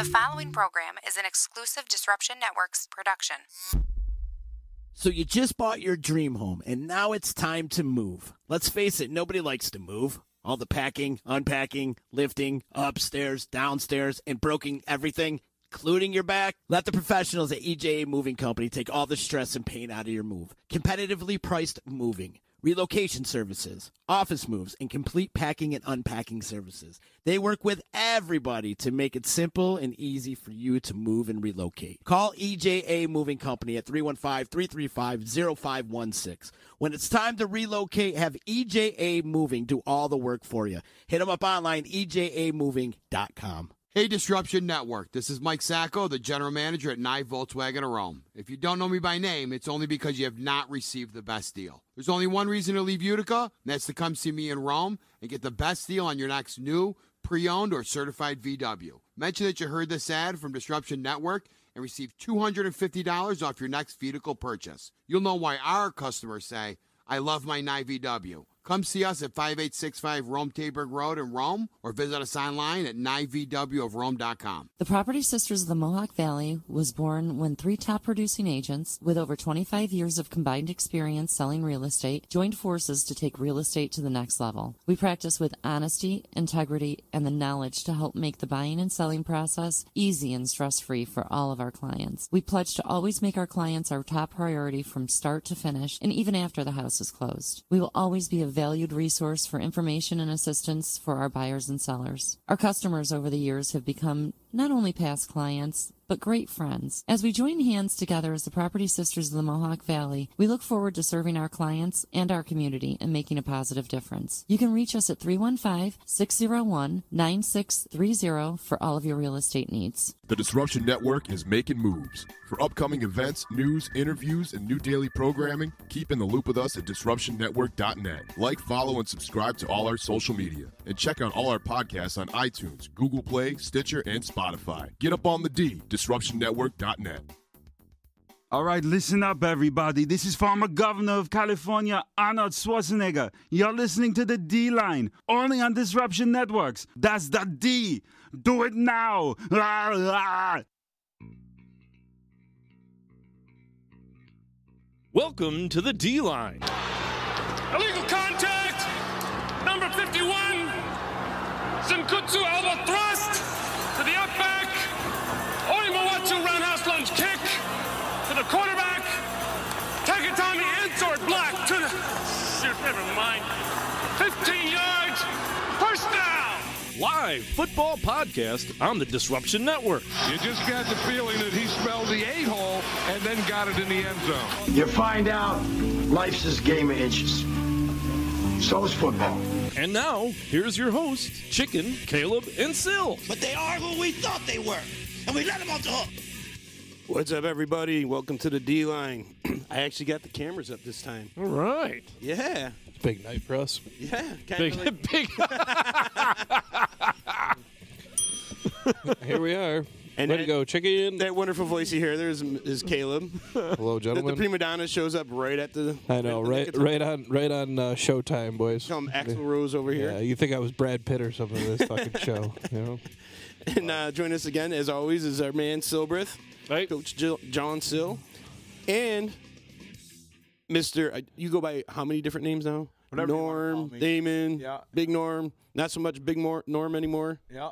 The following program is an exclusive Disruption Networks production. So you just bought your dream home, and now it's time to move. Let's face it, nobody likes to move. All the packing, unpacking, lifting, upstairs, downstairs, and broking everything, including your back. Let the professionals at EJA Moving Company take all the stress and pain out of your move. Competitively priced moving, relocation services, office moves, and complete packing and unpacking services. They work with everybody to make it simple and easy for you to move and relocate. Call EJA Moving Company at 315-335-0516. When it's time to relocate, have EJA Moving do all the work for you. Hit them up online, ejamoving.com. Hey, Disruption Network. This is Mike Sacco, the general manager at NYE Volkswagen of Rome. If you don't know me by name, it's only because you have not received the best deal. There's only one reason to leave Utica, and that's to come see me in Rome and get the best deal on your next new, pre-owned, or certified VW. Mention that you heard this ad from Disruption Network and receive $250 off your next vehicle purchase. You'll know why our customers say, I love my NYE VW. Come see us at 5865 Rome Taberg Road in Rome, or visit us online at NYEVWofRome.com. The Property Sisters of the Mohawk Valley was born when three top producing agents with over 25 years of combined experience selling real estate joined forces to take real estate to the next level. We practice with honesty, integrity, and the knowledge to help make the buying and selling process easy and stress-free for all of our clients. We pledge to always make our clients our top priority from start to finish, and even after the house is closed. We will always be a valued resource for information and assistance for our buyers and sellers. Our customers over the years have become not only past clients, but great friends. As we join hands together as the Property Sisters of the Mohawk Valley, we look forward to serving our clients and our community and making a positive difference. You can reach us at 315-601-9630 for all of your real estate needs. The Disruption Network is making moves. For upcoming events, news, interviews, and new daily programming, keep in the loop with us at DisruptionNetwork.net. Like, follow, and subscribe to all our social media. And check out all our podcasts on iTunes, Google Play, Stitcher, and Spotify. Get up on the D, DisruptionNetwork.net. All right, listen up, everybody. This is former Governor of California, Arnold Schwarzenegger. You're listening to the D-Line, only on Disruption Networks. That's the D. Do it now. Welcome to the D-Line. Illegal contact, number 51, Senkutsu elbow thrust to the up back, Orimawatsu roundhouse lunge kick to the quarterback, Takatami insword block to the, shoot, never mind, 15 yards, first down. Live football podcast on the Disruption Network. You just got the feeling that he smelled the a-hole and then got it in the end zone. You find out life's this game of inches. So is football. And now, here's your hosts, Chicken, Caleb, and Sil. But they are who we thought they were, and we let them off the hook. What's up, everybody? Welcome to the D-Line. I actually got the cameras up this time. All right. Yeah. Big night for us. Yeah. Big. Here we are. And way to go, Chicken. That wonderful voice you hear there is Caleb. Hello, gentlemen. The prima donna shows up right at the. I know, right on Showtime, boys. Call him Axl Rose over here. Yeah, you think I was Brad Pitt or something in this fucking show, you know? And join us again, as always, is our man Silbreth, right? Coach John Sill, and Mr. You go by how many different names now? Whatever Norm, Damon, yeah. Big Norm. Not so much Big Norm anymore. Yeah.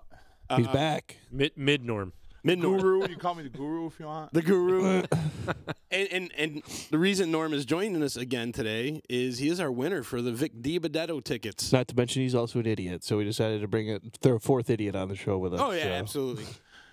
He's back. Mid Norm. Guru, you call me the Guru if you want. The Guru. and the reason Norm is joining us again today is he is our winner for the Vic DiBenedetto tickets. Not to mention he's also an idiot, so we decided to throw a fourth idiot on the show with us. Oh, yeah, absolutely.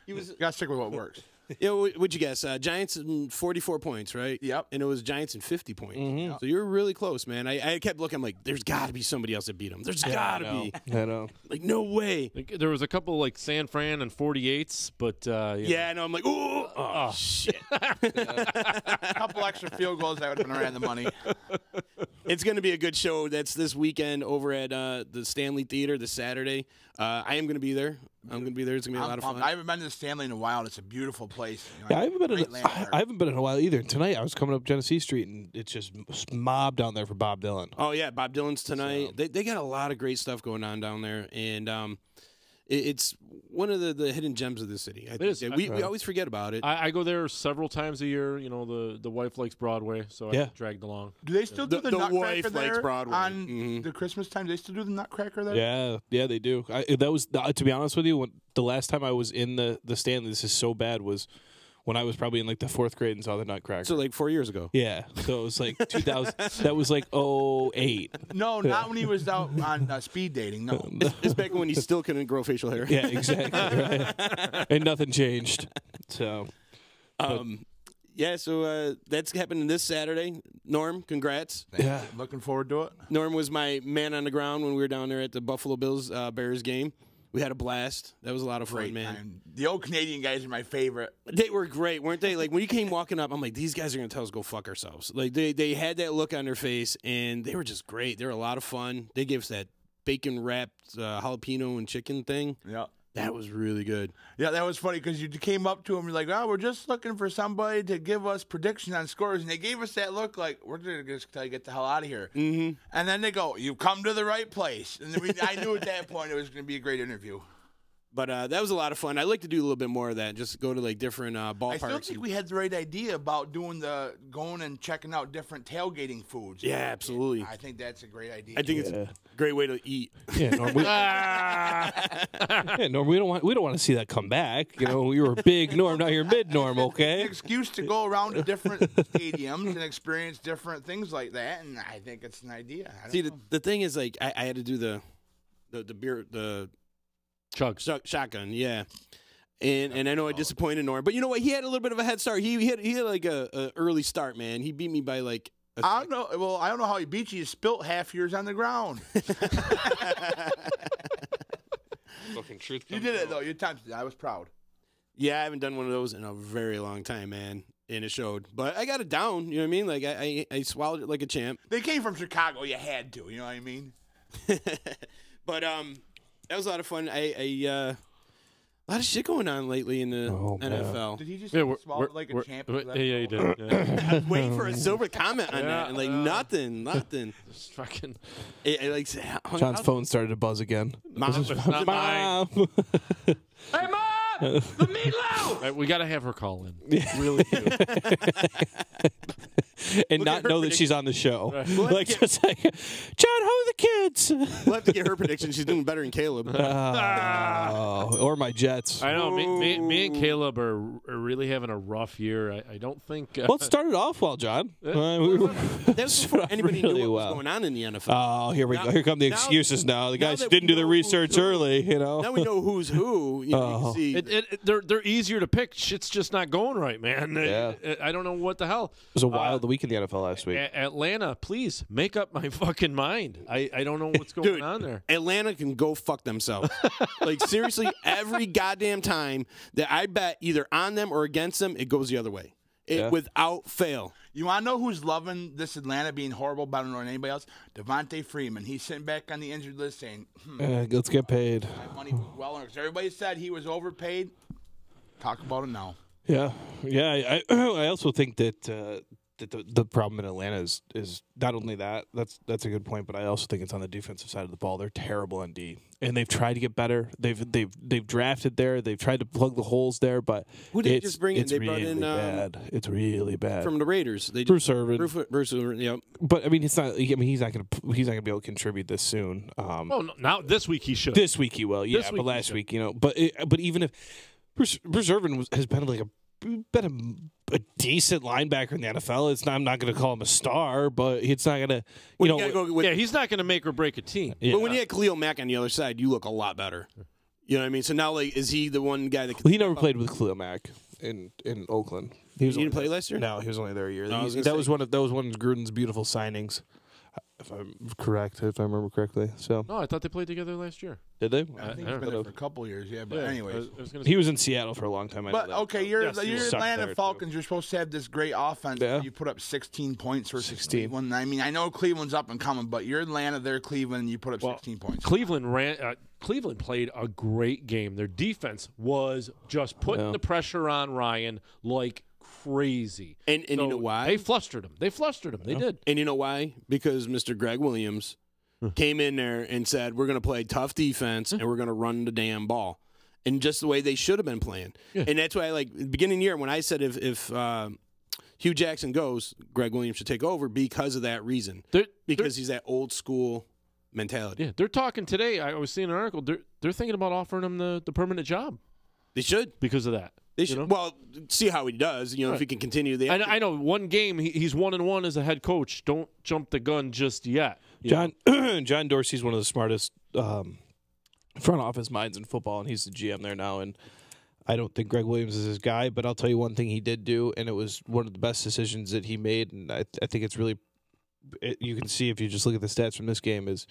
You got to stick with what works. Yeah, what'd you guess? Giants in 44 points, right? Yep. And it was Giants in 50 points. Mm-hmm. So you were really close, man. I kept looking, I'm like, there's got to be somebody else that beat him. There's got to be. I know. Like, no way. Like, there was a couple, like, San Fran and 48s, but... yeah, I know. I'm like, oh, shit. A couple extra field goals, that would have been around the money. It's going to be a good show. That's this weekend over at the Stanley Theater this Saturday. I am going to be there. I'm going to be there. It's going to be a lot of fun. I haven't been to the Stanley in a while. It's a beautiful place. You know, yeah, I haven't been in a while either. Tonight I was coming up Genesee Street and it's just mob down there for Bob Dylan. Oh yeah, Bob Dylan's tonight. So. They got a lot of great stuff going on down there, and It's one of the hidden gems of the city. I think that we always forget about it. I go there several times a year. You know, the wife likes Broadway, so I get dragged along. Do they still do the Nutcracker wife there likes Broadway. on the Christmas time? Do they still do the Nutcracker there? Yeah, they do. That was, to be honest with you, the last time I was in the Stanley, this is so bad, was when I was probably in like the 4th grade and saw the Nutcracker. So like 4 years ago. Yeah. So it was like 2000. That was like 08. No, not when he was out on speed dating. No. It's back when he still couldn't grow facial hair. Yeah, exactly. Right. And nothing changed. So. Yeah, so that's happening this Saturday. Norm, congrats. Yeah, looking forward to it. Norm was my man on the ground when we were down there at the Buffalo Bills Bears game. We had a blast. That was a lot of fun, man. The old Canadian guys are my favorite. They were great, weren't they? Like, when you came walking up, I'm like, these guys are going to tell us to go fuck ourselves. Like, they had that look on their face, and they were just great. They were a lot of fun. They gave us that bacon-wrapped jalapeno and chicken thing. Yeah. That was really good. Yeah, that was funny because you came up to them and you're like, oh, we're just looking for somebody to give us prediction on scores. And they gave us that look like, we're going to just tell you get the hell out of here. Mm-hmm. And then they go, you've come to the right place. And I knew at that point it was going to be a great interview. But that was a lot of fun. I'd like to do a little bit more of that, just go to like different ballparks. I still think we had the right idea about going and checking out different tailgating foods. Yeah, absolutely. I think that's a great idea. I think it's a great way to eat. Yeah, Norm, we don't want to see that come back. You know, we were big Norm, now you're mid Norm, okay? It's an excuse to go around to different stadiums and experience different things like that, and I think it's an idea. See, the thing is, like, I had to do the beer, the shotgun, yeah. And I know I disappointed Norm, but you know what? He had a little bit of a head start. He had like a early start, man. He beat me by like. I don't know. Well, I don't know how he beat you. You spilt half yours on the ground. Fucking truth. You did it though. You attempted it. I was proud. Yeah, I haven't done one of those in a very long time, man. And it showed. But I got it down. You know what I mean? Like I swallowed it like a champ. They came from Chicago. You had to. You know what I mean? But that was a lot of fun. A lot of shit going on lately in the NFL. Did he just swallow it like a champ? Yeah, he did. Yeah. I was waiting for a silver comment on that, and like nothing. Just fucking. John's phone started to buzz again. Mom. Mom. Hey, Mom! The meatloaf! Right, we got to have her call in. Really do. And not know that she's on the show. Right. Like, just like, John, how are the kids? We'll have to get her prediction. She's doing better than Caleb. Or my Jets. I know. Me and Caleb are really having a rough year. I don't think. Well, it started off well, John. That's before anybody knew what was going on in the NFL. Oh, here we go. Here come the excuses now. The guys didn't do the research early, you know. Now we know who's who. You know, you see. They're easier to pick. Shit's just not going right, man. Yeah. I don't know what the hell. It was a wild week in the NFL last week. Atlanta, please make up my fucking mind. I don't know what's going on there. Atlanta can go fuck themselves. Like, seriously, every goddamn time that I bet either on them or against them, it goes the other way. Without fail. You want to know who's loving this Atlanta being horrible better than anybody else? Devontae Freeman. He's sitting back on the injured list saying, let's get paid. My money well earned. Because everybody said he was overpaid. Talk about it now. Yeah. I also think that the problem in Atlanta is not only that's a good point, but I also think it's on the defensive side of the ball. They're terrible on D, and they've tried to get better. They've drafted there. They've tried to plug the holes there, but who did they just bring in? They brought really in bad. It's really bad from the Raiders. Bruce Irvin. Bruce Irvin. Yep. But I mean, it's not. I mean, he's not going to be able to contribute this soon. Now this week he should. This week he will. Yeah, but last week, you know. But even if Bruce Irvin has been like a decent linebacker in the NFL. I'm not going to call him a star, but it's not going to, he's not going to make or break a team. Yeah. But when you had Khalil Mack on the other side, you look a lot better. You know what I mean? So now, like, is he the one guy that? Well, he never played with Khalil Mack in Oakland. He didn't play last year. No, he was only there a year. That was one of Gruden's beautiful signings. If I'm correct, if I remember correctly. So no, I thought they played together last year. Did they? I think he's been there for a couple of years. Yeah, but anyways, he was in Seattle for a long time. But okay, you're Atlanta Falcons. You're supposed to have this great offense. Yeah. You put up 16 points versus Cleveland. I mean, I know Cleveland's up and coming, but you're Atlanta, they're Cleveland, and you put up 16 points. Cleveland played a great game. Their defense was just putting the pressure on Ryan like crazy. And you know why? They flustered him. They did. And you know why? Because Mr. Greg Williams came in there and said, we're going to play tough defense and we're going to run the damn ball. And just the way they should have been playing. Yeah. And that's why, like, beginning of the year, when I said if Hugh Jackson goes, Greg Williams should take over because of that reason. Because he's that old school mentality. Yeah, they're talking today. I was seeing an article. They're thinking about offering him the permanent job. They should. Because of that. They should. You know? Well, see how he does. You know, if he can continue. I know one game he's 1-1 as a head coach. Don't jump the gun just yet. John Dorsey's one of the smartest front office minds in football, and he's the GM there now. And I don't think Greg Williams is his guy, but I'll tell you one thing he did do, and it was one of the best decisions that he made. And I think it's really you can see if you just look at the stats from this game is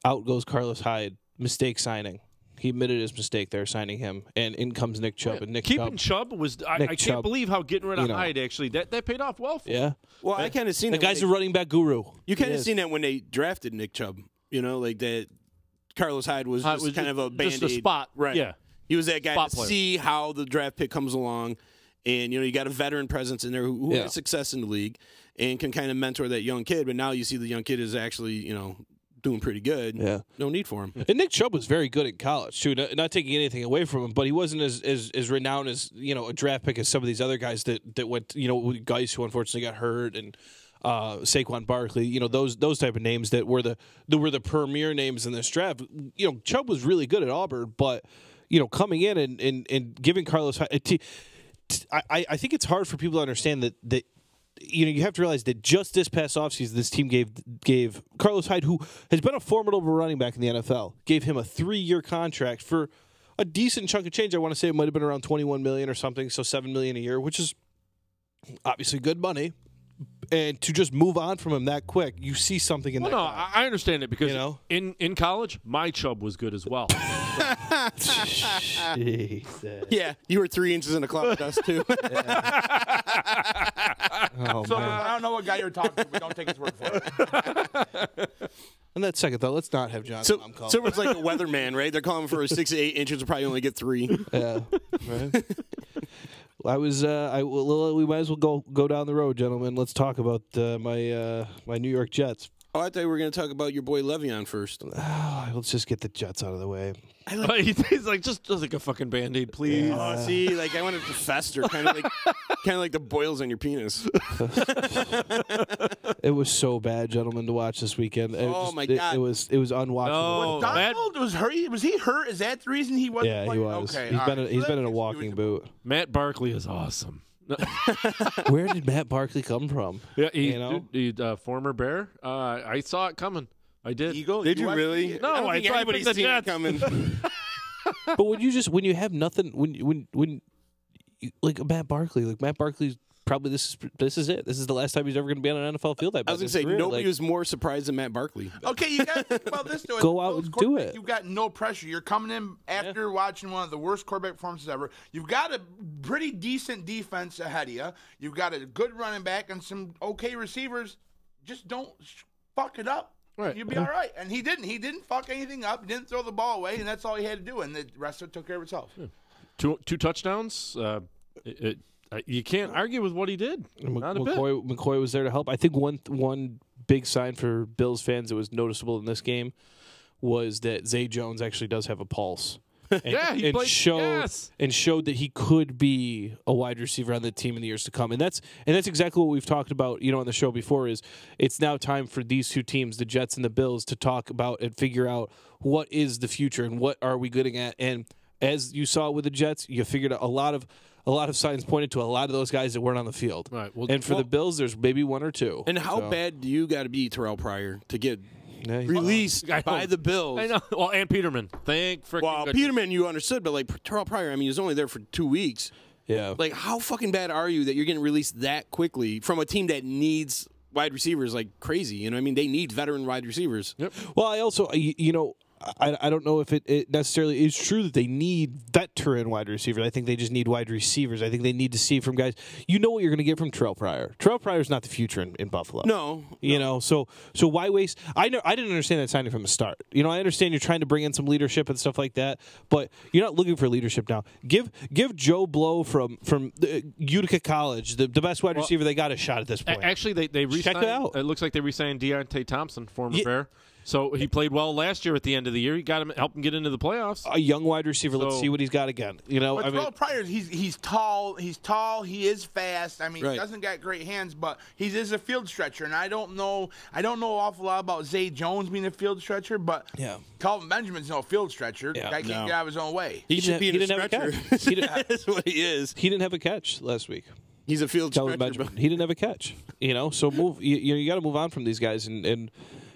out goes Carlos Hyde, mistake signing. He admitted his mistake there, signing him, and in comes Nick Chubb. And keeping Chubb was I can't believe how getting rid of Hyde actually that paid off well for him. Yeah. Well, I kind of seen the guy's a running back guru. You kind of seen that when they drafted Nick Chubb. You know, like that. Carlos Hyde was just kind of a band-aid. Just a spot, right? Yeah. He was that guy to see how the draft pick comes along, and you got a veteran presence in there who has success in the league and can kind of mentor that young kid. But now you see the young kid is actually doing pretty good. Yeah, no need for him. And Nick Chubb was very good in college too. Not taking anything away from him, but he wasn't as renowned as a draft pick as some of these other guys that went. Guys who unfortunately got hurt and Saquon Barkley. Those type of names that were the premier names in this draft. Chubb was really good at Auburn, but coming in and giving Carlos. I think it's hard for people to understand that. You have to realize that just this past offseason, this team gave Carlos Hyde, who has been a formidable running back in the NFL, gave him a 3-year contract for a decent chunk of change. I want to say it might have been around $21 million or something, so $7 million a year, which is obviously good money. And to just move on from him that quick, you see something in that. No, I understand it because in college, my Chubb was good as well. Yeah, you were 3 inches in a cloud of dust too. Oh, so man. I don't know what guy you're talking to, but don't take his word for it. On that second thought, let's not have John. So it's like a weatherman, right? They're calling for 6 to 8 inches. Will probably only get 3. Yeah, right. We might as well go down the road, gentlemen. Let's talk about my New York Jets. Oh, I thought we were going to talk about your boy Le'Veon first. Let's just get the Jets out of the way. He's like, just like a fucking Band-Aid, please. Yeah. Oh, see, like I want it to fester, kind of like the boils on your penis. It was so bad, gentlemen, to watch this weekend. My God. It was unwatchable. Donald was hurt. Was he hurt? Is that the reason he wasn't? Yeah, he was. Okay, he's been in a walking boot. Matt Barkley is awesome. Where did Matt Barkley come from? Yeah, former Bear. I saw it coming. I did. Eagle? Did you really? No, I thought anybody's seen it coming. But when you have nothing, when like Matt Barkley's probably this is it. This is the last time he's ever going to be on an NFL field. I was going to say nobody was more surprised than Matt Barkley. Okay, you got go out and do it. You've got no pressure. You're coming in after watching one of the worst quarterback performances ever. You've got a pretty decent defense ahead of you. You've got a good running back and some okay receivers. Just don't fuck it up. Right. You'll be all right. And he didn't. He didn't fuck anything up. He didn't throw the ball away, and that's all he had to do. And the rest of it took care of itself. Yeah. Two touchdowns. You can't argue with what he did. Not a bit. McCoy was there to help. I think one big sign for Bills fans that was noticeable in this game was that Zay Jones actually does have a pulse. And showed that he could be a wide receiver on the team in the years to come. And that's exactly what we've talked about, on the show before, is it's now time for these two teams, the Jets and the Bills, to talk about and figure out what is the future and what are we good at. And as you saw with the Jets, you figured out a lot of signs pointed to a lot of those guys that weren't on the field. Right. Well, and for the Bills, there's maybe one or two. And how bad do you got to be, Terrell Pryor, to get released by the Bills? I know. Well, and Peterman. Peterman, you understood, but like Terrell Pryor, I mean, he was only there for 2 weeks. Yeah. Like, how fucking bad are you that you're getting released that quickly from a team that needs wide receivers like crazy? I mean, they need veteran wide receivers. Yep. Well, I also, I don't know if it necessarily is true that they need veteran wide receivers. I think they just need wide receivers. I think they need to see from guys. You know what you're going to get from Terrell Pryor. Terrell Pryor's not the future in Buffalo. No. So why waste? I didn't understand that signing from the start. I understand you're trying to bring in some leadership and stuff like that, but you're not looking for leadership now. Give Joe Blow from Utica College, the best wide receiver they got, a shot at this point. Actually, they re-signed. Check it out. It looks like they re-signed Deontay Thompson, former Bear. So he played well last year at the end of the year. You got him, help him get into the playoffs. A young wide receiver. Let's see what he's got again. You know, but Terrell Pryor, he's tall. He's tall. He is fast. I mean, Right. he doesn't got great hands, but he is a field stretcher. And I don't know an awful lot about Zay Jones being a field stretcher, but Calvin Benjamin's no field stretcher. Yeah. Guy can't get out of his own way. He should be a didn't have a stretcher. catch. He didn't- That's what he is. He didn't have a catch last week. He's a field Calvin stretcher. Benjamin. He didn't have a catch. You know, so move. You got to move on from these guys and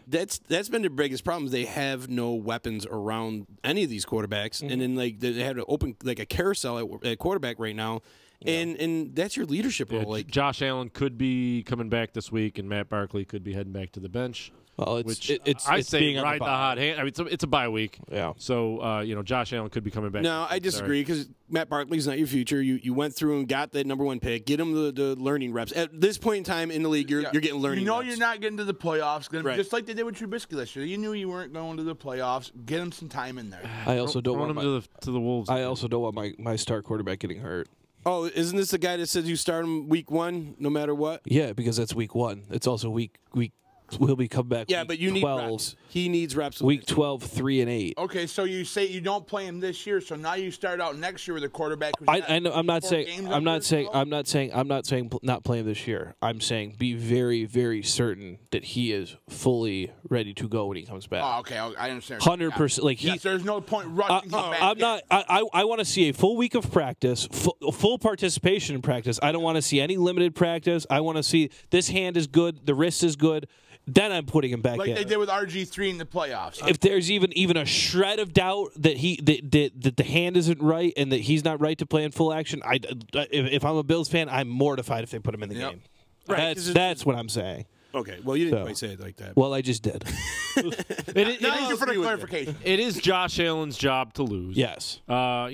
That's been their biggest problem. They have no weapons around any of these quarterbacks, and then like they have to open like a carousel at quarterback right now, and that's your leadership role. Like Josh Allen could be coming back this week, and Matt Barkley could be heading back to the bench. Well, I it's say being on ride the hot hand. I mean, it's a bye week. Yeah. So Josh Allen could be coming back. No, I disagree because Matt Barkley's not your future. You went through and got that number 1 pick. Get him the learning reps. At this point in time in the league, you're getting learning. You know reps. you're not getting to the playoffs, Right. just like they did with Trubisky last year. You knew you weren't going to the playoffs. Get him some time in there. I also don't want him to the Wolves. I also don't want my star quarterback getting hurt. Oh, isn't this the guy that says you start him week 1 no matter what? Yeah, because that's week 1. It's also week. He'll be coming back. Yeah, week but you 12. need reps. He needs reps. Week 12, 3-8. Okay, so you say you don't play him this year, so now you start out next year with a quarterback. Who's I know. I'm not four saying. games I'm not under his saying. belt? I'm not saying not playing this year. I'm saying be very, very certain that he is fully ready to go when he comes back. Oh, okay, I understand. 100%. Like Yes, there's no point rushing him back. I'm not. I want to see a full week of practice, full participation in practice. I don't want to see any limited practice. I want to see this hand is good, the wrist is good. Then I'm putting him back like in. they did with RG3 in the playoffs. If there's even a shred of doubt that that the hand isn't right and that he's not right to play in full action, if I'm a Bills fan, I'm mortified if they put him in the game. Right, That's what I'm saying. Okay, well you didn't quite say it like that. Well, I just did. Thank you for the clarification. It is Josh Allen's job to lose. Yes. I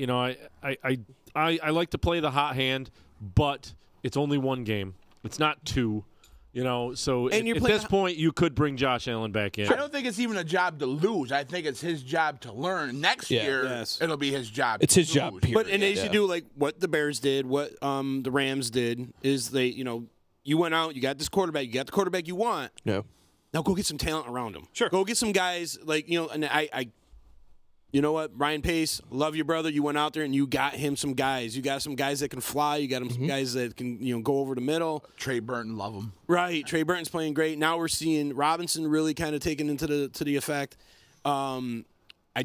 like to play the hot hand, but it's only 1 game. It's not 2. So And at this point, you could bring Josh Allen back in. I don't think it's even a job to lose. I think it's his job to learn. Next year, it'll be his job. It's his job. lose. Period. But they should do like what the Bears did, what the Rams did. Is they you went out, you got this quarterback, you got the quarterback you want. Yeah. Now go get some talent around him. Sure. Go get some guys and I you know what, Ryan Pace, love you, brother. You went out there and you got him some guys. You got some guys that can fly. You got him some guys that can go over the middle. Trey Burton, love him. Right. Trey Burton's playing great. Now we're seeing Robinson really kind of taken into the effect. I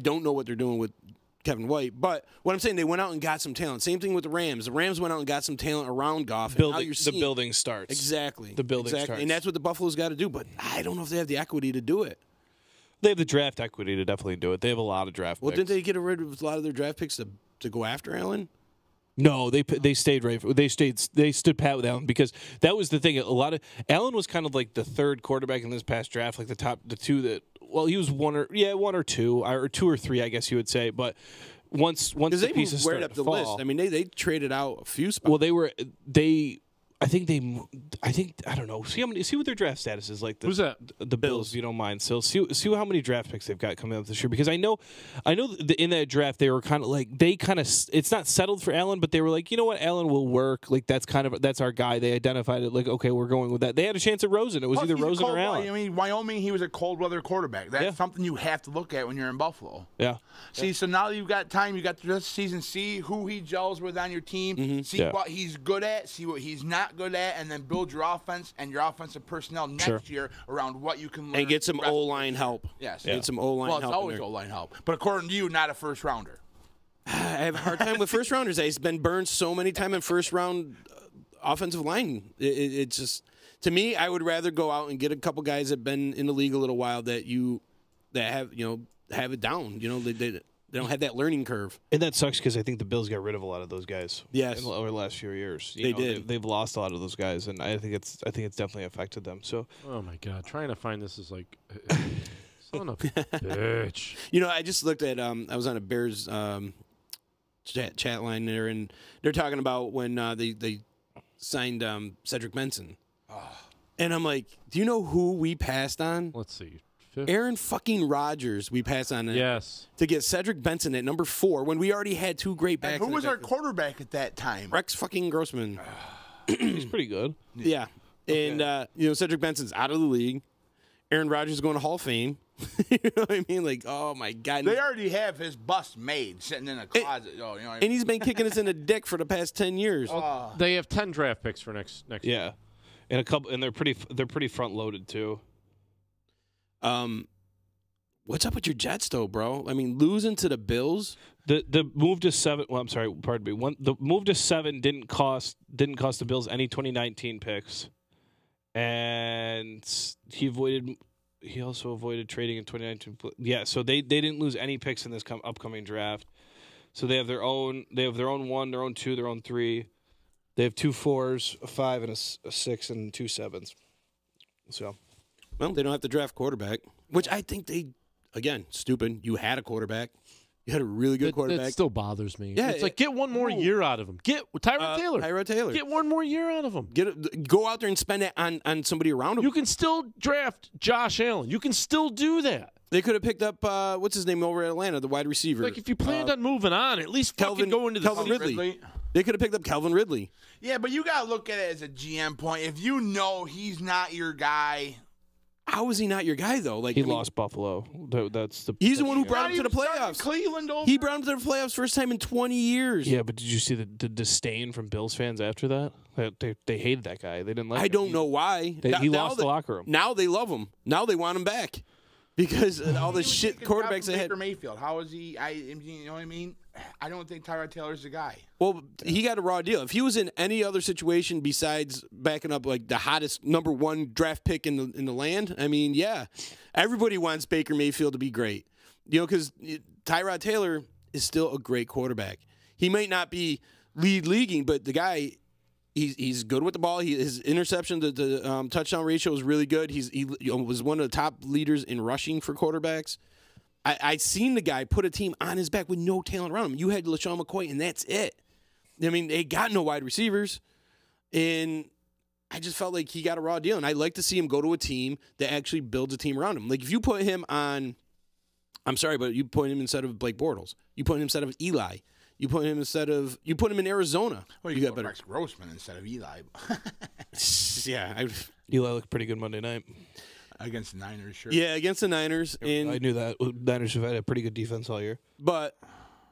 don't know what they're doing with Kevin White, but what I'm saying, they went out and got some talent. Same thing with the Rams. The Rams went out and got some talent around Goff. And now you're seeing, the building starts. Exactly. The building starts. And that's what the Buffalo's got to do, but I don't know if they have the equity to do it. They have the draft equity to definitely do it. They have a lot of draft Well, picks. didn't they get rid of a lot of their draft picks to go after Allen? No, they stayed right. They stood pat with Allen because that was the thing. Allen was kind of like the third quarterback in this past draft, like the 2 that. Well, he was 1 or 2 or 2 or 3, I guess you would say. But once the pieces started up to the fall, list. I mean, they traded out a few spots. well, I don't know. See what their draft status is like. Who's that? The Bills, if you don't mind. So see how many draft picks they've got coming up this year. Because I know in that draft they were kind of like it's not settled for Allen, but they were like, you know what, Allen will work. Like that's our guy. They identified it like, okay, we're going with that. They had a chance at Rosen. It was either Rosen or Allen. I mean, Wyoming, he was a cold weather quarterback. That's something you have to look at when you're in Buffalo. Yeah. See, so now you've got time. You got the rest of the season. See who he gels with on your team. See what he's good at. See what he's not good at, and then build your offense and your offensive personnel next year around what you can learn. And get some O-line help. Yes. Get some O-line help. Well, it's always O-line help. But according to you, not a first rounder. I have a hard time with first rounders. I've been burned so many times in first round offensive line. It's just, to me, I would rather go out and get a couple guys that have been in the league a little while that have it down. They don't have that learning curve. And that sucks because I think the Bills got rid of a lot of those guys. Yes. Over the last few years. They did. They've lost a lot of those guys, and I think it's definitely affected them. So. Oh my God, trying to find this is like, son of a bitch. I just looked at. I was on a Bears chat line there, and they're talking about when they signed Cedric Benson, and I'm like, do you know who we passed on? Let's see. Aaron fucking Rodgers, we passed on that. Yes. To get Cedric Benson at number 4 when we already had 2 great backs. And who was our quarterback at that time? Rex fucking Grossman. He's pretty good. Yeah. Okay. And, Cedric Benson's out of the league. Aaron Rodgers is going to Hall of Fame. You know what I mean? Like, oh my God. They already have his bust made sitting in a closet. You know what I mean? And he's been kicking us in the dick for the past 10 years. They have 10 draft picks for next Yeah. And a couple, and they're pretty front loaded too. What's up with your Jets though, bro? I mean, losing to the Bills. The move to 7. Well, I'm sorry, pardon me. The move to 7 didn't cost the Bills any 2019 picks, and he also avoided trading in 2019. Yeah, so they didn't lose any picks in this upcoming draft. So they have their own 1, their own 2, their own 3. They have 2 4s, a 5, and a 6, and 2 7s. So, well, they don't have to draft quarterback, which I think they, again, stupid. You had a quarterback. You had a really good quarterback. That still bothers me. Yeah, it's like, get one more year out of him. Get Tyrod Taylor. Tyrod Taylor. Get one more year out of him. Go out there and spend it on somebody around him. You can still draft Josh Allen. You can still do that. They could have picked up, what's his name over at Atlanta, the wide receiver. Like, if you planned on moving on, at least fucking go into the Calvin Ridley. They could have picked up Calvin Ridley. Yeah, but you got to look at it as a GM point. If you know he's not your guy. How is he not your guy, though? Like he lost Buffalo. He's the one who brought him to the playoffs. Cleveland over. He brought him to the playoffs first time in 20 years. Yeah, but did you see the disdain from Bills fans after that? They hated that guy. They didn't like him. I don't know why. He lost the locker room. Now they love him. Now they want him back. Because all the shit quarterbacks they had. Baker Mayfield, how is he? You know what I mean? I don't think Tyrod Taylor's the guy. Well, he got a raw deal. If he was in any other situation besides backing up like the hottest #1 draft pick in the land, I mean, yeah, everybody wants Baker Mayfield to be great. You know, because Tyrod Taylor is still a great quarterback. He might not be leaguing, but the guy. He's good with the ball. His interception to touchdown ratio is really good. He was one of the top leaders in rushing for quarterbacks. I seen the guy put a team on his back with no talent around him. You had LaShawn McCoy, and that's it. I mean, they got no wide receivers, and I just felt like he got a raw deal. And I'd like to see him go to a team that actually builds a team around him. Like if you put him on, I'm sorry, but you put him instead of Blake Bortles. You put him instead of Eli. You put him in Arizona. Well, you got better. Rex Grossman instead of Eli. Yeah, Eli looked pretty good Monday night against the Niners. Sure. Yeah, against the Niners, and I knew that Niners have had a pretty good defense all year. But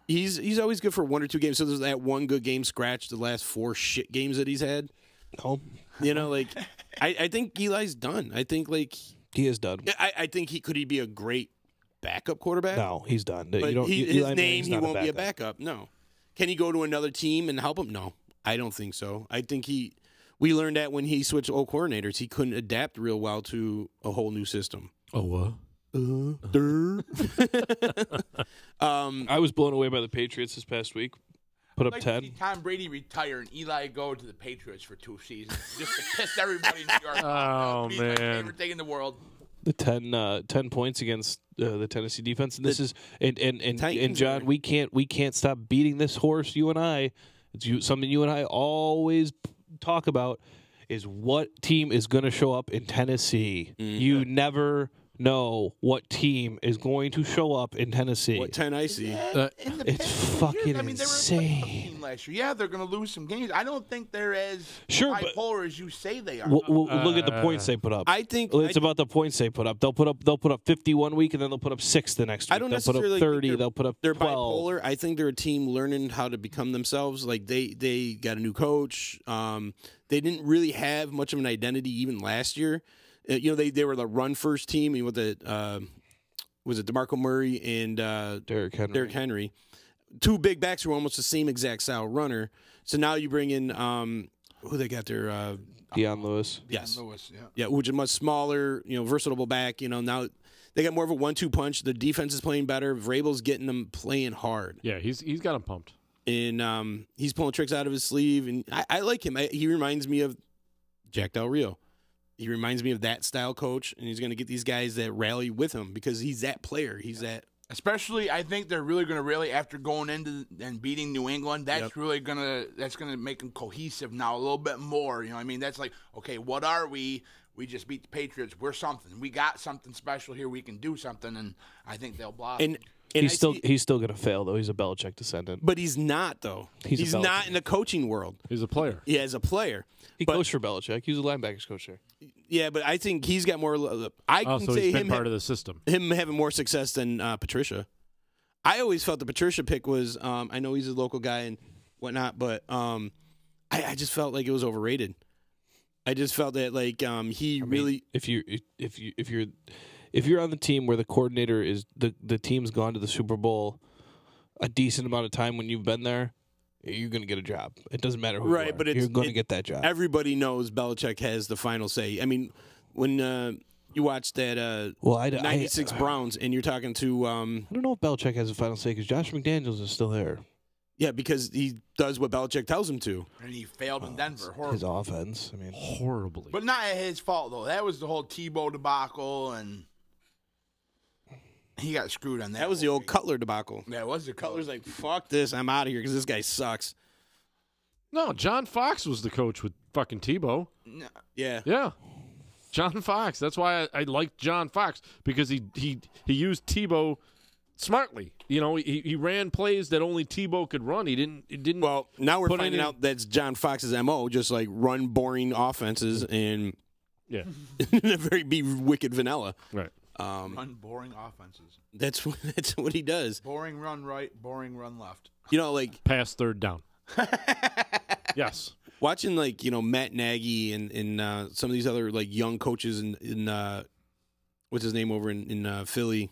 he's always good for 1 or 2 games. So there's that one good game scratched the last 4 shit games that he's had. No, you know, like I think Eli's done. I think like he is done. I think he be a great backup quarterback. No, he's done. But his name, he won't be a backup. No. Can he go to another team and help him? No, I don't think so. I think we learned that when he switched old coordinators, he couldn't adapt real well to a whole new system. Oh, what? I was blown away by the Patriots this past week. Put up I'd like 10. to see Tom Brady retire and Eli go to the Patriots for 2 seasons just to piss everybody in New York off. Oh, Man. My man. favorite thing in the world. The 10 points against the Tennessee defense, and this is and John, we can't stop beating this horse. You and I, it's something you and I always talk about is what team is going to show up in Tennessee. You never know what team is going to show up in Tennessee. What Tennessee? It's fucking insane. Last year, yeah, they're going to lose some games. I don't think they're as bipolar as you say they are. Look at the points they put up. I think it's about the points they put up. They'll put up 50 one week, and then they'll put up 6 the next week. I don't they'll necessarily put up 30. think They'll put up they're 12. bipolar. I think they're a team learning how to become themselves. Like they got a new coach. They didn't really have much of an identity even last year. You know, they were the run first team with the was it DeMarco Murray and Derrick Henry. 2 big backs who were almost the same exact style runner. So now you bring in who they got there? Deion Lewis. Yes. Deion Lewis, yeah. Yeah, which is much smaller, versatile back. Now they got more of a 1-2 punch. The defense is playing better. Vrabel's getting them playing hard. Yeah, he's got them pumped. And he's pulling tricks out of his sleeve. And I like him. He reminds me of Jack Del Rio. He reminds me of that style coach, and he's going to get these guys that rally with him because he's that player. He's that. Especially, I think they're really going to rally after going into and beating New England. That's really gonna make them cohesive now a little bit more. You know what I mean? That's like, okay, what are we? We just beat the Patriots. We're something. We got something special here. We can do something, and I think they'll blossom. And he's still going to fail, though. He's a Belichick descendant. But he's not, though. He's not in the coaching world. He's a player. Yeah, as a player. He coached for Belichick. He was a linebackers coach there. Yeah, but I think he's got more. I can so say he's been him part of the system. Him having more success than Patricia. I always felt the Patricia pick was. I know he's a local guy and whatnot, but I just felt like it was overrated. I just felt that like if you're on the team where the coordinator is the team's gone to the Super Bowl a decent amount of time when you've been there, you're going to get a job. It doesn't matter who you are. But you're going to get that job. Everybody knows Belichick has the final say. I mean, when you watch that 96 Browns and you're talking to I don't know if Belichick has the final say because Josh McDaniels is still there. Yeah, because he does what Belichick tells him to. And he failed in Denver. Horrible. His offense. I mean, horribly. But not his fault, though. That was the whole Tebow debacle, and he got screwed on that. That was the old Cutler debacle. Yeah, it was the Cutler's like, fuck this, I'm out of here because this guy sucks. No, John Fox was the coach with fucking Tebow. No. Yeah. Yeah. John Fox. That's why I liked John Fox, because he used Tebow smartly. You know, he ran plays that only Tebow could run. He didn't. Well, now we're finding out that's John Fox's MO, just like run boring offenses and be wicked vanilla. Right. Run boring offenses. That's what he does. Boring run right, boring run left. You know, like pass third down. Yes. Watching like Matt Nagy and some of these other like young coaches in what's his name over in Philly.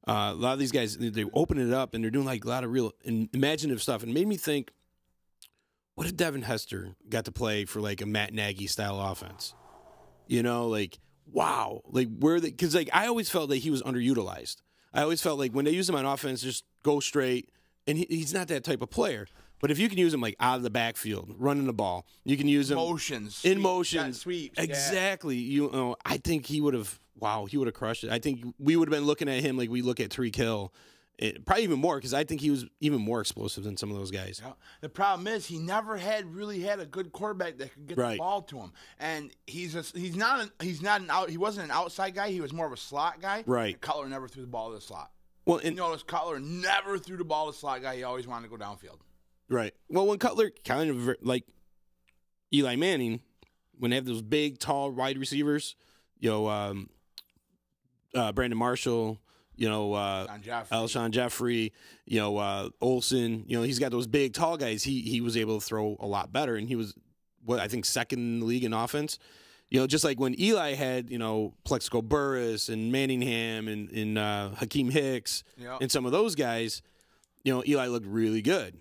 A lot of these guys, they open it up and they're doing like a lot of real imaginative stuff, and it made me think, what if Devin Hester got to play for like a Matt Nagy style offense? You know, like wow, like because like I always felt that he was underutilized. I always felt like when they use him on offense, just go straight, and he's not that type of player. But if you can use him like out of the backfield, running the ball, you can use him in motions, sweeps. Exactly. Yeah. You know, I think he would have. Wow, he would have crushed it. I think we would have been looking at him like we look at Tyreek Hill, probably even more, because I think he was even more explosive than some of those guys. Yeah. The problem is he never really had a good quarterback that could get the ball to him, and he wasn't an outside guy. He was more of a slot guy. Right. Cutler never threw the ball to the slot. Well, you notice Cutler never threw the ball to the slot guy. He always wanted to go downfield. Right. Well, when Cutler kind of like Eli Manning, when they have those big, tall wide receivers, Brandon Marshall, Alshon Jeffrey, Olsen, he's got those big, tall guys. He was able to throw a lot better, and he was, I think second in the league in offense. Just like when Eli had, Plexico Burress and Manningham and Hakeem Hicks and some of those guys, Eli looked really good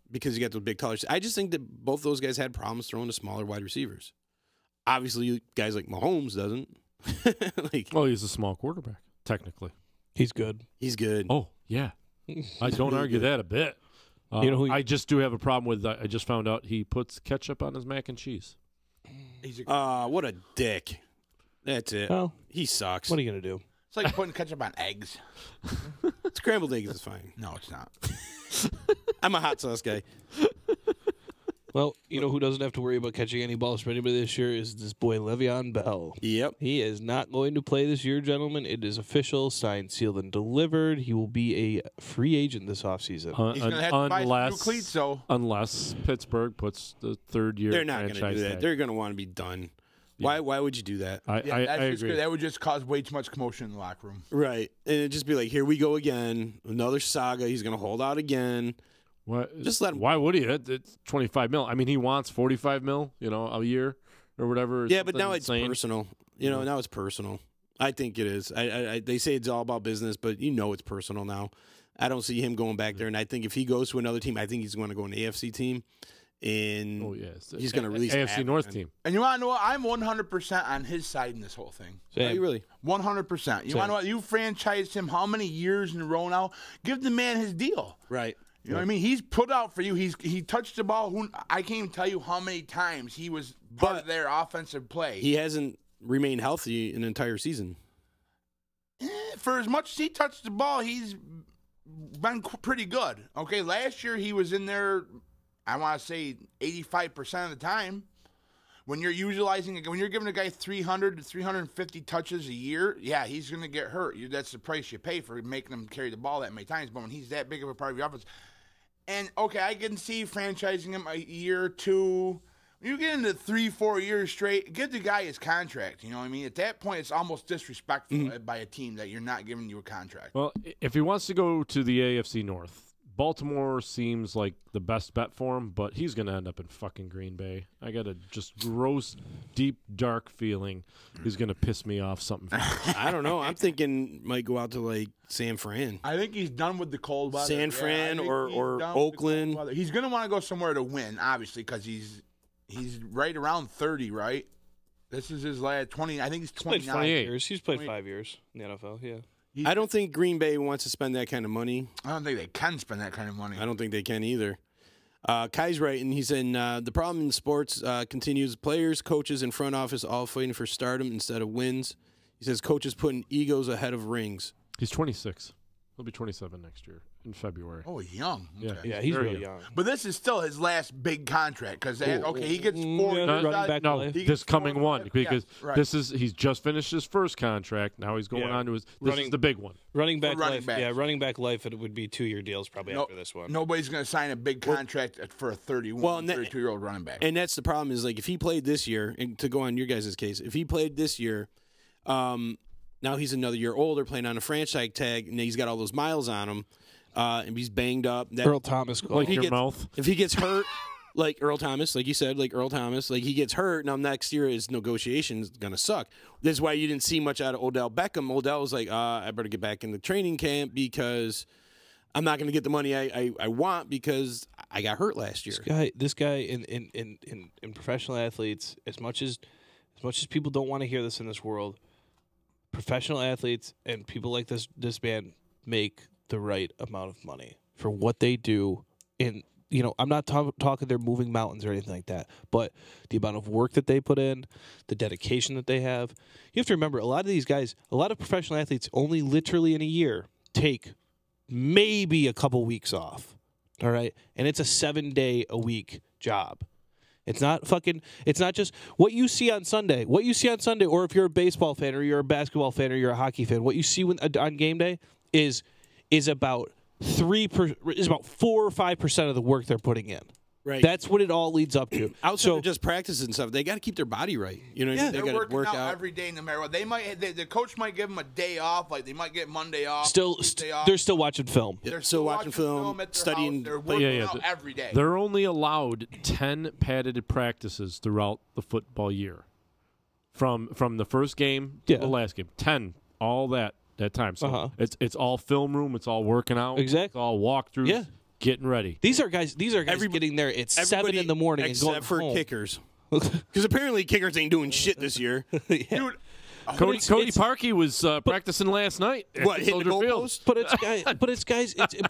because he got those big colors. I just think that both those guys had problems throwing to smaller wide receivers. Obviously, guys like Mahomes doesn't. He's a small quarterback, technically. He's good. He's good. Oh, yeah. I don't argue that a bit. I just do have a problem with, I just found out he puts ketchup on his mac and cheese. What a dick. That's it. Well, he sucks. What are you going to do? It's like putting ketchup on eggs. Scrambled eggs is fine. No, it's not. I'm a hot sauce guy. Well, who doesn't have to worry about catching any balls for anybody this year is this boy Le'Veon Bell. Yep. He is not going to play this year, gentlemen. It is official, signed, sealed, and delivered. He will be a free agent this offseason. He's going to have to buy some new cleats, though. Unless Pittsburgh puts the third year. They're not going to do that. They're going to want to be done. Yeah. Why would you do that? I agree. That would just cause way too much commotion in the locker room. Right. And it'd just be like, here we go again. Another saga. He's going to hold out again. What? Just let him. Why would he? It's $25 million. I mean, he wants $45 million, a year or whatever. Yeah, but now it's personal. Now it's personal. I think it is. They say it's all about business, but it's personal now. I don't see him going back there, and I think if he goes to another team, I think he's going to go an AFC team, and he's going to release AFC North team. And you want to know what? I'm 100% on his side in this whole thing. Are you really? 100%. You want to know what? You franchised him how many years in a row now? Give the man his deal. Right. You know what I mean? He's put out for you. He touched the ball. I can't even tell you how many times he was part of their offensive play. He hasn't remained healthy an entire season. For as much as he touched the ball, he's been pretty good. Okay, last year he was in there, I want to say 85% of the time. when you're when you're giving a guy 300 to 350 touches a year, yeah, he's going to get hurt. That's the price you pay for making him carry the ball that many times. But when he's that big of a part of your offense, and okay, I can see franchising him a year or two. When you get into 3-4 years straight, give the guy his contract. You know what I mean? At that point, it's almost disrespectful by a team that you're not giving you a contract. Well, if he wants to go to the AFC North, Baltimore seems like the best bet for him, but he's going to end up in fucking Green Bay. I got a just gross, deep, dark feeling he's going to piss me off something. I don't know. I'm thinking might go out to like San Fran. I think he's done with the cold weather. San Fran or Oakland. He's going to want to go somewhere to win, obviously, because he's right around 30, right? This is his last 20. I think he's 29. Played 28 years. He's played 5 years in the NFL, yeah. I don't think Green Bay wants to spend that kind of money. I don't think they can spend that kind of money. I don't think they can either. Kai's right, and he's saying the problem in sports continues. Players, coaches, and front office all fighting for stardom instead of wins. He says coaches putting egos ahead of rings. He's 26. He'll be 27 next year in February. Oh, he's young. Yeah, Okay. Yeah, he's really young. But this is still his last big contract because he gets 4 years. running back No, this coming one because right. he's just finished his first contract. Now he's going on to his this is the big one. Running back running life. backs. Yeah, running back life. It would be 2-year deals probably after this one. Nobody's going to sign a big contract for a 32-year-old running back. And that's the problem is like if he played this year, and to go on your guys' case, if he played this year, now he's another year older, playing on a franchise tag, and he's got all those miles on him, and he's banged up. Earl Thomas, like your mouth. If he gets hurt, like Earl Thomas, like you said, like he gets hurt, now next year his negotiation's going to suck. This is why you didn't see much out of Odell Beckham. Odell was like, I better get back in the training camp because I'm not going to get the money I want because I got hurt last year. This guy in professional athletes, as much as people don't want to hear this in this world, professional athletes and people like this man make the right amount of money for what they do. And I'm not talking they're moving mountains or anything like that, but the amount of work that they put in, the dedication that they have. You have to remember, a lot of these guys, a lot of professional athletes only literally in a year take maybe a couple weeks off. All right? And it's a 7-day-a-week job. It's not just what you see on Sunday. What you see on Sunday, or if you're a baseball fan or you're a basketball fan or you're a hockey fan, what you see on game day is about 4 or 5% of the work they're putting in. Right. That's what it all leads up to. Outside of just practice and stuff, they got to keep their body right. You know, yeah, they they're got working to work out every day, no matter what. The coach might give them a day off, like they might get Monday off. They're still watching film. They're still watching film, studying. They're working out every day. They're only allowed 10 padded practices throughout the football year, from the first game to the last game. 10, all that time. So it's all film room. It's all working out. Exactly. It's all walkthroughs. Yeah. Getting ready. These are guys getting there at 7 in the morning and going except for home. kickers, because apparently kickers ain't doing shit this year. Dude, Cody Parkey was practicing last night. What, hitting the goalpost? But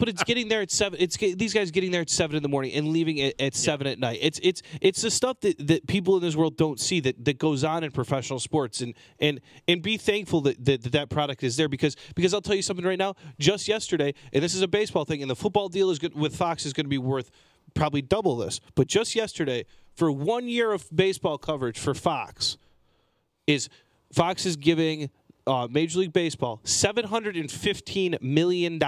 it's getting there at 7. These guys getting there at 7 in the morning and leaving at 7 at night. It's the stuff that people in this world don't see that goes on in professional sports, and be thankful that product is there because I'll tell you something right now. Just yesterday, and this is a baseball thing, and the football deal is good with Fox is going to be worth probably double this. But just yesterday, for 1 year of baseball coverage for Fox is giving Major League Baseball $715 million.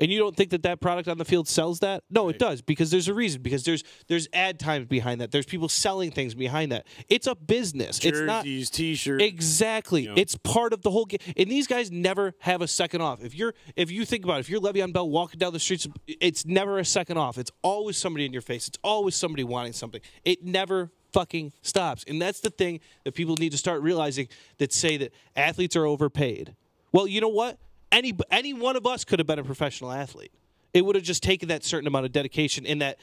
And you don't think that product on the field sells that? No, it does, because there's a reason. Because there's ad times behind that. There's people selling things behind that. It's a business. Jerseys, it's not T-shirts. Exactly. You know. It's part of the whole game. And these guys never have a second off. If you think about it, if you're Le'Veon Bell walking down the streets, it's never a second off. It's always somebody in your face. It's always somebody wanting something. It never fucking stops. And that's the thing that people need to start realizing, that say that athletes are overpaid. Well, you know what? Any one of us could have been a professional athlete. It would have just taken that certain amount of dedication and that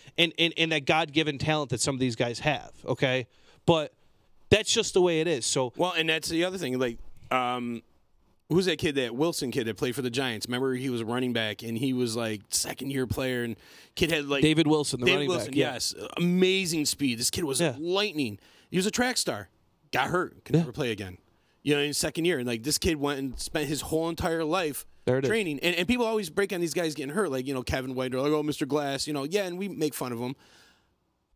God-given talent that some of these guys have, okay? But that's just the way it is. So and that's the other thing. Like, who's that kid, that Wilson kid that played for the Giants? Remember, he was a running back, and he was like second-year player, and kid had like David Wilson, the running back. Yes, amazing speed. This kid was lightning. He was a track star. Got hurt. Could never play again. You know, in his second year. And, like, this kid went and spent his whole entire life training. And people always break on these guys getting hurt. Like, Kevin White, or like, oh, Mr. Glass. And we make fun of him.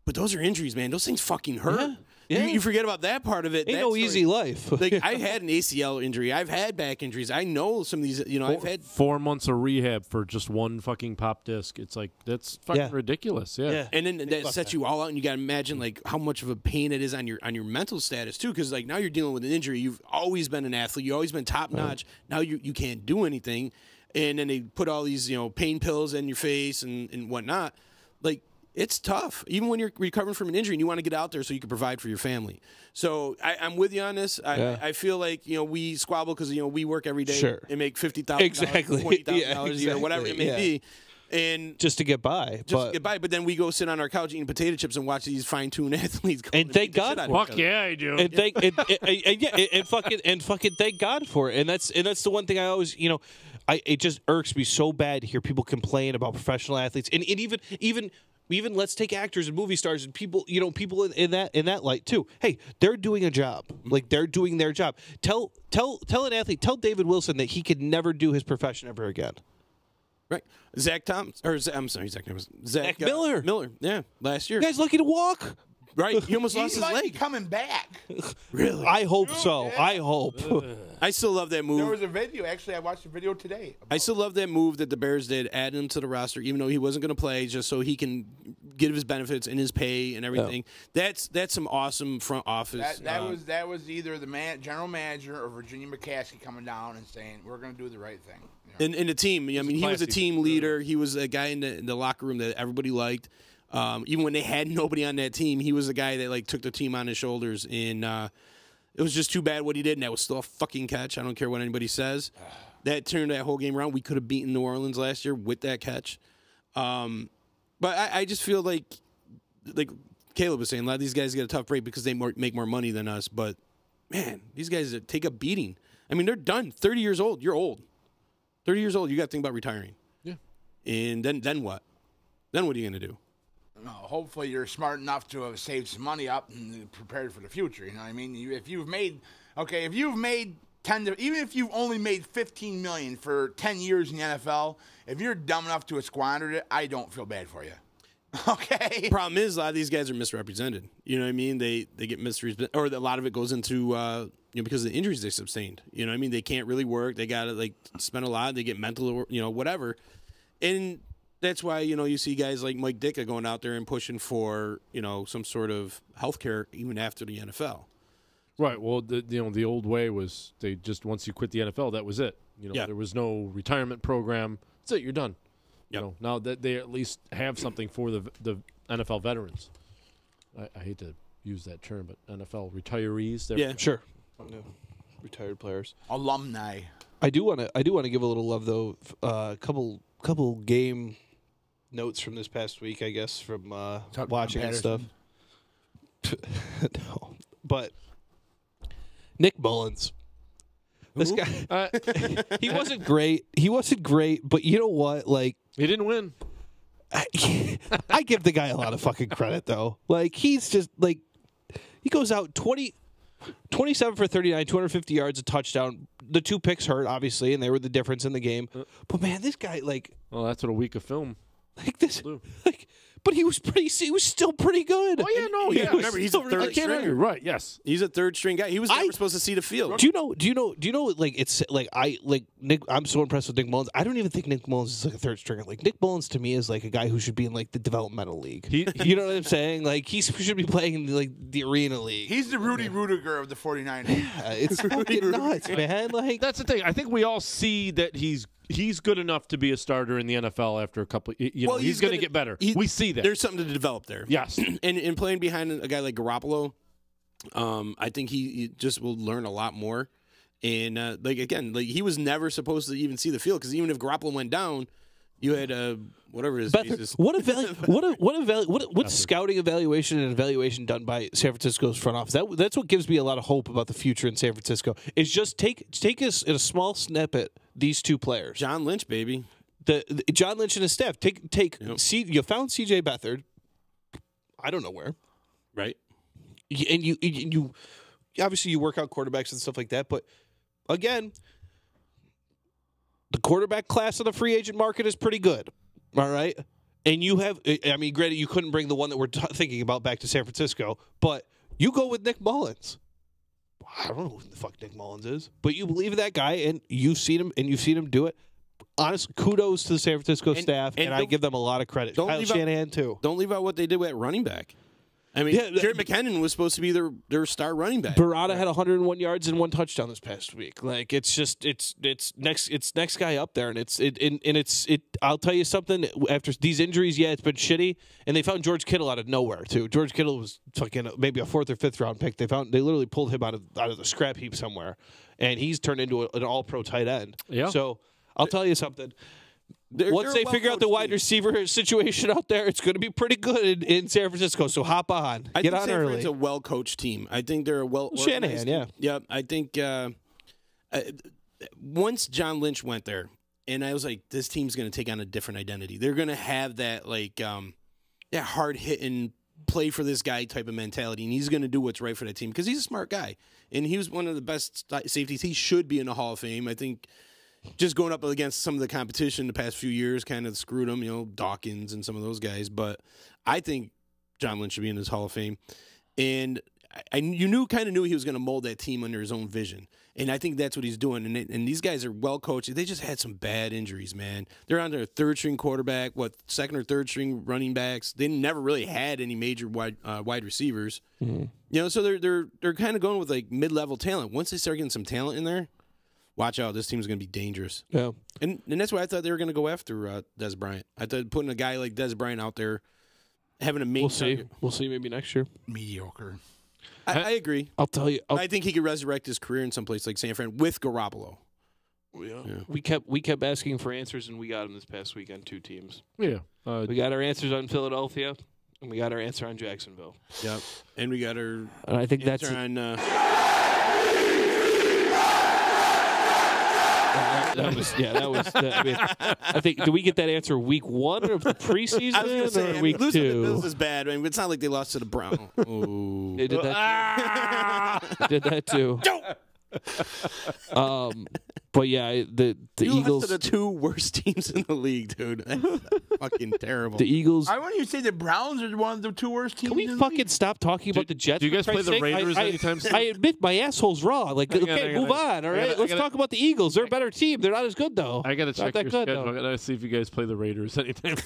But those are injuries, man. Those things fucking hurt. Yeah. You forget about that part of it. Ain't no easy life. Like, I had an ACL injury. I've had back injuries. I know some of these, I've had 4 months of rehab for just one fucking pop disc. It's like, that's fucking ridiculous. Yeah. And then that sets you all out, and you got to imagine, like, how much of a pain it is on your mental status, too, because, like, now you're dealing with an injury. You've always been an athlete. You've always been top-notch. Now you can't do anything. And then they put all these, pain pills in your face and whatnot. Like, it's tough, even when you're recovering from an injury and you want to get out there so you can provide for your family. So I'm with you on this. I feel like we squabble because we work every day and make $50,000, exactly, $20,000 a year, whatever it may be, and just to get by. But then we go sit on our couch eating potato chips and watch these fine-tuned athletes. And thank God, fuck yeah, I do. And fucking thank God for it. And that's the one thing I always it just irks me so bad to hear people complain about professional athletes and even let's take actors and movie stars and people, people in that light too. Hey, they're doing a job. Like, they're doing their job. Tell an athlete, tell David Wilson that he could never do his profession ever again. Right. Zach Miller. Miller, yeah, last year. You guys lucky to walk. Right, he almost lost his might leg. be coming back. Really? I hope so. Yeah. I hope. I still love that move. There was a video. Actually, I watched a video today. I still love that move that the Bears did, add him to the roster, even though he wasn't going to play, just so he can get his benefits and his pay and everything. Yeah. That's some awesome front office. That was either the general manager or Virginia McCaskey coming down and saying, we're going to do the right thing. And the team. I mean, he was a team leader. He was a guy in the locker room that everybody liked. Even when they had nobody on that team, he was the guy that took the team on his shoulders, and it was just too bad what he did, and that was still a fucking catch. I don't care what anybody says. That turned that whole game around. We could have beaten New Orleans last year with that catch. But I just feel like Caleb was saying, a lot of these guys get a tough break because they make more money than us. But, man, these guys take a beating. I mean, they're done. 30 years old. You're old. 30 years old, you got to think about retiring. Yeah. And then what? Then what are you going to do? No, hopefully you're smart enough to have saved some money up and prepared for the future. You know what I mean? If you've made 10, even if you've only made $15 million for 10 years in the NFL, if you're dumb enough to have squandered it, I don't feel bad for you. Okay. The problem is a lot of these guys are misrepresented. You know what I mean? They get misrepresented, or a lot of it goes into because of the injuries they sustained. You know what I mean? They can't really work. They got to spend a lot. They get mental, whatever. And that's why, you see guys like Mike Ditka going out there and pushing for, some sort of health care even after the NFL. Right. Well, the old way was they just, once you quit the NFL, that was it. There was no retirement program. That's it. You're done. Yep. Now that they at least have something for the NFL veterans. I hate to use that term, but NFL retirees. Yeah, sure. Yeah. Retired players, alumni. I do want to give a little love though. A couple game notes from this past week, I guess, from watching and stuff. No, but Nick Mullins. This guy, he wasn't great. But you know what? He didn't win. I give the guy a lot of fucking credit, though. He's just, he goes out 27 for 39, 250 yards, a touchdown. The 2 picks hurt, obviously, and they were the difference in the game. But, man, this guy, well, that's what a week of film. But he was still pretty good. Oh yeah, no, yeah. Remember, he's a third string. Right? Yes, he's a third string guy. He was never supposed to see the field. Do you know? It's Nick. I'm so impressed with Nick Mullins. I don't even think Nick Mullins is a third stringer. Nick Mullins to me is a guy who should be in the developmental league. You know what I'm saying? He should be playing in the arena league. He's the Rudy Rudiger of the 49ers. Yeah, it's fucking nuts, man. That's the thing. I think we all see that he's good enough to be a starter in the NFL after a couple. He's going to get better. We see that. There's something to develop there. Yes, and playing behind a guy like Garoppolo, I think he just will learn a lot more. And he was never supposed to even see the field because even if Garoppolo went down, you had whatever his face is. What scouting evaluation and evaluation done by San Francisco's front office. That's what gives me a lot of hope about the future in San Francisco. Is just take us in a small snippet these 2 players. John Lynch, baby. The John Lynch and his staff. You found C.J. Beathard. I don't know where. Right. And you obviously you work out quarterbacks and stuff like that, but again, the quarterback class of the free agent market is pretty good. All right. and you have, I mean, granted, you couldn't bring the one that we're thinking about back to San Francisco, but you go with Nick Mullins. I don't know who the fuck Nick Mullins is, but you believe in that guy, and you've seen him do it. Honest, kudos to the San Francisco staff, and I give them a lot of credit. Kyle Shanahan, too. Don't leave out what they did at running back. I mean, Jared McKinnon was supposed to be their star running back. Barada had 101 yards and 1 touchdown this past week. Like it's next guy up there, and I'll tell you something. After these injuries, it's been shitty, and they found George Kittle out of nowhere too. George Kittle was fucking maybe a 4th or 5th round pick. They literally pulled him out of the scrap heap somewhere, and he's turned into an all pro tight end. Yeah. So I'll tell you something. Once they figure out the wide receiver situation out there, it's going to be pretty good in San Francisco. So hop on, get on early. It's a well-coached team. I think they're a Shanahan, yeah. Yep. I think once John Lynch went there, and I was like, this team's going to take on a different identity. They're going to have that that hard-hitting, play for this guy type of mentality, and he's going to do what's right for that team because he's a smart guy, and he was one of the best safeties. He should be in the Hall of Fame. I think. Just going up against some of the competition the past few years kind of screwed him, Dawkins and some of those guys. But I think John Lynch should be in his Hall of Fame. And you kind of knew he was going to mold that team under his own vision. And I think that's what he's doing. And these guys are well coached. They just had some bad injuries, man. They're on their 3rd-string quarterback, 2nd or 3rd-string running backs. They never really had any major wide receivers. Mm-hmm. So they're kind of going with mid-level talent. Once they start getting some talent in there, watch out, this team's going to be dangerous. Yeah. And that's why I thought they were going to go after Dez Bryant. I thought putting a guy like Dez Bryant out there, having a main target. We'll see maybe next year. Mediocre. I agree. I'll tell you. I think he could resurrect his career in some place like San Fran with Garoppolo. Yeah. We kept asking for answers, and we got them this past week on 2 teams. Yeah. We got our answers on Philadelphia, and we got our answer on Jacksonville. Yep. And we got our and I think answer that's on... That was. I mean, I think. Do we get that answer week 1 of the preseason I was gonna say, or week 2? Losing to the Bills is bad. I mean, it's not like they lost to the Browns. Oh. They did that. Did that too. But yeah, the Eagles lost to the 2 worst teams in the league, dude. That's fucking terrible. The Eagles. I want you to say the Browns are one of the 2 worst teams. Can we in the fucking league? stop talking about the Jets? Do you guys play the Raiders anytime soon? I admit my asshole's wrong. Like, move on. All right, let's talk about the Eagles. They're a better team. They're not as good though. I gotta check not your that good, schedule. I gotta see if you guys play the Raiders anytime.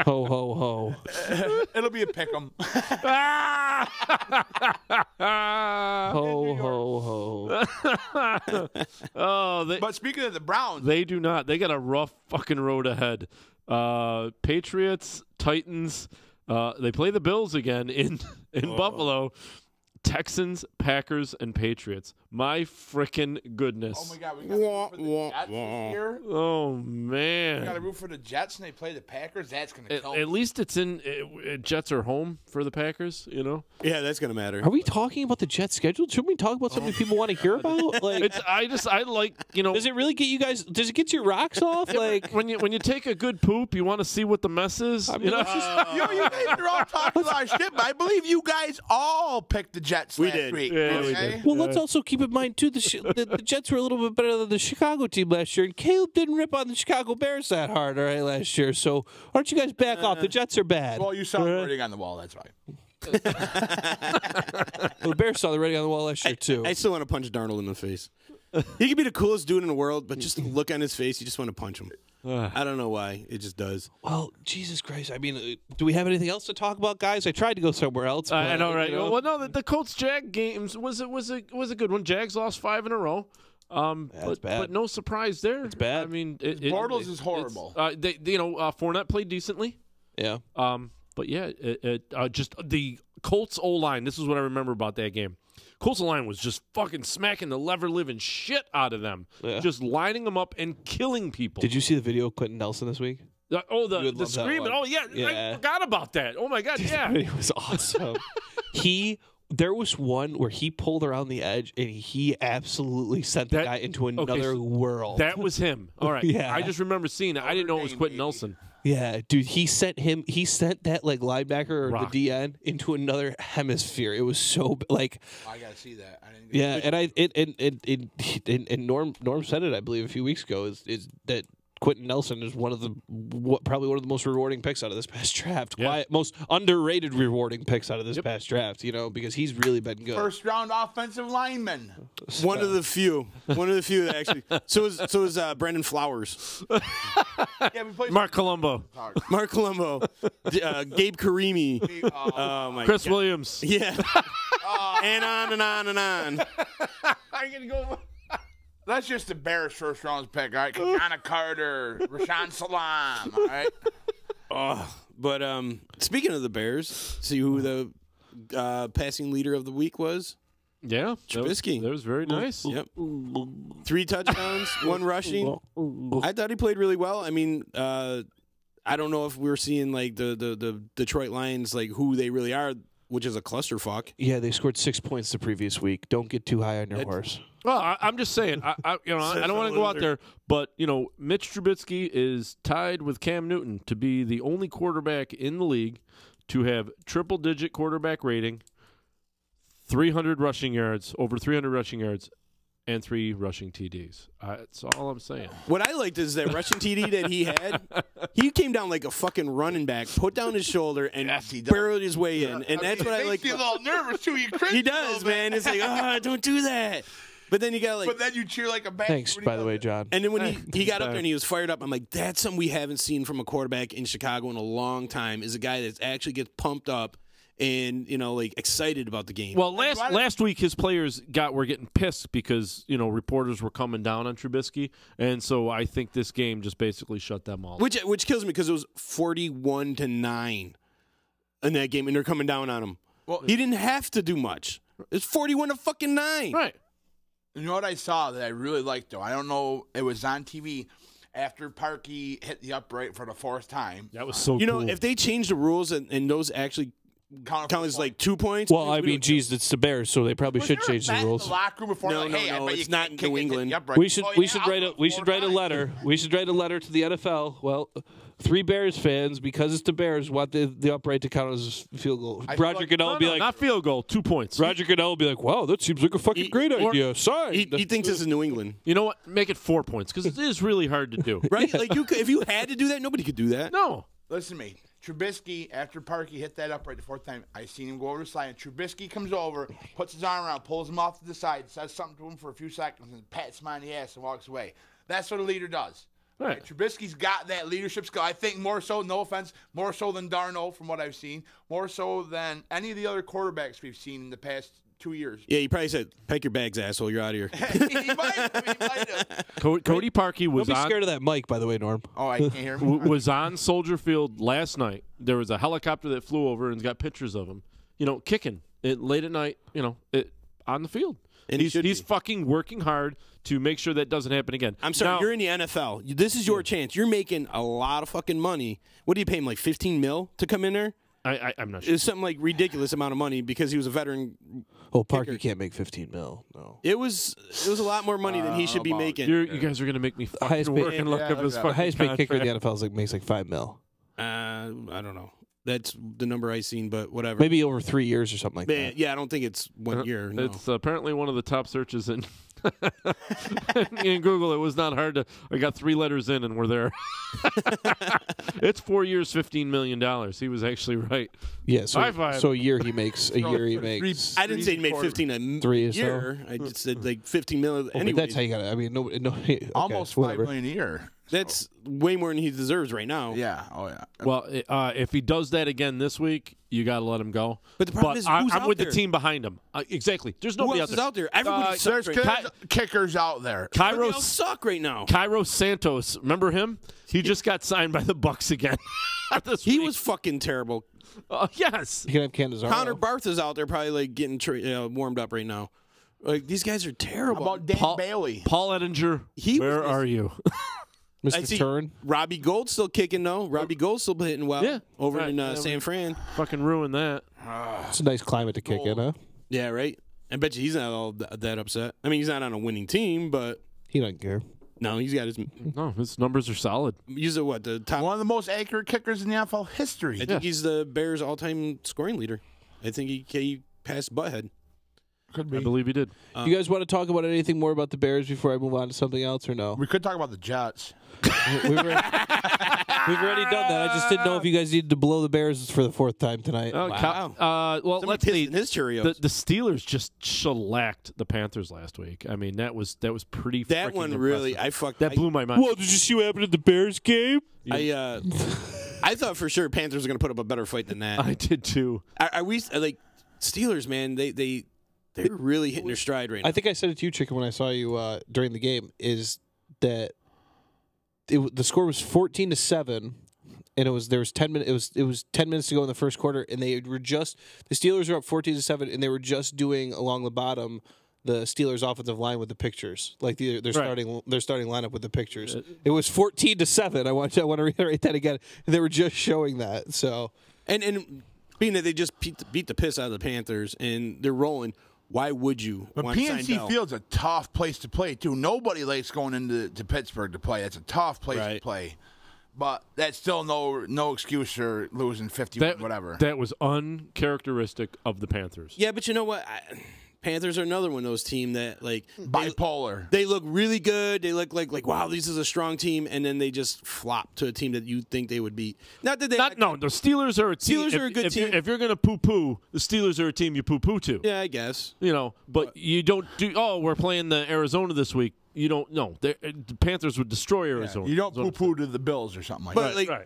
Ho ho ho! It'll be a pick'em. Ho ho ho! But speaking of the Browns, they do not. They got a rough fucking road ahead. Patriots, Titans. They play the Bills again in Buffalo. Texans, Packers, and Patriots. My frickin' goodness. Oh, my God. We got to root for the Jets this year. Oh, man. We got to root for the Jets, and they play the Packers. That's going to kill me. At least it's in Jets are home for the Packers, Yeah, that's going to matter. Are we talking about the Jets schedule? Should we talk about something people want to hear about? Like, I like, Does it really get you guys? Does it get your rocks off? Like when you take a good poop, you want to see what the mess is. You guys are all talking a lot of shit, but I believe you guys all picked the Jets last week. Yeah, we did. Well, let's also keep in mind, too, the Jets were a little bit better than the Chicago team last year, and Caleb didn't rip on the Chicago Bears that hard, all right, last year. So aren't you guys back off? The Jets are bad. Well, you saw the writing on the wall, that's right. Well, the Bears saw the writing on the wall last year, too. I still want to punch Darnold in the face. He could be the coolest dude in the world, but just the look on his face, you just want to punch him. I don't know why. It just does. Well, Jesus Christ. I mean, do we have anything else to talk about, guys? I tried to go somewhere else. But, I know, right? Well, no, the Colts-Jag games was a good one. Jags lost 5 in a row. That's bad. But no surprise there. It's bad. I mean, Bortles is horrible. Fournette played decently. Yeah. But yeah, just the Colts O-line. This is what I remember about that game. Colts O-line was just fucking smacking the lever-living shit out of them, just lining them up and killing people. Did you see the video of Quentin Nelson this week? The screaming! Oh yeah, I forgot about that. Oh my God, yeah, it was awesome. There was one where he pulled around the edge and he absolutely sent the guy into another world. That was him. All right. Yeah. I just remember seeing it. I didn't know it was Quentin Nelson. Yeah, dude, he sent that like linebacker or the DN into another hemisphere. It was so like I gotta see that. I didn't and Norm said it, I believe, a few weeks ago. Is that Quentin Nelson is probably one of the most rewarding picks out of this past draft. Most underrated rewarding picks out of this past draft, because he's really been good. First round offensive lineman. One of the few that actually. So is Brandon Flowers. Yeah, we played Mark Colombo. Mark Colombo. Gabe Karimi. Oh my Chris God. Williams. Yeah. And on and on and on. I'm gonna go. That's just the Bears' first round pick, all right? Keanu Carter, Rashaan Salam, all right? But speaking of the Bears, see who the passing leader of the week was? Yeah, Trubisky. That was very nice. Yep. 3 touchdowns, 1 rushing. I thought he played really well. I mean, I don't know if we're seeing like the Detroit Lions, like who they really are, which is a clusterfuck. Yeah, they scored 6 points the previous week. Don't get too high on your horse. Well, I'm just saying. I don't want to go out there, but Mitch Trubisky is tied with Cam Newton to be the only quarterback in the league to have triple-digit quarterback rating, 300 rushing yards, over 300 rushing yards, and 3 rushing TDs. That's all I'm saying. What I liked is that rushing TD that he had. He came down like a fucking running back, put down his shoulder, and barreled his way in. And that's what I like. Makes you a little nervous too. You cringe. He does, man. It's like, don't do that. But then you got like. But then you cheer like a back. Thanks, by the way, John. And then when he got up there and he was fired up, I'm like, that's something we haven't seen from a quarterback in Chicago in a long time. Is a guy that actually gets pumped up and like excited about the game. Well, last week his players were getting pissed because reporters were coming down on Trubisky, and so I think this game just basically shut them all. Which kills me because it was 41-9 in that game, and they're coming down on him. Well, he didn't have to do much. It's 41-9. Right. You know what I saw that I really liked, though? I don't know. It was on TV after Parkey hit the upright for the 4th time. That was so cool. If they change the rules and those actually count as like 2 points. Well, I mean, geez, it's the Bears, so they probably should change the rules. In the locker room before, no, it's not New England. We should write a letter. We should write a letter to the NFL. Well, 3 Bears fans, because it's the Bears, want the upright to count as a field goal. Roger Goodell will be like, not field goal, 2 points. Roger Goodell will be like, wow, that seems like a fucking great idea. Sign. He thinks this is New England. You know what? Make it 4 points because it is really hard to do. Right? Like if you had to do that, nobody could do that. No. Listen to me. Trubisky, after Parkey hit that upright the 4th time, I seen him go over the side, and Trubisky comes over, puts his arm around, pulls him off to the side, says something to him for a few seconds, and pats him on the ass and walks away. That's what a leader does. Right. Trubisky's got that leadership skill. I think more so, no offense, more so than Darnold from what I've seen, more so than any of the other quarterbacks we've seen in the past 2 years. Yeah, he probably said, pack your bags, asshole, you're out of here. He might have. Cody Parkey was Don't be scared of that mic, by the way, Norm. Oh, I can't hear him. Was on Soldier Field last night. There was a helicopter that flew over and got pictures of him, kicking it late at night, on the field. And he's fucking working hard to make sure that doesn't happen again. I'm sorry, you're in the NFL. This is your chance. You're making a lot of fucking money. What do you pay him, like $15 million to come in there? I'm not sure. It's something like ridiculous amount of money because he was a veteran. Oh, Parker can't make $15 million. No, it was a lot more money than he should be making. You guys are gonna make me fucking work and look up his fucking highest paid contract. kicker in the NFL makes like $5 million. I don't know. That's the number I seen, but whatever. Maybe over 3 years or something like that. Yeah, I don't think it's 1 year. No. It's apparently one of the top searches in Google. It was not hard to. I got 3 letters in, and we're there. It's 4 years, $15 million. He was actually right. Yeah, so, high five. So a year he makes. I didn't say he made 15 a year. I just said like 15 million. Anyway, that's how you got it. I mean, no, okay, almost $5 million a year. That's way more than he deserves right now. Yeah. Oh, yeah. Well, if he does that again this week, you got to let him go. But the problem is, who's I'm out with there? the team behind him. Exactly. There's nobody Who else out there. is out there? Everybody sucks. There's kickers out there. Everybody else suck right now. Cairo Santos, remember him? He just got signed by the Bucks again. He was fucking terrible. Yes. You can have Candace Connor Barth is out there probably like getting warmed up right now. Like these guys are terrible. How about Dan Bailey? Paul Ettinger, where are you? Mr. Turn. Robbie Gold's still kicking though. Robbie Gold's still hitting well over in San Fran. Fucking ruined that. It's a nice climate to kick in, huh? Yeah, right. I bet you he's not all that upset. I mean, he's not on a winning team, but he doesn't care. No, he's got his. No, his numbers are solid. He's the top. One of the most accurate kickers in the NFL history. I think he's the Bears' all-time scoring leader. I think he passed Butthead. Could be. I believe he did. You guys want to talk about anything more about the Bears before I move on to something else, or no? We could talk about the Jets. We've already done that. I just didn't know if you guys needed to blow the Bears for the fourth time tonight. Well, let's see. His Cheerios. The Steelers just shellacked the Panthers last week. I mean, that was pretty. That one really, that blew my mind. Well, did you see what happened at the Bears game? I thought for sure Panthers were going to put up a better fight than that. I did too. Are we like Steelers? Man, they're really hitting their stride right now. I think I said it to you, Chicken, when I saw you during the game. Is that the score was 14-7, and it was 10 minutes. It was 10 minutes to go in the first quarter, and the Steelers were up 14-7, and they were just doing along the bottom the Steelers offensive line with the pictures, like their starting lineup with the pictures. It was 14-7. I want to reiterate that again. They were just showing that. So and being that they just beat the piss out of the Panthers and they're rolling. Why would you? But want to PNC sign Bell? Field's a tough place to play too. Nobody likes going into Pittsburgh to play. It's a tough place to play. But that's still no excuse for losing 50 whatever. That was uncharacteristic of the Panthers. Yeah, but you know what? Panthers are another one of those teams that like bipolar. They look really good. They look like wow, this is a strong team, and then they just flop to a team that you think they would beat. Not that they no. The Steelers are a team. Steelers are a good team. If you're gonna poo-poo, the Steelers are a team you poo-poo to. Yeah, I guess. But you don't do. Oh, we're playing the Arizona this week. You don't know. The Panthers would destroy Arizona. You don't poo-poo to the Bills or something like that. But right.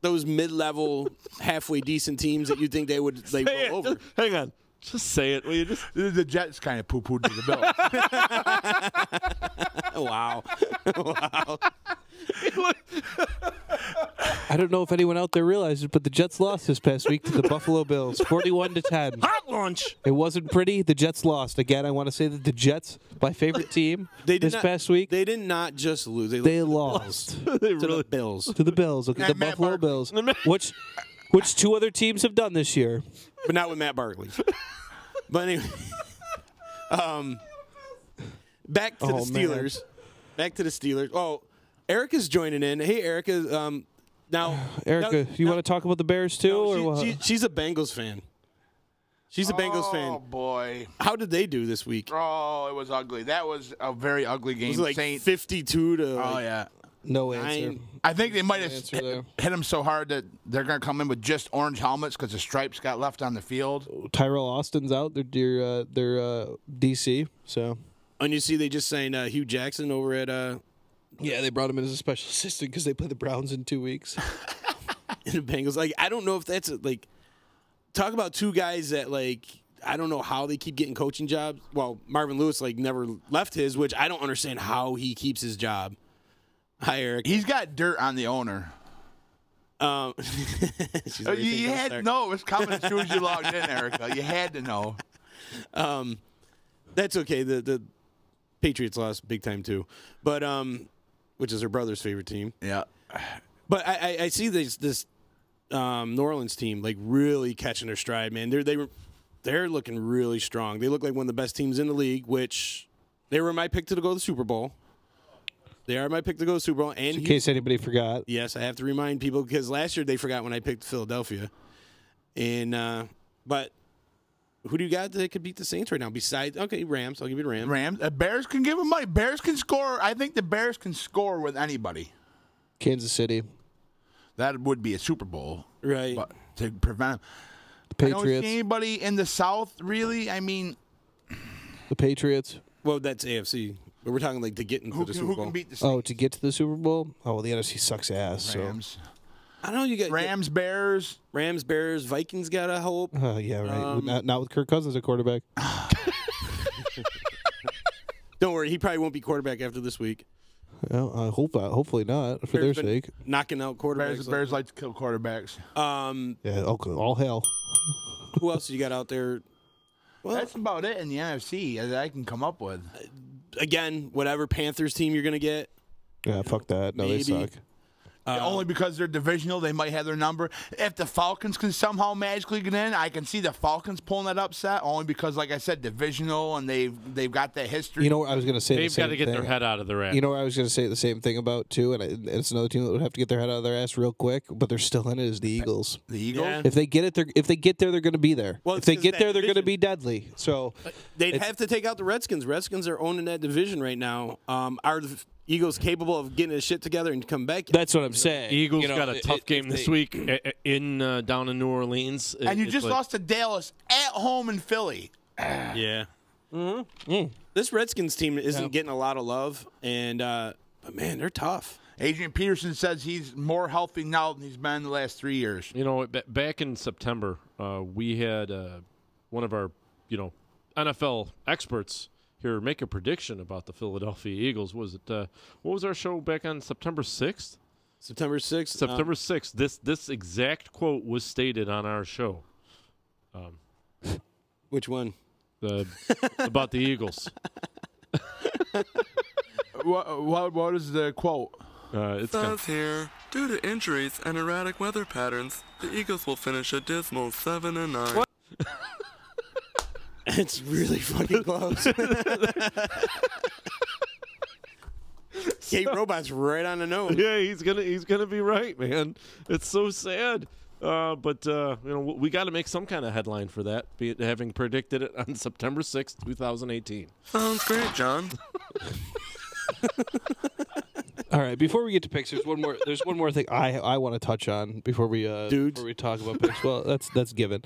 Those mid-level, halfway decent teams that you think they would roll over. Hang on. Just say it. Will you just? The Jets kind of poo-pooed to the Bills. Wow. I don't know if anyone out there realizes it, but the Jets lost this past week to the Buffalo Bills, 41-10. Hot launch. It wasn't pretty. The Jets lost. Again, I want to say that the Jets, my favorite team, past week. They did not just lose. They lost. The Bills. To the Bills. Okay, the Buffalo Bills. Which two other teams have done this year. But not with Matt Barkley. But anyway, back to the Steelers. Man. Back to the Steelers. Oh, Erica's joining in. Hey, Erica. Now, Erica, you want to talk about the Bears too, or what? She's a Bengals fan. She's a Bengals fan. Oh boy! How did they do this week? Oh, it was ugly. That was a very ugly game. It was like 52 to. Oh yeah. No answer. I think they might have hit them so hard that they're going to come in with just orange helmets because the stripes got left on the field. Tyrell Austin's out. They're DC. So. And you see, they just signed Hugh Jackson over at. Yeah, they brought him in as a special assistant because they play the Browns in 2 weeks. And the Bengals, I don't know if that's talk about two guys that I don't know how they keep getting coaching jobs. Well, Marvin Lewis never left his, which I don't understand how he keeps his job. Hi, Eric. He's got dirt on the owner. You had to know. It was coming as soon as you logged in, Erica. You had to know. That's okay. The Patriots lost big time too, but which is her brother's favorite team. Yeah. But I see this New Orleans team really catching their stride, man. They're looking really strong. They look like one of the best teams in the league, which they were my pick to go to the Super Bowl. They are my pick to go to the Super Bowl. And in case anybody forgot. Yes, I have to remind people because last year they forgot when I picked Philadelphia. And but who do you got that could beat the Saints right now? Besides, Rams. I'll give you the Rams. Rams. Bears can give them money. Bears can score. I think the Bears can score with anybody. Kansas City. That would be a Super Bowl. Right. But to prevent the Patriots. I don't see anybody in the South, really. I mean. The Patriots. Well, that's AFC. But we're talking to get into the Super Bowl. Who can beat the Saints? To get to the Super Bowl? Oh, well, the NFC sucks ass. Rams. So. I don't know. You got Rams, Bears. Rams, Bears, Vikings got a hope. Yeah, right. Not with Kirk Cousins at quarterback. Don't worry. He probably won't be quarterback after this week. Well, I hope hopefully not, for their sake. Knocking out quarterbacks. Bears like to kill quarterbacks. Yeah, all hell. Who else you got out there? Well, that's about it in the NFC that I can come up with. Again, whatever Panthers team you're going to get. Yeah, fuck that. No, maybe. they suck. Only because they're divisional, they might have their number. If the Falcons can somehow magically get in, I can see the Falcons pulling that upset. Only because, like I said, divisional and they've got that history. You know what I was going to say? They've got to get their head out of their ass. You know what I was going to say the same thing about too, and it's another team that would have to get their head out of their ass real quick, but they're still in it. Is the Eagles? The Eagles? Yeah. If they get there, they're going to be there. Well, if they get there, they're going to be deadly. So they'd have to take out the Redskins. Redskins are owning that division right now. Are the Eagles capable of getting his shit together and come back? That's what I'm saying. Eagles got a tough game this week in down in New Orleans. And you just lost to Dallas at home in Philly. Yeah. This Redskins team isn't getting a lot of love, and but man, they're tough. Adrian Peterson says he's more healthy now than he's been in the last 3 years. You know, back in September, we had one of our NFL experts here make a prediction about the Philadelphia Eagles. Was it what was our show back on September 6th? September 6th. September 6th. This exact quote was stated on our show. Which one? About the Eagles. What is the quote? It's says here, due to injuries and erratic weather patterns, the Eagles will finish a dismal 7-9. It's really fucking close. Kate Robot's right on the nose. Yeah, he's gonna be right, man. It's so sad. But we got to make some kind of headline for that, be it having predicted it on September 6th, 2018. Sounds great, John. All right, before we get to picks, there's one more thing I want to touch on before we talk about picks. Well, that's given.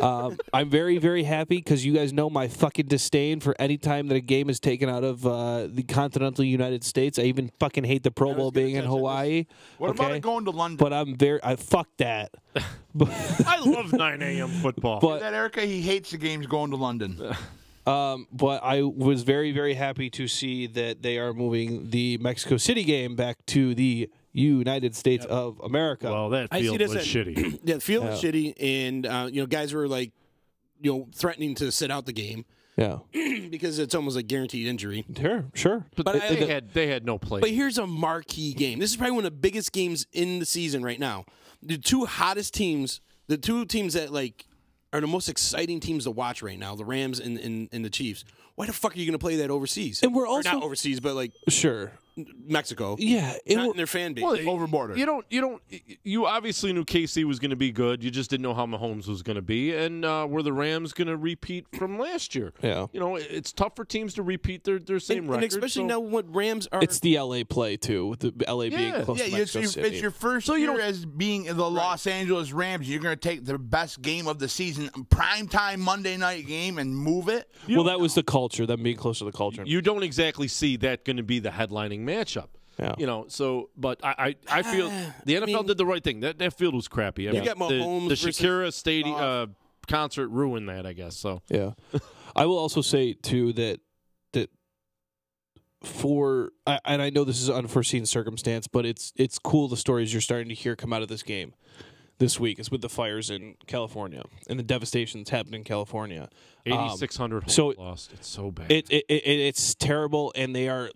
I'm very, very happy because you guys know my fucking disdain for any time that a game is taken out of the continental United States. I even fucking hate the Pro Bowl being in Hawaii. What about it going to London? But I fuck that. I love 9 a.m. football. But that Erica, he hates the games going to London. But I was very, very happy to see that they are moving the Mexico City game back to the United States of America. Well, that field was shitty. Yeah, the field was shitty, and guys were like, threatening to sit out the game. Yeah, because it's almost a guaranteed injury. Sure. But they had no play. But here's a marquee game. This is probably one of the biggest games in the season right now. The two hottest teams, the two teams that are the most exciting teams to watch right now, the Rams and the Chiefs. Why the fuck are you going to play that overseas? And we're also not overseas, but sure, Mexico. Yeah, not in their fan base. Well, over border. You obviously knew KC was going to be good. You just didn't know how Mahomes was going to be, and were the Rams going to repeat from last year? Yeah, it's tough for teams to repeat their same record, and especially now what Rams are. It's the LA play too, with the LA being close to Mexico City. It's your first year as being the Los Angeles Rams. You're going to take the best game of the season, primetime Monday night game, and move it. Well, that was the culture. Them being close to the culture. You don't exactly see that going to be the headlining matchup. Yeah. But I feel the NFL did the right thing. That field was crappy. You got Mahomes the Shakira Stadium concert ruined that, I guess. So yeah, I will also say too that and I know this is an unforeseen circumstance, but it's cool the stories you're starting to hear come out of this game this week is with the fires in California and the devastation that's happened in California. 8,600 homes lost. It's so bad. It's terrible, and they're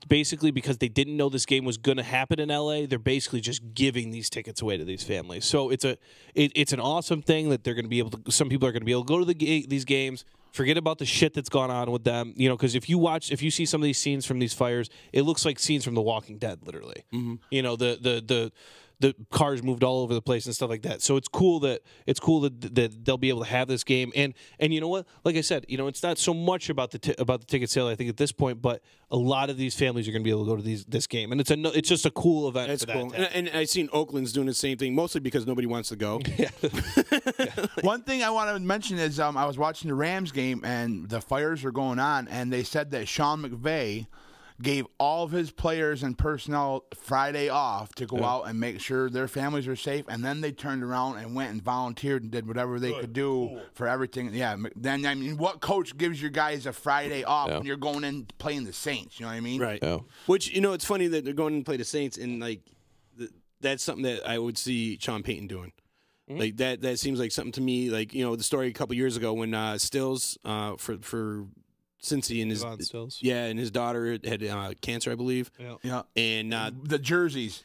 basically, because they didn't know this game was going to happen in LA, they're basically just giving these tickets away to these families. So it's an awesome thing that they're going to be able to. Some people are going to be able to go to these games. Forget about the shit that's gone on with them, because if you see some of these scenes from these fires, it looks like scenes from The Walking Dead, literally. Mm-hmm. The cars moved all over the place and stuff like that. So it's cool that they'll be able to have this game. And you know what? Like I said, it's not so much about the ticket sale, I think, at this point, but a lot of these families are going to be able to go to this game, and it's just a cool event. That's for cool. that. And I've seen Oakland's doing the same thing, mostly because nobody wants to go. Yeah. One thing I want to mention is I was watching the Rams game, and the fires are going on, and they said that Sean McVay gave all of his players and personnel Friday off to go out and make sure their families are safe, and then they turned around and went and volunteered and did whatever they could do for everything. Yeah, then what coach gives your guys a Friday off when you're going in playing the Saints? You know what I mean? Right. Yeah. Which it's funny that they're going to play the Saints, and that's something that I would see Sean Payton doing. Like that seems like something to me. Like the story a couple years ago when Stills for Cincy and his daughter had cancer, I believe. Yeah. And the jerseys.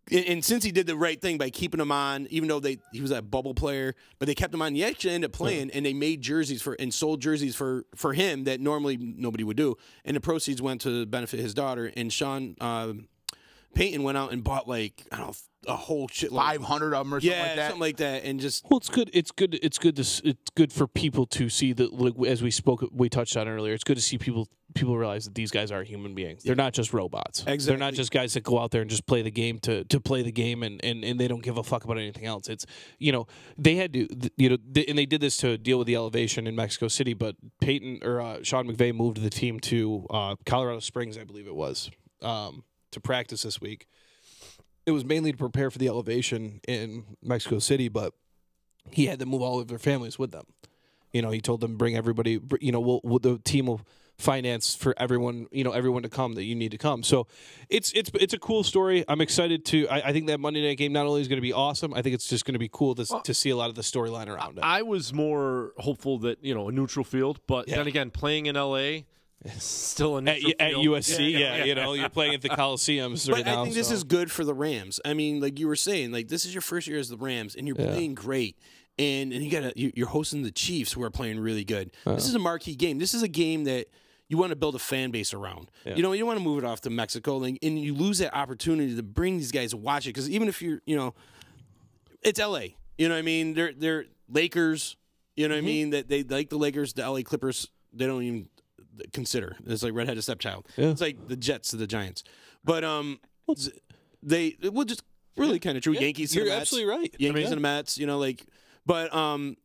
And since he did the right thing by keeping him on, even though he was a bubble player, but they kept him on, he actually ended up playing, and they made jerseys and sold jerseys for him that normally nobody would do. And the proceeds went to benefit his daughter. And Sean Payton went out and bought a whole shitload, 500 of them or something like that. something like that, and just it's good. It's good for people to see that. Like, as we touched on earlier, it's good to see people realize that these guys are human beings. They're not just robots. Exactly. They're not just guys that go out there and just play the game to play the game, and they don't give a fuck about anything else. It's they had to and they did this to deal with the elevation in Mexico City. But Peyton or Sean McVay moved the team to Colorado Springs, I believe it was, to practice this week. It was mainly to prepare for the elevation in Mexico City, but he had to move all of their families with them. He told them bring everybody. The team will finance for everyone. Everyone to come that you need to come. So it's a cool story. I'm excited to. I think that Monday night game not only is going to be awesome. I think it's just going to be cool to see a lot of the storyline around it. I was more hopeful that a neutral field, but then again, playing in LA. Still a at USC, you're playing at the Coliseums right now. I think this is good for the Rams. I mean, like you were saying, like this is your first year as the Rams, and you're playing great, and you're hosting the Chiefs, who are playing really good. This is a marquee game. This is a game that you want to build a fan base around. Yeah. You don't want to move it off to Mexico, and you lose that opportunity to bring these guys to watch it, because even if you're, it's LA. You know what I mean? They're Lakers. You know what I mean? That they like the Lakers, the LA Clippers. They don't even consider. It's like redheaded stepchild. Yeah. It's like the Jets to the Giants. But they will just really kind of true. Yeah, Yankees. You're to the Mets, absolutely right. Yankees and the Mets. But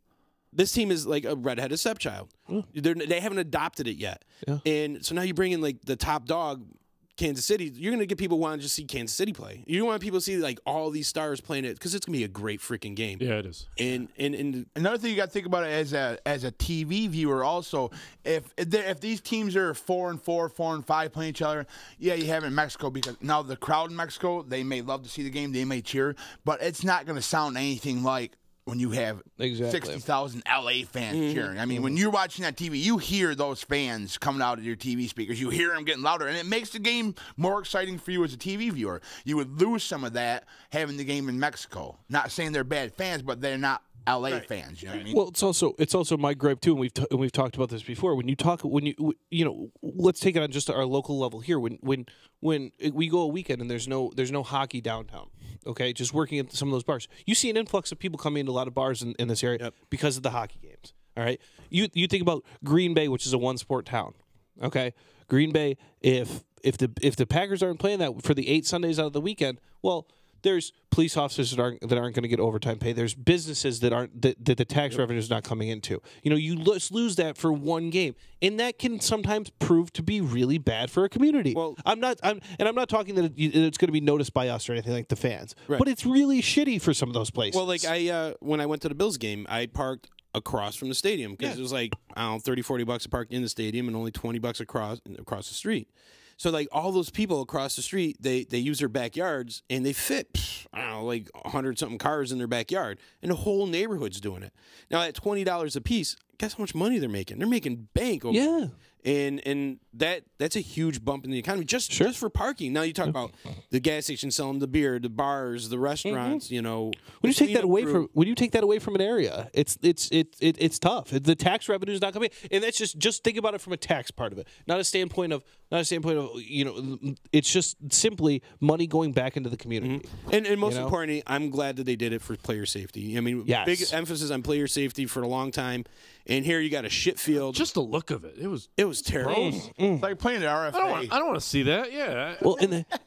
this team is like a redheaded stepchild. They haven't adopted it yet. Yeah. And so now you bring in like the top dog, Kansas City. You're going to get people wanting to just see Kansas City play. You want people to see like all these stars playing it, because it's going to be a great freaking game. Yeah, it is. And another thing you got to think about it as a TV viewer also, if these teams are 4-4, 4-5 playing each other, yeah, you have it in Mexico, because now the crowd in Mexico, they may love to see the game, they may cheer, but it's not going to sound anything like when you have 60,000 LA fans cheering. I mean, when you're watching that TV, you hear those fans coming out of your TV speakers. You hear them getting louder, and it makes the game more exciting for you as a TV viewer. You would lose some of that having the game in Mexico. Not saying they're bad fans, but they're not LA fans. You know what I mean? Well, it's also my gripe too, and we've talked about this before. When you let's take it on just our local level here. When we go a weekend and there's no hockey downtown, okay, just working at some of those bars, you see an influx of people coming into a lot of bars in this area because of the hockey games. All right, you think about Green Bay, which is a one sport town. Okay, Green Bay, if the Packers aren't playing that for the 8 Sundays out of the weekend, well, there's police officers that aren't going to get overtime pay. There's businesses that the tax revenue is not coming into. You just lose that for one game, and that can sometimes prove to be really bad for a community. Well, I'm not talking that it's going to be noticed by us or anything like the fans, but it's really shitty for some of those places. Well, like when I went to the Bills game, I parked across from the stadium, because it was like $30-$40 to park in the stadium and only $20 across the street. So, like, all those people across the street, they use their backyards, and they fit, like 100-something cars in their backyard, and the whole neighborhood's doing it. Now, at $20 a piece, guess how much money they're making? They're making bank over there. And that's a huge bump in the economy just for parking. Now you talk about the gas station selling the beer, the bars, the restaurants. When you take that away from an area, it's tough. The tax revenue is not coming, and that's just think about it from a tax part of it, not a standpoint of it's just simply money going back into the community. And most importantly, I'm glad that they did it for player safety. I mean, big emphasis on player safety for a long time. And here you got a shit field. Just the look of it. It was terrible. It's like playing at RFA. I don't want to see that. Yeah. Well,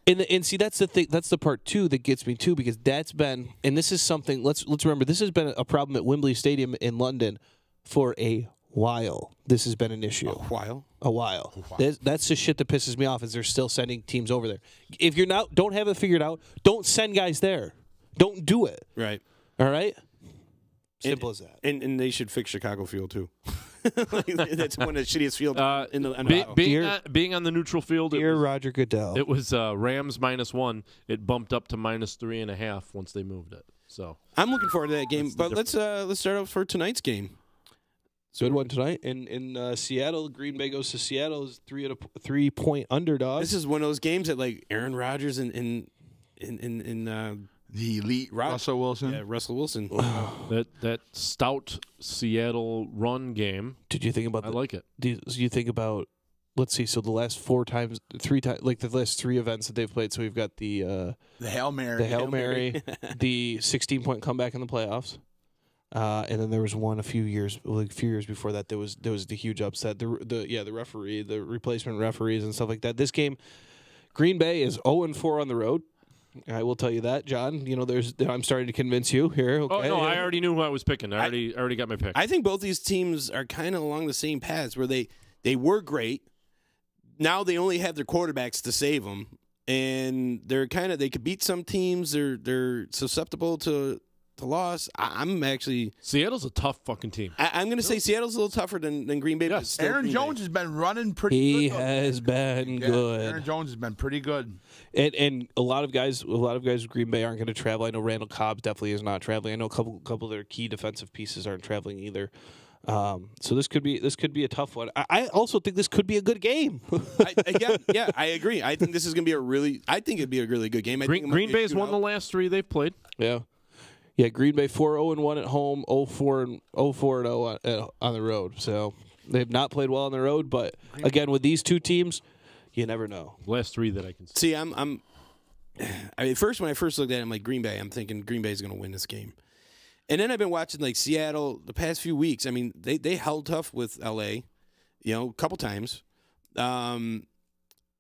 and see, that's the thing. That's the part too that gets me too, because that's been, and this is something. Let's remember, this has been a problem at Wembley Stadium in London for a while. This has been an issue. A while. That's the shit that pisses me off. Is they're still sending teams over there. If you're don't have it figured out, don't send guys there. Don't do it. Right. All right. Simple as that. And they should fix Chicago Field too. That's one of the shittiest fields in the NFL. Being on the neutral field. Dear Roger Goodell. It was Rams -1. It bumped up to -3.5 once they moved it. So I'm looking forward to that game. But let's start off for tonight's game. Good one tonight in Seattle. Green Bay goes to Seattle as 3-point underdog. This is one of those games that like Aaron Rodgers and in the elite Russell Wilson. Yeah, Russell Wilson. that stout Seattle run game. Did you think about? I like it. Do you think about? Let's see. So the last three times, like the last 3 events that they've played. So we've got the Hail Mary, the 16-point comeback in the playoffs. And then there was one a few years before that. There was the huge upset. The referee, the replacement referees, and stuff like that. This game, Green Bay is 0-4 on the road. I will tell you that, John. I'm starting to convince you here. Okay. Oh no, I already knew who I was picking. I already got my pick. I think both these teams are kind of along the same paths where they were great. Now they only have their quarterbacks to save them, and they could beat some teams. They're susceptible to loss. I'm actually Seattle's a tough fucking team. I'm going to say Seattle's a little tougher than Green Bay. Yes. Aaron Jones has been running pretty good. He has been good. Aaron Jones has been pretty good. And a lot of guys with Green Bay aren't going to travel. I know Randall Cobb definitely is not traveling. I know a couple of their key defensive pieces aren't traveling either. So this could be a tough one. I also think this could be a good game. I agree. I think this is going to be it'd be a really good game. Green Bay's won the last 3 they've played. Yeah, Green Bay 4-0-1 at home, 0-4-0 on the road. So they've not played well on the road, but again with these two teams, you never know. Last 3 that I can see. When I first looked at it, I'm like Green Bay. I'm thinking Green Bay's going to win this game. And then I've been watching like Seattle the past few weeks. I mean, they held tough with LA, a couple times.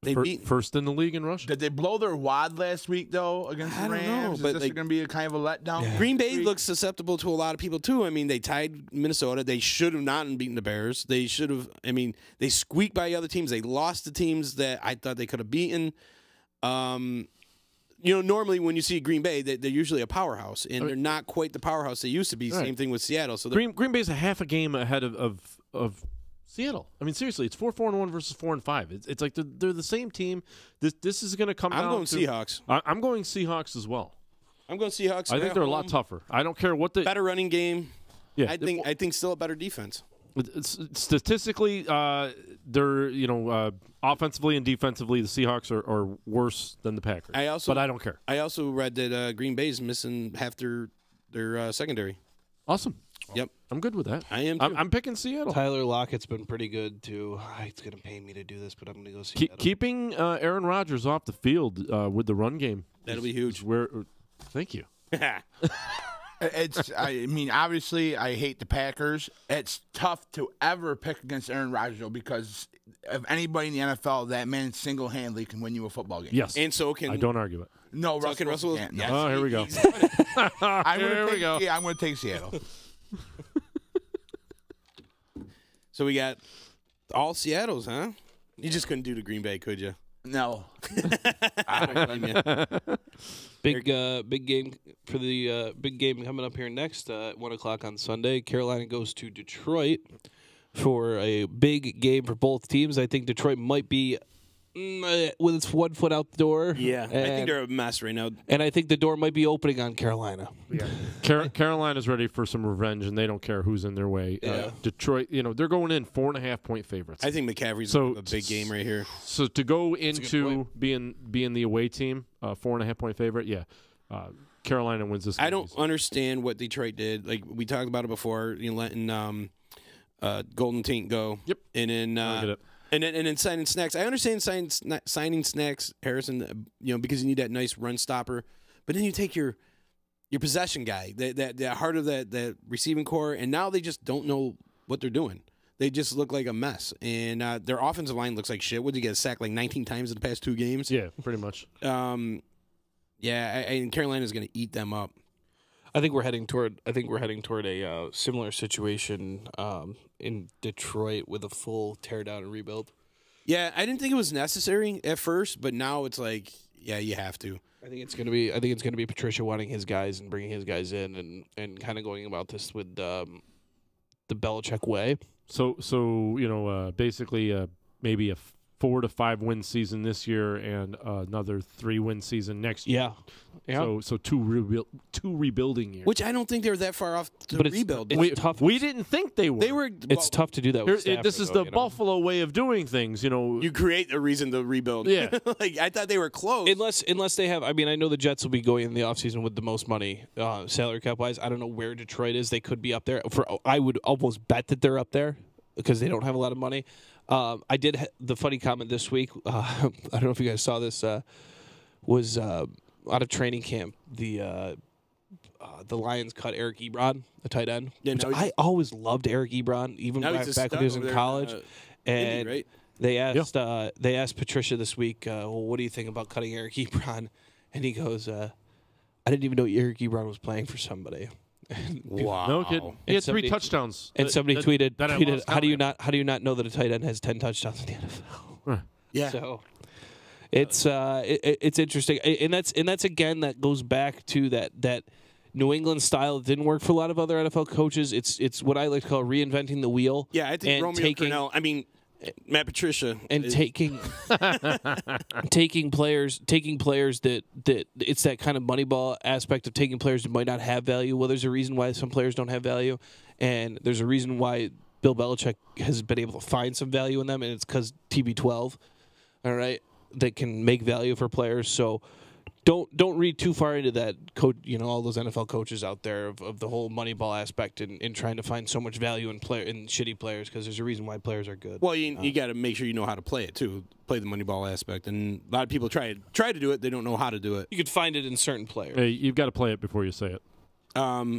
They beat first in the league in Russia. Did they blow their wad last week though against the Rams? Know, Is but this going to be a kind of a letdown? Yeah. Green Bay looks susceptible to a lot of people too. I mean, they tied Minnesota. They should have not beaten the Bears. They should have. I mean, they squeaked by other teams. They lost to teams that I thought they could have beaten. Normally when you see Green Bay, they're usually a powerhouse, and they're not quite the powerhouse they used to be. Right. Same thing with Seattle. So Green Bay's a half a game ahead of Seattle. I mean, seriously, it's 4-4-1 versus 4-5. It's like they're the same team. This is going to come. I'm going Seahawks. I'm going Seahawks as well. I'm going Seahawks. I think they're a lot tougher. I don't care what the better running game. Yeah, I think still a better defense. Statistically, they're offensively and defensively, the Seahawks are worse than the Packers. But I don't care. I also read that Green Bay's missing half their secondary. Awesome. Yep, I'm good with that. I am. Too. I'm picking Seattle. Tyler Lockett's been pretty good too. It's going to pay me to do this, but I'm going to go Seattle. Keeping Aaron Rodgers off the field with the run game. That'll be huge. Thank you. I mean, obviously, I hate the Packers. It's tough to ever pick against Aaron Rodgers because of anybody in the NFL, that man single-handedly can win you a football game. Yes, and so can I don't argue it. No, Russell can't. No. Oh, here we go. Here we go. Yeah, I'm going to take Seattle. So we got all Seattles, huh? You just couldn't do the Green Bay, could you? No. Big game for the big game coming up here next at 1:00 on Sunday. Carolina goes to Detroit for a big game for both teams. I think Detroit might be with its 1 foot out the door. Yeah, I think they're a mess right now. And I think the door might be opening on Carolina. Yeah. Carolina's ready for some revenge, and they don't care who's in their way. Yeah. Detroit, they're going in 4.5-point favorites. I think McCaffrey's a big game right here. So to go into being the away team, 4.5-point favorite, yeah. Carolina wins this game. I don't understand what Detroit did. Like we talked about it before, letting Golden Tate go. Yep. And then I get it. And then signing Snacks. I understand signing Snacks, Harrison, because you need that nice run stopper. But then you take your possession guy, that heart of that receiving core, and now they just don't know what they're doing. They just look like a mess. And their offensive line looks like shit. What, did you get sacked like 19 times in the past 2 games? Yeah, pretty much. And Carolina's going to eat them up. I think we're heading toward a similar situation in Detroit with a full teardown and rebuild. Yeah, I didn't think it was necessary at first, but now it's like, yeah, you have to. I think it's gonna be Patricia wanting his guys and bringing his guys in and kind of going about this with the Belichick way. So basically maybe a 4 to 5 win season this year and another 3-win season next year. Yeah. So two rebuilding years. Which I don't think they're that far off to But rebuild. it's tough. We didn't think they were. They were. It's tough to do that with Stafford, this is though, the Buffalo way of doing things, you know. You create a reason to rebuild. Yeah. Like, I thought they were close. Unless they have, I mean, I know the Jets will be going in the offseason with the most money, salary cap wise. I don't know where Detroit is. They could be up there. I would almost bet that they're up there because they don't have a lot of money. I did the funny comment this week. I don't know if you guys saw this. Was out of training camp. The Lions cut Eric Ebron, the tight end. Yeah, I always loved Eric Ebron, even back when he was in college. And Indy, right? they asked Patricia this week, well, what do you think about cutting Eric Ebron? And he goes, I didn't even know Eric Ebron was playing for somebody. Wow. No kid. He had 3 touchdowns. And somebody tweeted, how do you count. not know that a tight end has 10 touchdowns in the NFL? Yeah. So it's interesting, and that's again that goes back to that New England style that didn't work for a lot of other NFL coaches. It's what I like to call reinventing the wheel. Yeah, I think Romeo Crennel. I mean, Matt Patricia and taking players that it's that kind of Moneyball aspect of taking players that might not have value. Well, there's a reason why some players don't have value, and there's a reason why Bill Belichick has been able to find some value in them, and it's because TB12, all right, that can make value for players. So don't read too far into that. All those NFL coaches out there of the whole Moneyball aspect and trying to find so much value in shitty players, because there's a reason why players are good. Well, you got to make sure you know how to play it too. Play the Moneyball aspect, and a lot of people try to do it. They don't know how to do it. You could find it in certain players. Hey, you've got to play it before you say it.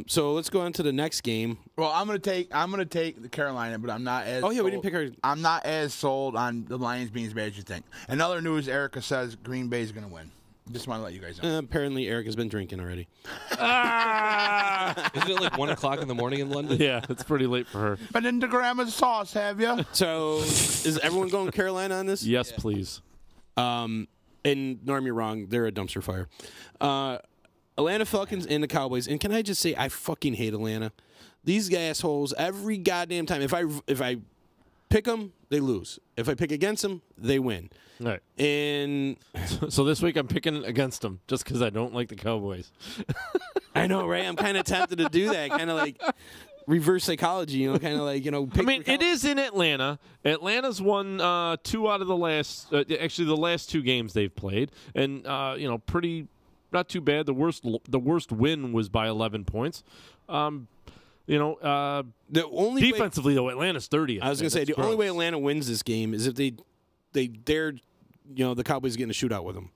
So let's go on to the next game. Well, I'm gonna take the Carolina, but I'm not as. Oh yeah, we didn't pick our. I'm not as sold on the Lions being as bad as you think. In other news, Erica says Green Bay is gonna win. Just want to let you guys know. Apparently, Eric has been drinking already. Isn't it like 1 o'clock in the morning in London? Yeah, it's pretty late for her. Been into grandma's sauce, have you? So, is everyone going Carolina on this? Yes, please. And Norm, you're wrong. They're a dumpster fire. Atlanta Falcons and the Cowboys. And can I just say, I fucking hate Atlanta. These assholes, every goddamn time. If I pick them, they lose. If I pick against them, they win. Right. And so this week I'm picking against them just because I don't like the Cowboys. I know, right? I'm kind of tempted to do that, kind of like reverse psychology, kind of like, I mean, it is in Atlanta. Atlanta's won 2 out of the last, actually the last 2 games they've played, and pretty not too bad. The worst win was by 11 points. The only defensively though, Atlanta's 30th. I was going to say the only way Atlanta wins this game is if they dared, the Cowboys get in a shootout with them.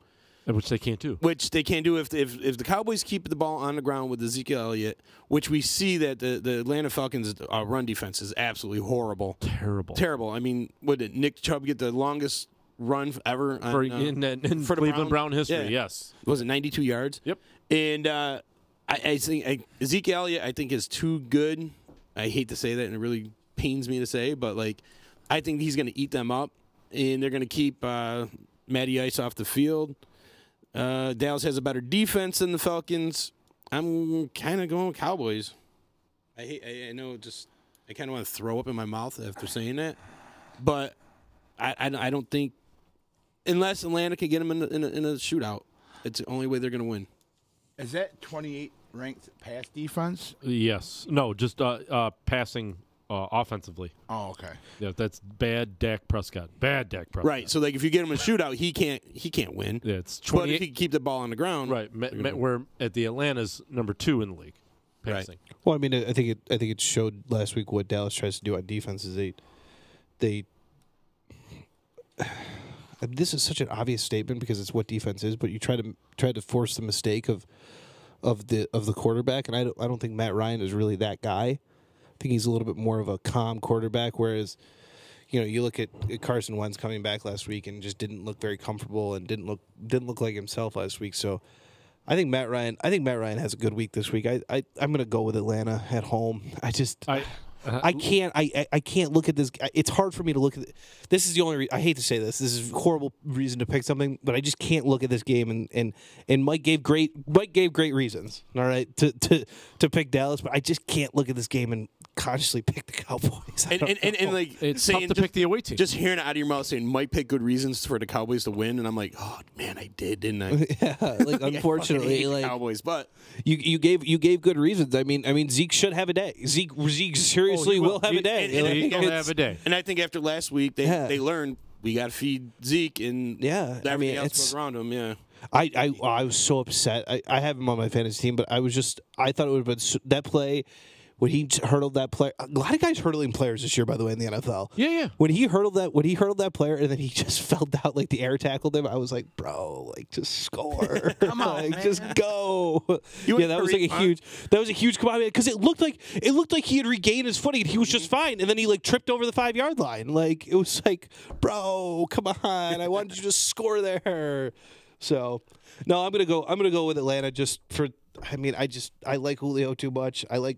Which they can't do. Which they can't do if the Cowboys keep the ball on the ground with Ezekiel Elliott, which we see that the Atlanta Falcons' run defense is absolutely horrible. Terrible. I mean, did Nick Chubb get the longest run ever in Cleveland Brown history? Yeah. Yes. Was it 92 yards? Yep. And I think Ezekiel Elliott, I think, is too good. I hate to say that, and it really pains me to say, but I think he's going to eat them up, and they're going to keep Matty Ice off the field. Dallas has a better defense than the Falcons. I'm kind of going with Cowboys. I know, I kind of want to throw up in my mouth after saying that, but I don't think, unless Atlanta can get them in a shootout, it's the only way they're going to win. Is that 28 ranked pass defense? Yes. No, just passing offensively. Oh, okay. Yeah, that's bad Dak Prescott. Right. So if you get him in a shootout, he can't win. Yeah, it's 28. But if 28. he can keep the ball on the ground, right. We're at the Atlanta's number 2 in the league. Passing. Right. Well, I mean, I think it showed last week what Dallas tries to do on defense is they. This is such an obvious statement because it's what defense is, but you try to force the mistake of the quarterback, and I don't think Matt Ryan is really that guy. I think he's a little bit more of a calm quarterback, whereas you look at Carson Wentz coming back last week and just didn't look very comfortable and didn't look like himself last week. So I think Matt Ryan has a good week this week. I'm going to go with Atlanta at home. I can't look at this. It's hard for me to look at it. This is the only reason. I hate to say this. This is a horrible reason to pick something, but I just can't look at this game. And Mike gave great reasons. All right, to pick Dallas, but I just can't look at this game and consciously pick the Cowboys. And like it's saying, tough to pick the away team. Just hearing it out of your mouth saying might pick good reasons for the Cowboys to win, and I'm like, oh man, I did, didn't I? Yeah, like unfortunately, hate like the Cowboys, but you gave good reasons. I mean, Zeke should have a day. Zeke seriously will have a day. And have a day. And I think after last week, they learned we got to feed Zeke, and everything else goes around him. Yeah. I was so upset. I have him on my fantasy team, but I thought it would have been that play when he hurdled that player. A lot of guys hurdling players this year, by the way, in the NFL. Yeah. When he hurdled that player and then he just fell down, like the air tackled him, I was like, bro, like just score. Come on, like, man. just go. That was like a huge come on, man, because it looked like he had regained his footing and he was just fine, and then he like tripped over the 5-yard line. Like it was like, bro, come on, I wanted you to score there. So, no, I'm gonna go with Atlanta just for. I mean, I like Julio too much. I like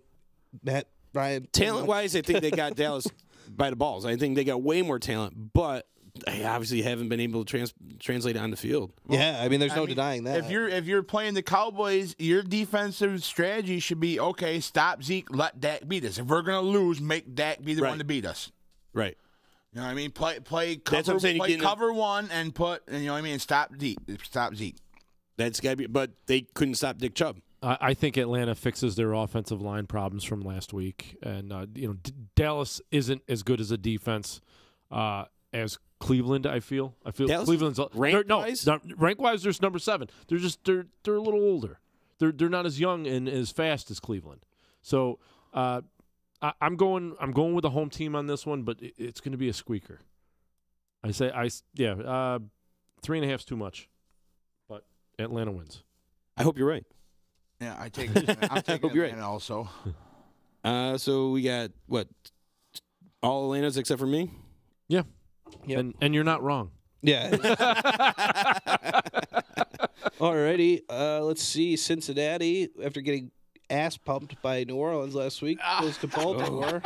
Matt Ryan. Talent-wise, I think they got Dallas by the balls. I think they got way more talent, but they obviously haven't been able to translate it on the field. Yeah, I mean, there's no denying that. If you're playing the Cowboys, your defensive strategy should be, okay, stop Zeke, let Dak beat us. If we're gonna lose, make Dak be the one to beat us. Right. You know what I mean? Play cover, That's what I'm saying. play cover one and you know what I mean? Stop Zeke. That's got to be, but they couldn't stop Nick Chubb. I think Atlanta fixes their offensive line problems from last week, and Dallas isn't as good as a defense as Cleveland. I feel Dallas, Cleveland's rank-wise, there's number 7. They're a little older. They're not as young and as fast as Cleveland. So I'm going with the home team on this one, but it's going to be a squeaker. 3.5 is too much, but Atlanta wins. I hope you're right. Yeah, I'm taking Atlanta also. So we got what? All Atlantas except for me. Yeah. And you're not wrong. Yeah. Alrighty. Let's see. Cincinnati, after getting ass pumped by New Orleans last week, goes to Baltimore.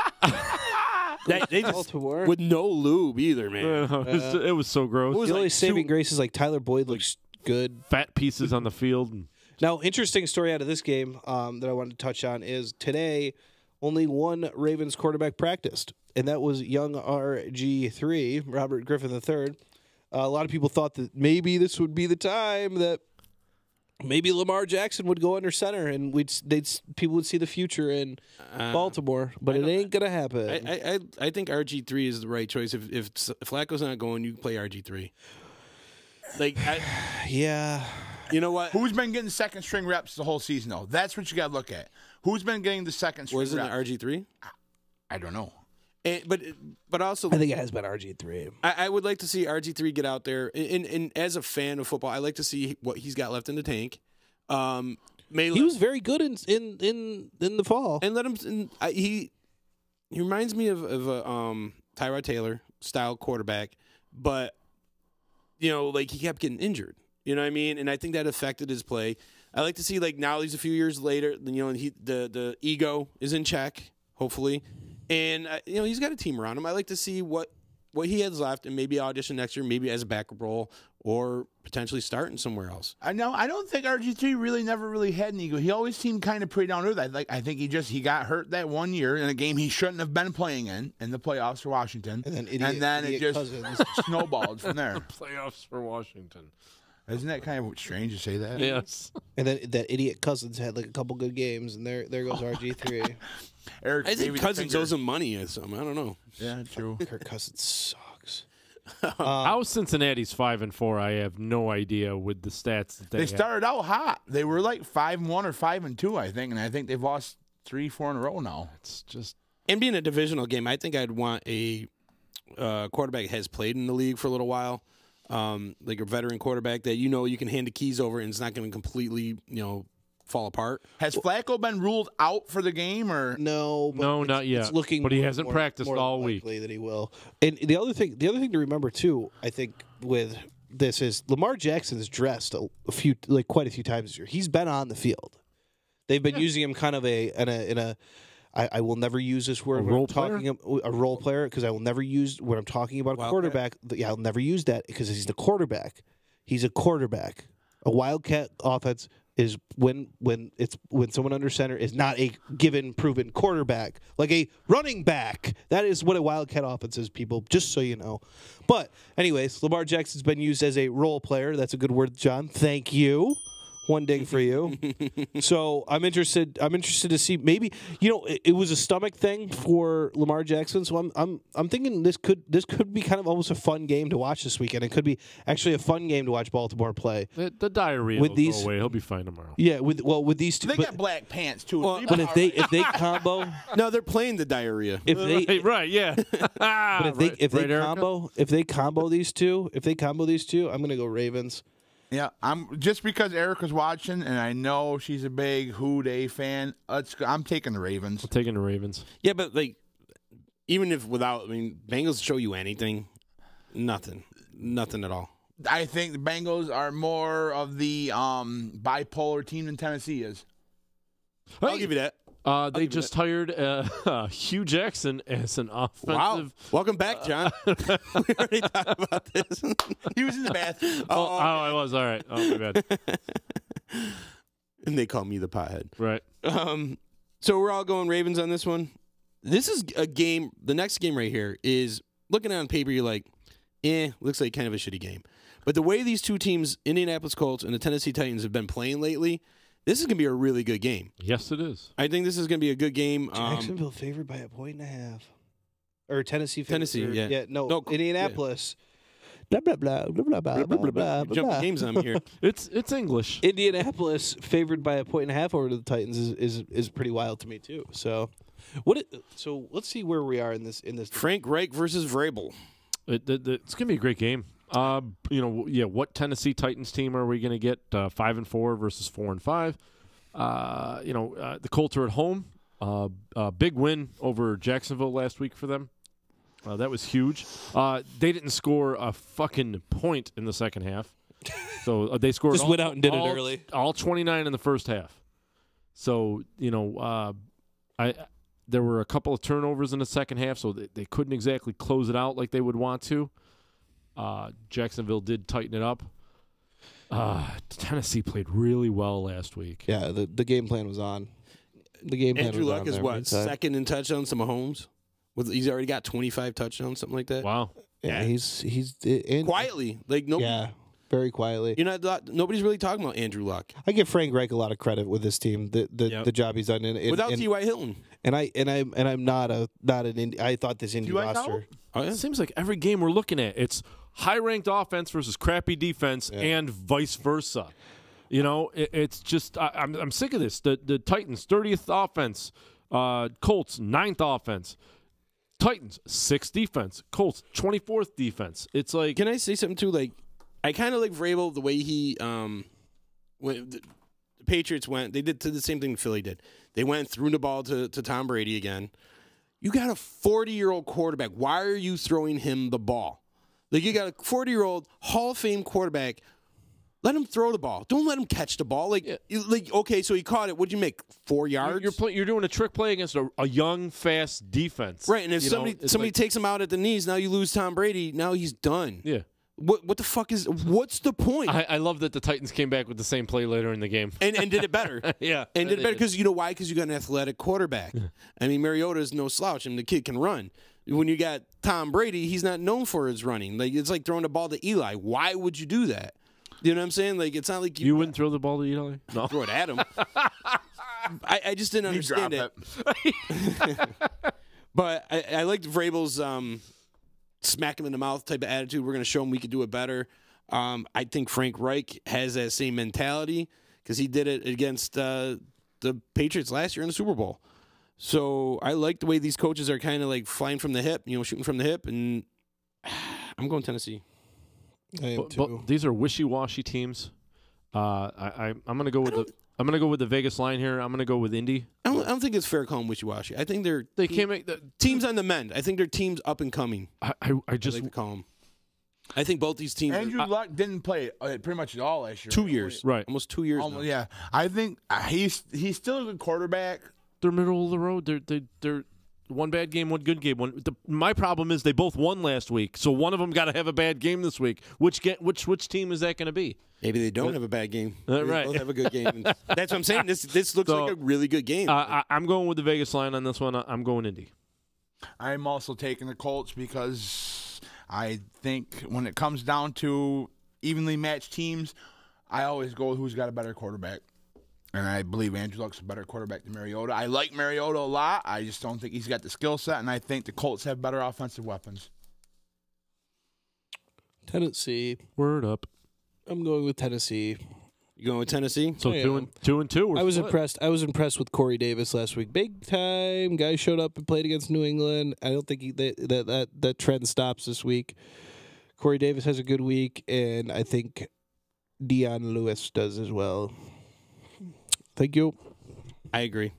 They just with no lube either, man. It was so gross. The only saving grace is like Tyler Boyd looks good. Fat pieces on the field. Now, interesting story out of this game that I wanted to touch on is today only one Ravens quarterback practiced, and that was young RG3, Robert Griffin III. A lot of people thought that maybe this would be the time that maybe Lamar Jackson would go under center and people would see the future in Baltimore, but it ain't going to happen. I think RG3 is the right choice. If Flacco's not going, you play RG3. Yeah. You know what? Who's been getting second string reps the whole season, though? That's what you got to look at. Who's been getting the second string reps? Was it RG3? I don't know. But also, I think it has been RG3. I would like to see RG3 get out there. And as a fan of football, I like to see what he's got left in the tank. He was very good in the fall. And let him. He reminds me of a Tyrod Taylor style quarterback, but he kept getting injured. You know what I mean? And I think that affected his play. I like to see now he's a few years later. The ego is in check, hopefully, and he's got a team around him. I like to see what he has left, and maybe audition next year, maybe as a backup role, or potentially starting somewhere else. I don't think RG3 never really had an ego. He always seemed kind of pretty down to earth. I think he got hurt that one year in a game he shouldn't have been playing in the playoffs for Washington, and then it just snowballed from there. Playoffs for Washington. Isn't that kind of strange to say that? Yes. And then that idiot Cousins had a couple good games, and there goes RG3. I think Cousins owes him money or something. I don't know. Yeah, true. Kirk Cousins sucks. How Cincinnati's 5-4? I have no idea with the stats that they started out hot. They were 5-1 or 5-2, I think, and I think they've lost 3-4 in a row now. It's just and being a divisional game, I think I'd want a quarterback that has played in the league for a little while. Like a veteran quarterback that you can hand the keys over and it's not going to completely fall apart. Has Flacco been ruled out for the game or no? No, not yet. It's looking, but he hasn't practiced more all week. That he will. And the other thing to remember too, I think with this is Lamar Jackson's dressed quite a few times this year. He's been on the field. They've been using him kind of in a. I will never use this word when I'm talking a role player because I will never use when I'm talking about a quarterback. Yeah, I'll never use that because he's the quarterback. He's a quarterback. A Wildcat offense is when someone under center is not a given proven quarterback, like a running back. That is what a Wildcat offense is, people, just so you know. But anyways, Lamar Jackson's been used as a role player. That's a good word, John. Thank you. One ding for you. So I'm interested to see, maybe, it was a stomach thing for Lamar Jackson. So I'm thinking this could be kind of almost a fun game to watch this weekend. It could be actually a fun game to watch Baltimore play. The diarrhea will go away. He'll be fine tomorrow. Yeah, with these two. They got black pants too. Well, but if they combo, no, they're playing the diarrhea. If they right, yeah. But if they combo these two, I'm gonna go Ravens. Yeah, I'm just because Erica's watching, and I know she's a big Who Dey fan. I'm taking the Ravens. I'm taking the Ravens. Yeah, but even if without, Bengals show you anything, nothing at all. I think the Bengals are more of the bipolar team than Tennessee is. I'll give you that. They just hired Hugh Jackson as an offensive. Wow! Welcome back, John. We already talked about this. He was in the bathroom. Oh, I was. All right. Oh, my bad. And they call me the pothead. Right. So we're all going Ravens on this one. This is a game. The next game right here is looking on paper. You're like, looks like kind of a shitty game. But the way these two teams, Indianapolis Colts and the Tennessee Titans, have been playing lately, this is going to be a really good game. Yes, it is. I think this is going to be a good game. Jacksonville favored by 1.5. Or Tennessee. Yeah. No, Indianapolis. Blah, blah, blah, blah, blah, blah, blah, blah. Jumping games on here. It's English. Indianapolis favored by 1.5 over to the Titans is pretty wild to me, too. So let's see where we are in this. Frank Reich versus Vrabel. It's going to be a great game. What Tennessee Titans team are we going to get? 5-4 versus 4-5. The Colts are at home. Big win over Jacksonville last week for them. That was huge. They didn't score a fucking point in the second half. So they scored. Just went out and did it early. All 29 in the first half. So there were a couple of turnovers in the second half, so they couldn't exactly close it out like they would want to. Jacksonville did tighten it up. Tennessee played really well last week. Yeah, the game plan was on. The game plan Andrew was Luck on is there. what, second in touchdowns to Mahomes? He's already got 25 touchdowns, something like that. Wow. Yeah, he's quietly, nobody. Yeah, very quietly. Nobody's really talking about Andrew Luck. I give Frank Reich a lot of credit with this team. The job he's done without T.Y. Hilton. And I'm not an Indy. I thought this Indy roster. It seems like every game we're looking at, it's high-ranked offense versus crappy defense, and vice versa. It's just I'm sick of this. The Titans 30th offense, Colts 9th offense, Titans 6th defense, Colts 24th defense. It's like, can I say something too? I kind of like Vrabel the way he when the Patriots went. They did the same thing Philly did. They went threw the ball to Tom Brady again. You got a 40-year-old quarterback. Why are you throwing him the ball? You got a 40-year-old Hall of Fame quarterback. Let him throw the ball. Don't let him catch the ball. Okay, so he caught it. What'd you make? 4 yards? You're doing a trick play against a young, fast defense. Right, and if somebody takes him out at the knees, now you lose Tom Brady. Now he's done. Yeah. What the fuck what's the point? I love that the Titans came back with the same play later in the game. And did it better. Yeah. And did it better because you know why? Because you got an athletic quarterback. Mariota's no slouch, and the kid can run. When you got Tom Brady, he's not known for his running. It's like throwing the ball to Eli. Why would you do that? You know what I'm saying? It's not like you wouldn't throw the ball to Eli? No. Throw it at him. I just didn't understand it. But I liked Vrabel's smack him in the mouth type of attitude. We're going to show him we could do it better. I think Frank Reich has that same mentality because he did it against the Patriots last year in the Super Bowl. So I like the way these coaches are kind of flying from the hip, shooting from the hip, and I'm going Tennessee. But these are wishy-washy teams. I'm going to go with the Vegas line here. I'm going to go with Indy. I don't think it's fair to call them wishy-washy. I think they can't make the teams on the mend. I think they're teams up and coming. I just like to call them. I think both these teams. Andrew Luck didn't play pretty much at all last year. 2 years, right? Almost 2 years. Now. Yeah, I think he's still a good quarterback. They're middle of the road. They're one bad game, one good game. My problem is they both won last week, so one of them got to have a bad game this week. Which team is that going to be? Maybe they don't have a bad game. Maybe Right. They both have a good game. And that's what I'm saying. This looks like a really good game. I'm going with the Vegas line on this one. I'm going Indy. I'm also taking the Colts because I think when it comes down to evenly matched teams, I always go with who's got a better quarterback. And I believe Andrew Luck's a better quarterback than Mariota. I like Mariota a lot. I just don't think he's got the skill set, and I think the Colts have better offensive weapons. Tennessee. Word up. I'm going with Tennessee. You going with Tennessee? So 2-2. I was impressed. I was impressed with Corey Davis last week. Big time guy showed up and played against New England. I don't think that trend stops this week. Corey Davis has a good week, and I think Dion Lewis does as well. Thank you. I agree.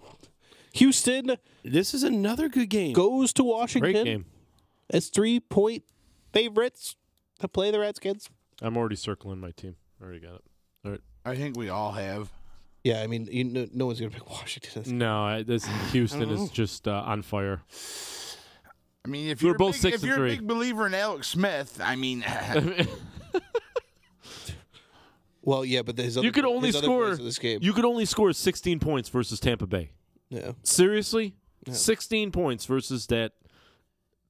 Houston. This is another good game. Goes to Washington. Great game. As 3-point favorites to play the Redskins. I'm already circling my team. Already got it. All right. I think we all have. Yeah, I mean, no one's going to pick Washington. No, Houston is just on fire. I mean, if We're you're, both big, 6 if and you're 3. a big believer in Alex Smith, I mean... Well, yeah, but his other, you could only his other score plays in this game. You could only score 16 points versus Tampa Bay. Yeah. Seriously? Yeah. 16 points versus that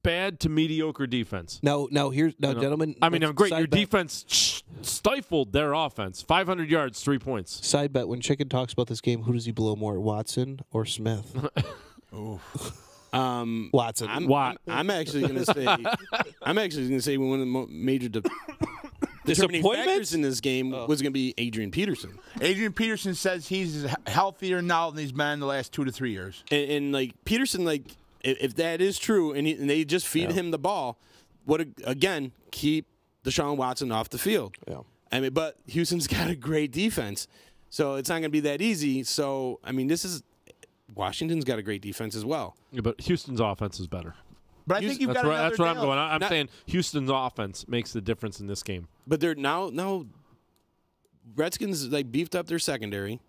bad to mediocre defense. Now, gentlemen. I mean, I'm great. Your bet. defense stifled their offense. 500 yards, 3 points. Side bet: when Chicken talks about this game, who does he blow more, Watson or Smith? Watson. I'm actually going to say one of the major determining factors in this game was going to be Adrian Peterson. Adrian Peterson says he's healthier now than he's been in the last 2 to 3 years. And like Peterson, like if that is true, and they just feed him the ball, again keep Deshaun Watson off the field. Yeah. I mean, but Houston's got a great defense, so it's not going to be that easy. So I mean, Washington's got a great defense as well. Yeah, but Houston's offense is better. But I think you've got another That's where I'm going. I'm Not- saying Houston's offense makes the difference in this game. But they're now Redskins like beefed up their secondary.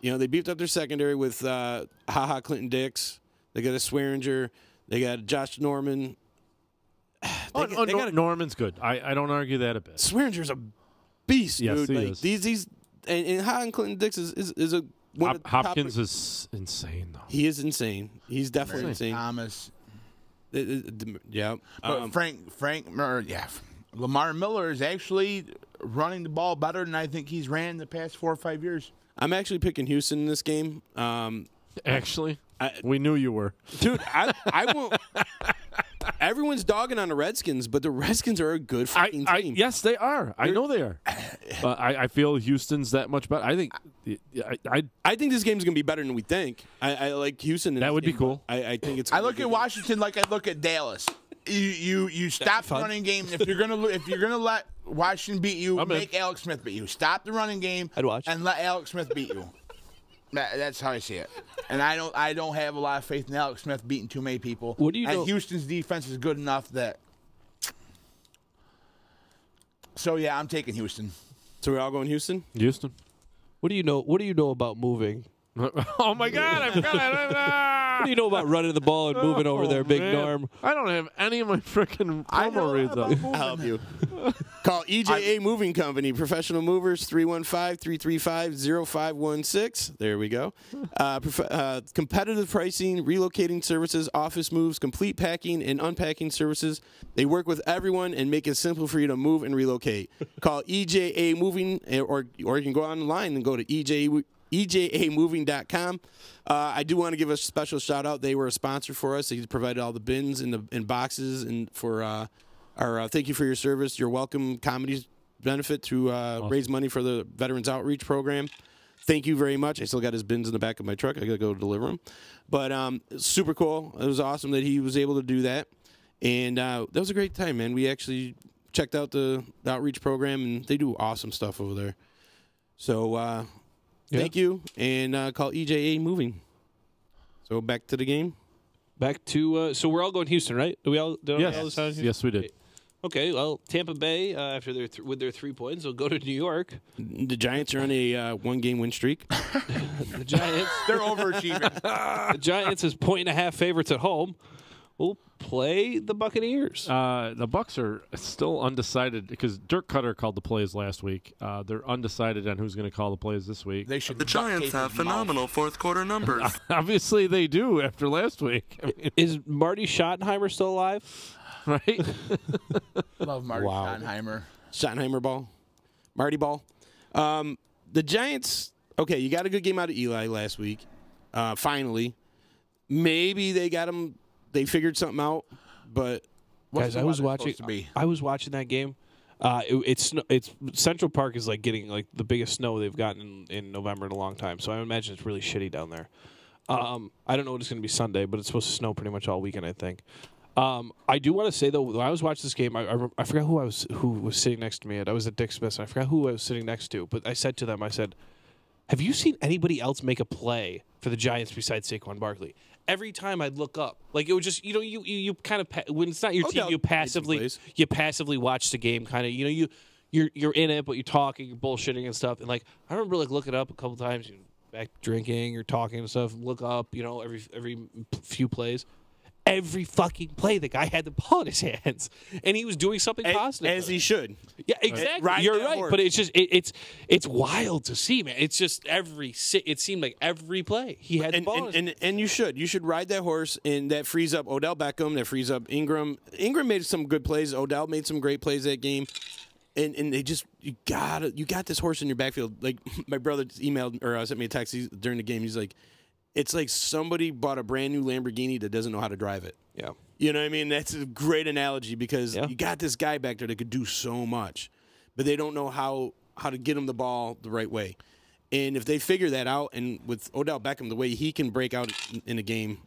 You know, they beefed up their secondary with Clinton Dix. They got a Swearinger. They got Josh Norman. Norman's good. I don't argue that a bit. Swearinger's a beast, Yes, dude. he Like, is. These and Clinton Dix is a one of the Hopkins top, is insane though. He is insane. He's definitely insane. Thomas. Yeah. But Lamar Miller is actually running the ball better than I think he's ran in the past 4 or 5 years. I'm actually picking Houston in this game. Actually, we knew you were. Dude, I won't. Everyone's dogging on the Redskins, but the Redskins are a good fucking team. Yes, they are. I know they are. But I feel Houston's that much better. I think. I think this game's gonna be better than we think. I like Houston. That would be cool. I think it's. I look at Washington like I look at Dallas. You stop the running game. If you're gonna let Washington beat you, make Alex Smith beat you. Stop the running game and let Alex Smith beat you. That's how I see it. And I don't have a lot of faith in Alex Smith beating too many people. What do you know? Houston's defense is good enough that. So yeah, I'm taking Houston. So we're all going Houston. Houston. What do you know? What do you know about moving? Oh my God! I forgot. What do you know about running the ball and moving over there, Big man. Norm? I don't have any of my freaking promo reads up. I'll help you. Call EJA Moving Company, professional movers, 315-335-0516. There we go. Competitive pricing, relocating services, office moves, complete packing and unpacking services. They work with everyone and make it simple for you to move and relocate. Call EJA Moving, or you can go online and go to EJAmoving.com. I do want to give a special shout out. They were a sponsor for us. They provided all the bins and boxes and for our thank you for your service, your welcome comedy benefit to raise money for the Veterans Outreach Program. Thank you very much. I still got his bins in the back of my truck. I got to go deliver them. But super cool. It was awesome that he was able to do that. And that was a great time, man. We actually checked out the outreach program, and they do awesome stuff over there. So thank you, and call EJA Moving. So back to the game. Back to so we're all going Houston, right? Do we all? Yes, we did. Okay, well, Tampa Bay, after with their 3 points, will go to New York. The Giants are on a one-game win streak. The Giants, they're overachieving. The Giants is 1.5 favorites at home. Will play the Buccaneers. The Bucs are still undecided because Dirk Cutter called the plays last week. They're undecided on who's going to call the plays this week. They should. The Giants have phenomenal fourth quarter numbers. Obviously, they do after last week. I mean, is Marty Schottenheimer still alive? Right? Love Marty Schottenheimer. Schottenheimer ball. Marty ball. The Giants, okay, you got a good game out of Eli last week. Finally. Maybe they got him. They figured something out, but guys, I was watching that game. It's Central Park is like getting like the biggest snow they've gotten in November in a long time. So I imagine it's really shitty down there. I don't know what it's going to be Sunday, but it's supposed to snow pretty much all weekend, I think. I do want to say though, when I was watching this game, I forgot who was sitting next to me. I was at Dick Smith's. And I forgot who I was sitting next to, but I said to them, "Have you seen anybody else make a play for the Giants besides Saquon Barkley?" Every time I'd look up, like it would just, you kind of when it's not your team, you passively watch the game, kind of, you're in it, but you're talking, you're bullshitting and stuff. And like I remember like looking up a couple times, back drinking, you're talking and stuff. Look up, every few plays. Every fucking play, the guy had the ball in his hands, and he was doing something positive. As he should. Yeah, exactly. You're right, but it's just it's wild to see, man. It's just it seemed like every play he had the ball. And you should ride that horse, and that frees up Odell Beckham. That frees up Ingram. Ingram made some good plays. Odell made some great plays that game. And they just you got this horse in your backfield. Like my brother emailed or sent me a text during the game. He's like, it's like somebody bought a brand new Lamborghini that doesn't know how to drive it. Yeah. You know what I mean? That's a great analogy because you got this guy back there that could do so much, but they don't know how to get him the ball the right way. And if they figure that out, and with Odell Beckham, the way he can break out in a game,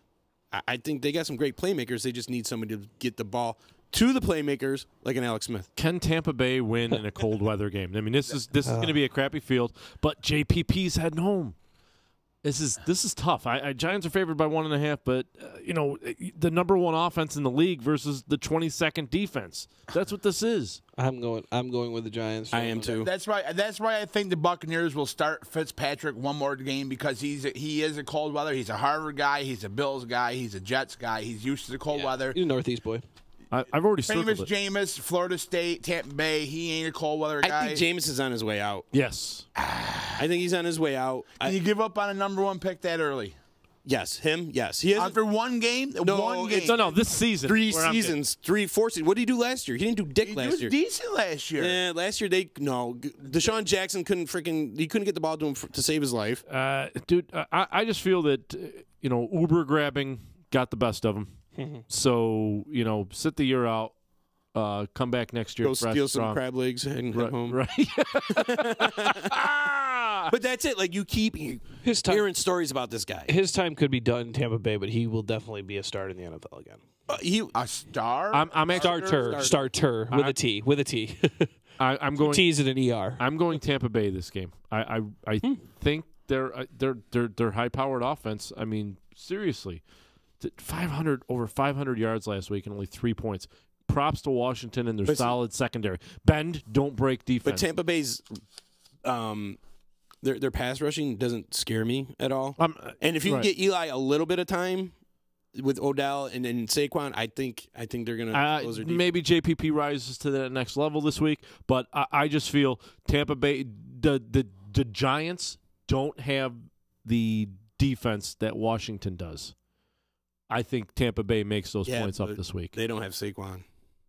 I think they got some great playmakers. They just need somebody to get the ball to the playmakers like an Alex Smith. Can Tampa Bay win in a cold weather game? I mean, this is going to be a crappy field, but JPP's heading home. This is tough. Giants are favored by 1.5, but the number one offense in the league versus the 22nd defense. That's what this is. I'm going with the Giants. I am too. That's right. That's why I think the Buccaneers will start Fitzpatrick one more game because he is a cold weather. He's a Harvard guy. He's a Bills guy. He's a Jets guy. He's used to the cold weather. He's a Northeast boy. I've already circled it. Jameis, Florida State, Tampa Bay. He ain't a cold weather guy. I think Jameis is on his way out. Yes. I think he's on his way out. Can you give up on a number one pick that early? Yes, him. Yes, he is. After one game. No, this season. 3 seasons, 4 seasons. What did he do last year? He didn't do dick last year. He was decent last year. Yeah, last year Deshaun Jackson couldn't get the ball to him to save his life. Dude, I just feel that Uber grabbing got the best of him. So sit the year out. Come back next year. Go steal some crab legs and head home. Right. But that's it. Like you keep hearing stories about this guy. His time could be done in Tampa Bay, but he will definitely be a starter in the NFL again. A star? I'm actually starter with a T. With a T. I'm going T's in an ER. I'm going Tampa Bay this game. I think their high powered offense. I mean, seriously, 500 over 500 yards last week and only 3 points. Props to Washington and their solid secondary. Bend, don't break defense. But Tampa Bay's their pass rushing doesn't scare me at all. And if you can get Eli a little bit of time with Odell and Saquon, I think they're going to close their defense. Maybe JPP rises to that next level this week, but I just feel Tampa Bay, the Giants don't have the defense that Washington does. I think Tampa Bay makes those points up this week. They don't have Saquon.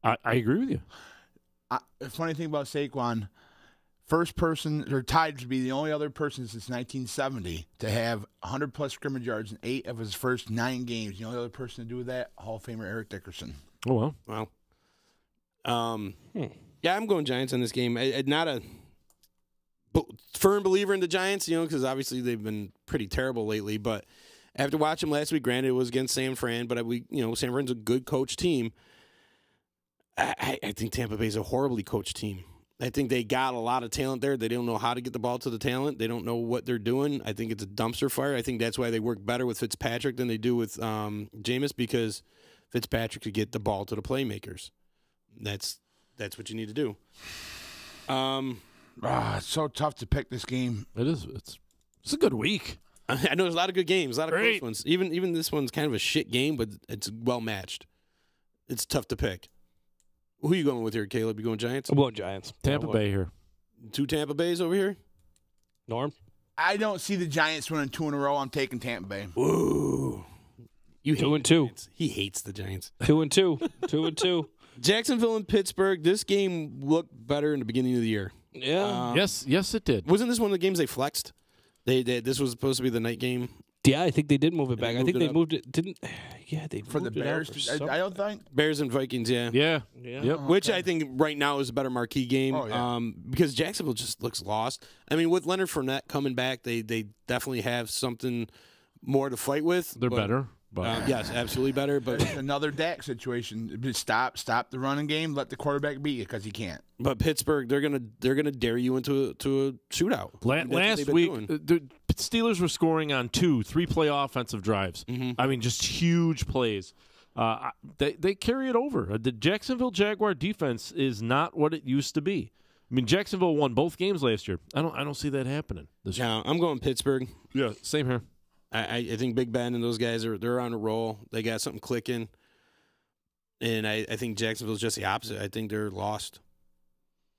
I agree with you. The funny thing about Saquon, first person, or tied to be the only other person since 1970 to have 100-plus scrimmage yards in 8 of his first 9 games. The only other person to do that, Hall of Famer Eric Dickerson. Oh, well. Yeah, I'm going Giants in this game. I'm not a firm believer in the Giants, because obviously they've been pretty terrible lately. But after watching them last week, granted it was against San Fran, but San Fran's a good coach team. I think Tampa Bay's a horribly coached team. I think they got a lot of talent there. They don't know how to get the ball to the talent. They don't know what they're doing. I think it's a dumpster fire. I think that's why they work better with Fitzpatrick than they do with Jameis, because Fitzpatrick could get the ball to the playmakers. That's that's what you need to do. It's so tough to pick this game. It is. It's a good week. I know there's a lot of good games, a lot of close ones. Even this one's kind of a shit game, but it's well matched. It's tough to pick. Who are you going with here, Caleb? You going Giants? I'm going Giants. Tampa Bay here. 2 Tampa Bays over here? Norm? I don't see the Giants winning 2 in a row. I'm taking Tampa Bay. Ooh. You 2-2. He hates the Giants. 2-2. 2-2. Jacksonville and Pittsburgh, this game looked better in the beginning of the year. Yeah. Yes, it did. Wasn't this one of the games they flexed? This was supposed to be the night game. Yeah, I think they did move it back. I think they moved it. Didn't? Yeah, they for the Bears. I don't think Bears and Vikings. Yeah. Yep. Which I think right now is a better marquee game. Oh, yeah. Because Jacksonville just looks lost. I mean, with Leonard Fournette coming back, they definitely have something more to fight with. They're better. But yes, absolutely better. But it's another Dak situation. Just stop the running game. Let the quarterback beat you because he can't. But Pittsburgh, they're gonna dare you into a shootout. Last week, the Steelers were scoring on 2-3 play offensive drives. Mm-hmm. I mean, just huge plays. They carry it over. The Jacksonville Jaguar defense is not what it used to be. I mean, Jacksonville won both games last year. I don't see that happening this year. No, I'm going Pittsburgh. Yeah, same here. I think Big Ben and those guys they're on a roll. They got something clicking, and I think Jacksonville's just the opposite. I think they're lost.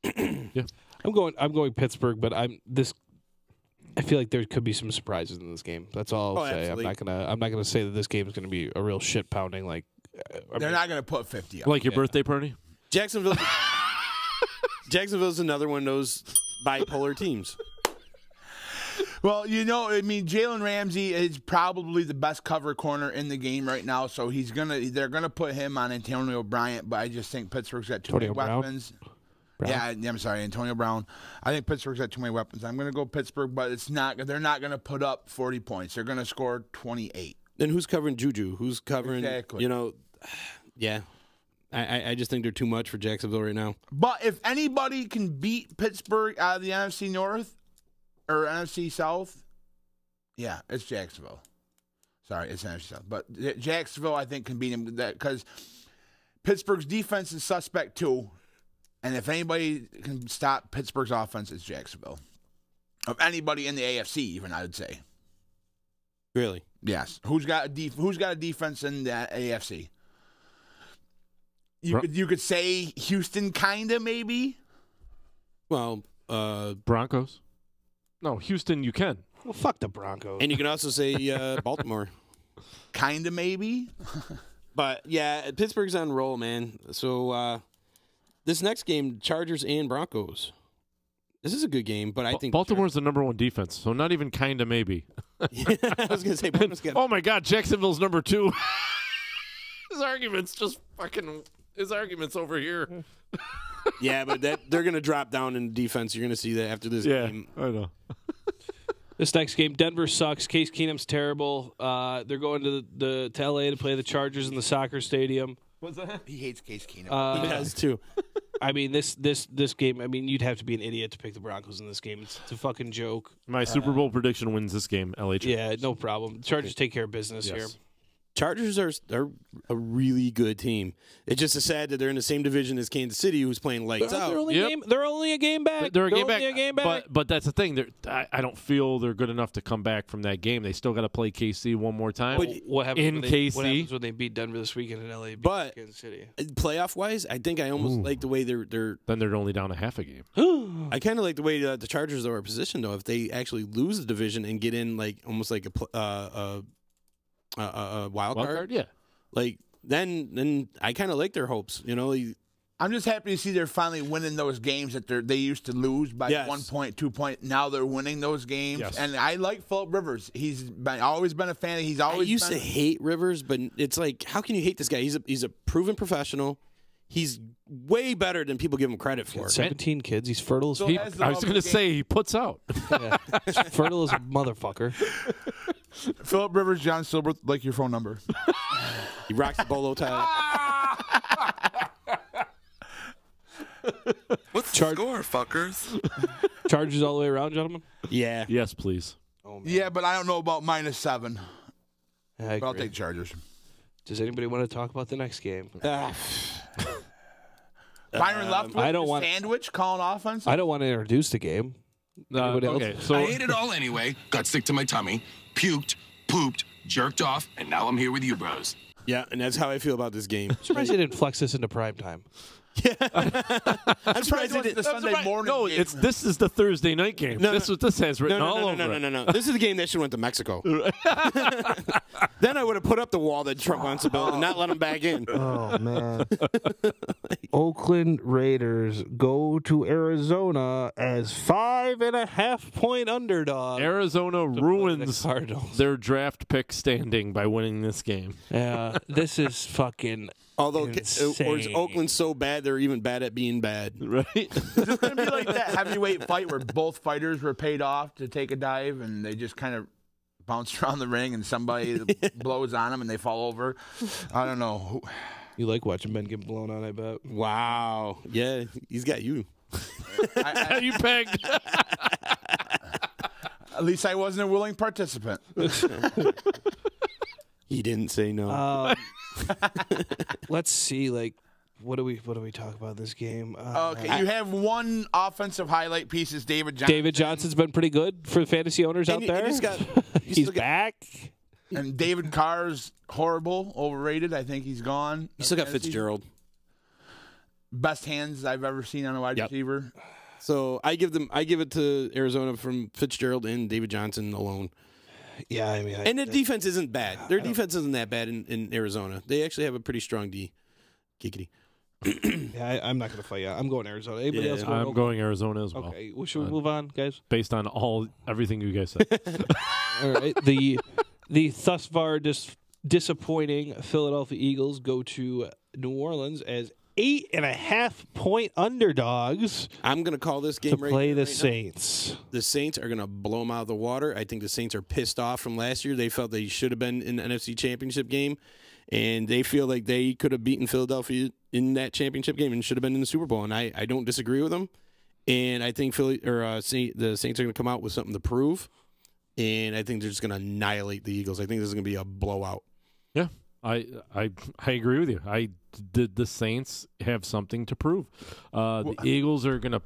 Yeah, I'm going Pittsburgh, but I feel like there could be some surprises in this game. That's all I'll say. Absolutely. I'm not gonna say that this game is gonna be a real shit pounding. Like they're not gonna put 50 up. Like your birthday party. Jacksonville's another one of those bipolar teams. Well, I mean, Jalen Ramsey is probably the best cover corner in the game right now, so they're gonna put him on Antonio Bryant, but I just think Pittsburgh's got too many weapons. Yeah, I'm sorry, Antonio Brown. I think Pittsburgh's got too many weapons. I'm gonna go Pittsburgh, but they're not gonna put up 40 points. They're gonna score 28. Then who's covering Juju? Who's covering? Exactly. Yeah. I just think they're too much for Jacksonville right now. But if anybody can beat Pittsburgh out of the NFC North or NFC South, yeah, it's Jacksonville. Sorry, it's NFC South. But Jacksonville, I think, can beat them because Pittsburgh's defense is suspect too. And if anybody can stop Pittsburgh's offense, it's Jacksonville. Of anybody in the AFC, even, I would say. Really? Yes. Who's got a defense in the AFC? You could say Houston, kinda, maybe. Well, Broncos. No, Houston. You can. Well, fuck the Broncos. And you can also say Baltimore. Kinda, maybe. But yeah, Pittsburgh's on roll, man. So this next game, Chargers and Broncos. This is a good game, but I think Baltimore's the number 1 defense, so not even kinda maybe. I was gonna say. Oh my God, Jacksonville's number 2. His argument's over here. Yeah, but they're going to drop down in defense. You're going to see that after this game. I know. This next game, Denver sucks. Case Keenum's terrible. They're going to LA to play the Chargers in the soccer stadium. What's that? He hates Case Keenum. He does too. I mean, this game. I mean, you'd have to be an idiot to pick the Broncos in this game. It's a fucking joke. My Super Bowl prediction wins this game. LA Chargers. Yeah, no problem. Chargers take care of business here. Chargers are a really good team. It's just sad that they're in the same division as Kansas City, who's playing lights out. They're only a game back. They're a game back. But that's the thing. I don't feel they're good enough to come back from that game. They still got to play KC one more time. What happens KC? What happens when they beat Denver this weekend in LA? But Kansas City. Playoff wise, I think I almost like the way they're. Then they're only down a half a game. I kind of like the way the Chargers are positioned, though. If they actually lose the division and get in, almost like a wild card, yeah. Then I kind of like their hopes. I'm just happy to see they're finally winning those games that they used to lose by 1 point, 2 point. Now they're winning those games, and I like Phillip Rivers. He's always been a fan. I used to hate Rivers, but it's like, how can you hate this guy? He's a proven professional. He's way better than people give him credit for. 17 kids. He's fertile as fuck. I was going to say he puts out. Yeah. He's fertile as a motherfucker. Phillip Rivers, John Silver, like your phone number. He rocks the bolo tie. What's the score, fuckers? Chargers all the way around, gentlemen? Yeah. Yes, please. Oh, man. Yeah, but I don't know about -7. But I'll take Chargers. Does anybody want to talk about the next game? Byron Leftwich, I don't want sandwich calling offense. I don't want to introduce the game. Anybody else? Okay, so I ate it all anyway. Got sick to my tummy. Puked, pooped, jerked off, and now I'm here with you, bros. Yeah, and that's how I feel about this game. I'm surprised they didn't flex this into prime time. I'm surprised it the Sunday morning. No, game. this is the Thursday night game. No, this is what this has written all over it. No. This is a game that should have went to Mexico. Then I would have put up the wall that Trump wants to build and not let him back in. Oh, man. Oakland Raiders go to Arizona as 5.5-point underdog. Arizona ruins the their draft pick standing by winning this game. Yeah, this is fucking Although insane. Or is Oakland so bad they're even bad at being bad? Right? Is this going to be like that heavyweight fight where both fighters were paid off to take a dive and they just kind of bounce around the ring and somebody blows on them and they fall over? I don't know. You like watching men get blown on, I bet. Wow. Yeah, he's got you. You pegged. At least I wasn't a willing participant. He didn't say no. Let's see, what do we talk about this game? Okay, you have one offensive highlight piece is David Johnson. David Johnson's been pretty good for fantasy owners out there. He's back. And David Carr's horrible, overrated. I think he's gone. You still got Fitzgerald. Best hands I've ever seen on a wide receiver. So I give it to Arizona from Fitzgerald and David Johnson alone. Yeah, I mean, and the defense isn't bad. Their defense isn't that bad in Arizona. They actually have a pretty strong D. Giggity. Yeah, I'm not going to fight you. I'm going Arizona. Anybody else? I'm going Arizona as well. Okay, well, should we move on, guys? Based on everything you guys said. All right. The thus far disappointing Philadelphia Eagles go to New Orleans as 8.5-point underdogs. I'm going to call this game to play the Saints. Now. The Saints are going to blow them out of the water. I think the Saints are pissed off from last year. They felt they should have been in the NFC Championship game, and they feel like they could have beaten Philadelphia in that championship game and should have been in the Super Bowl. And I don't disagree with them. And I think the Saints are going to come out with something to prove. And I think they're just going to annihilate the Eagles. I think this is going to be a blowout. Yeah, I agree with you. The Saints have something to prove. The Eagles are going to.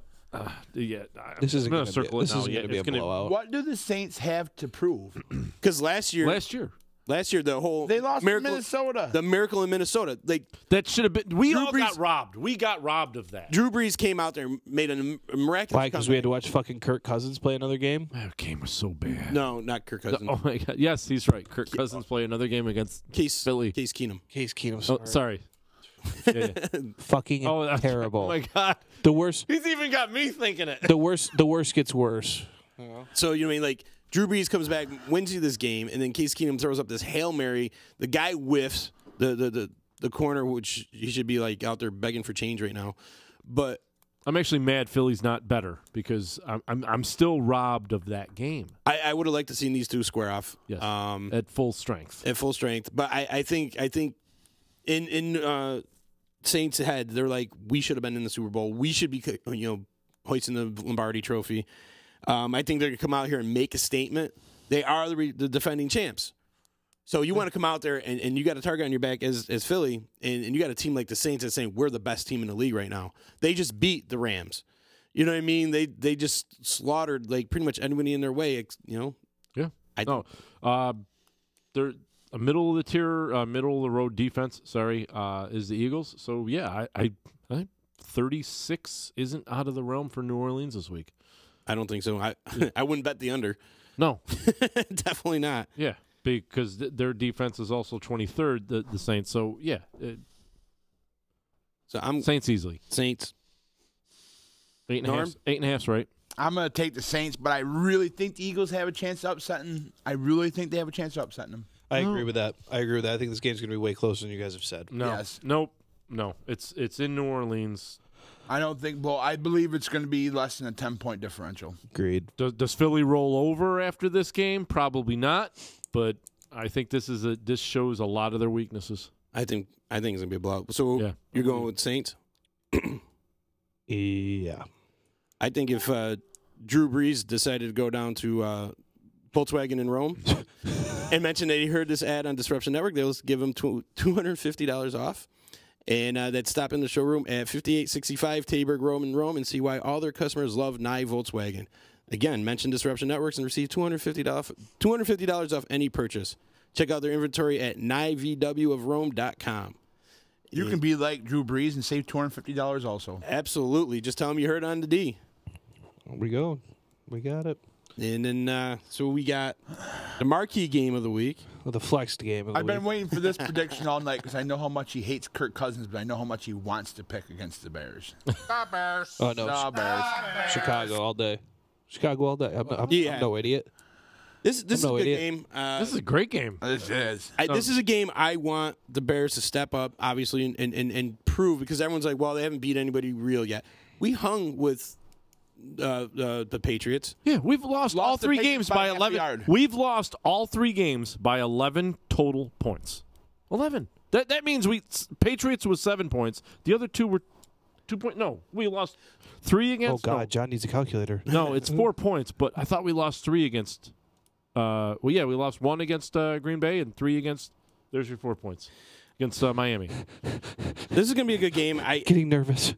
This is going to be a blowout. What do the Saints have to prove? Because last year, the whole they lost miracle, to Minnesota. The miracle in Minnesota, that should have been. We all got robbed. We got robbed of that. Drew Brees came out there and made a miraculous. Why? Because we had to watch fucking Kirk Cousins play another game. That game was so bad. No, not Kirk Cousins. Oh my God! Yes, he's right. Kirk Cousins play another game against Philly. Case Keenum. Oh, sorry. Yeah. Fucking terrible. Oh my God! The worst. He's even got me thinking it. The worst gets worse. So you know what I mean, like Drew Brees comes back, wins you this game, and then Case Keenum throws up this Hail Mary. The guy whiffs the corner, which he should be like out there begging for change right now. But I'm actually mad Philly's not better because I'm still robbed of that game. I would have liked to see these two square off. Yes. At full strength. But I think in Saints' head, they're like, we should have been in the Super Bowl. We should be hoisting the Lombardi Trophy. I think they're going to come out here and make a statement. They are the defending champs. So you want to come out there and you got a target on your back as Philly, and you got a team like the Saints that's saying we're the best team in the league right now. They just beat the Rams. You know what I mean? They just slaughtered like pretty much anybody in their way. Yeah. They're a middle of the tier, middle of the road defense. Is the Eagles. So yeah, I think 36 isn't out of the realm for New Orleans this week. I don't think so. I wouldn't bet the under. No, definitely not. Yeah, because their defense is also 23rd. The Saints. So yeah. So I'm Saints easily. Saints. 8.5. 8.5's right. I'm going to take the Saints, but I really think the Eagles have a chance of upsetting. I really think they have a chance of upsetting them. I agree with that. I think this game's going to be way closer than you guys have said. No. Yes. Nope. No. It's in New Orleans. I don't think. Well, I believe it's going to be less than a 10-point differential. Agreed. Does Philly roll over after this game? Probably not. But I think this shows a lot of their weaknesses. I think it's going to be a blowout. So you're going with Saints? Yeah. I think if Drew Brees decided to go down to Volkswagen in Rome and mention that he heard this ad on Disruption Network, they'll give him $250 off. And that's stop in the showroom at 5865 Taberg Road in Rome and see why all their customers love NYE Volkswagen. Again, mention Disruption Networks and receive $250 off any purchase. Check out their inventory at NYEVWofRome.com. You can be like Drew Brees and save $250 also. Absolutely. Just tell them you heard it on the D. There we go. We got it. And then, so we got the marquee game of the week. The flexed game of the I've week. been waiting for this prediction all night because I know how much he hates Kirk Cousins, but I know how much he wants to pick against the Bears. The Bears. Oh, no. The Bears. Chicago all day. Chicago all day. I'm no idiot. This is a good idiot. game. This is a great game. This is. This is a game I want the Bears to step up, obviously, and prove, because everyone's like, well, they haven't beat anybody real yet. We hung with the Patriots. Yeah, we've lost all three games by 11. We've lost all 3 games by 11 total points. 11. That means Patriots was 7 points. The other 2 were 2 points. No, we lost 3 against. Oh God, John needs a calculator. No, it's 4 points, but I thought we lost 3 against. We lost 1 against Green Bay and 3 against. There's your 4 points against Miami. This is going to be a good game. Getting nervous.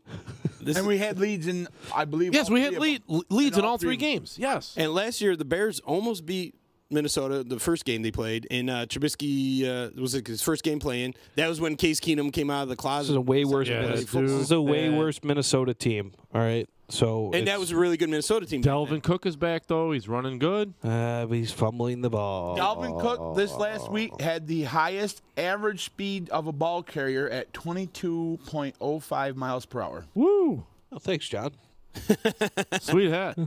And we had leads in, I believe. Yes, we had leads in all 3 games. Yes. And last year, the Bears almost beat Minnesota the first game they played. And Trubisky was his first game playing. That was when Case Keenum came out of the closet. This is a way worse. This is a way worse Minnesota team. All right. So and that was a really good Minnesota team. Dalvin Cook is back, though. He's running good. But he's fumbling the ball. Dalvin Cook this last week had the highest average speed of a ball carrier at 22.05 miles per hour. Woo! Oh, thanks, John. Sweet hat.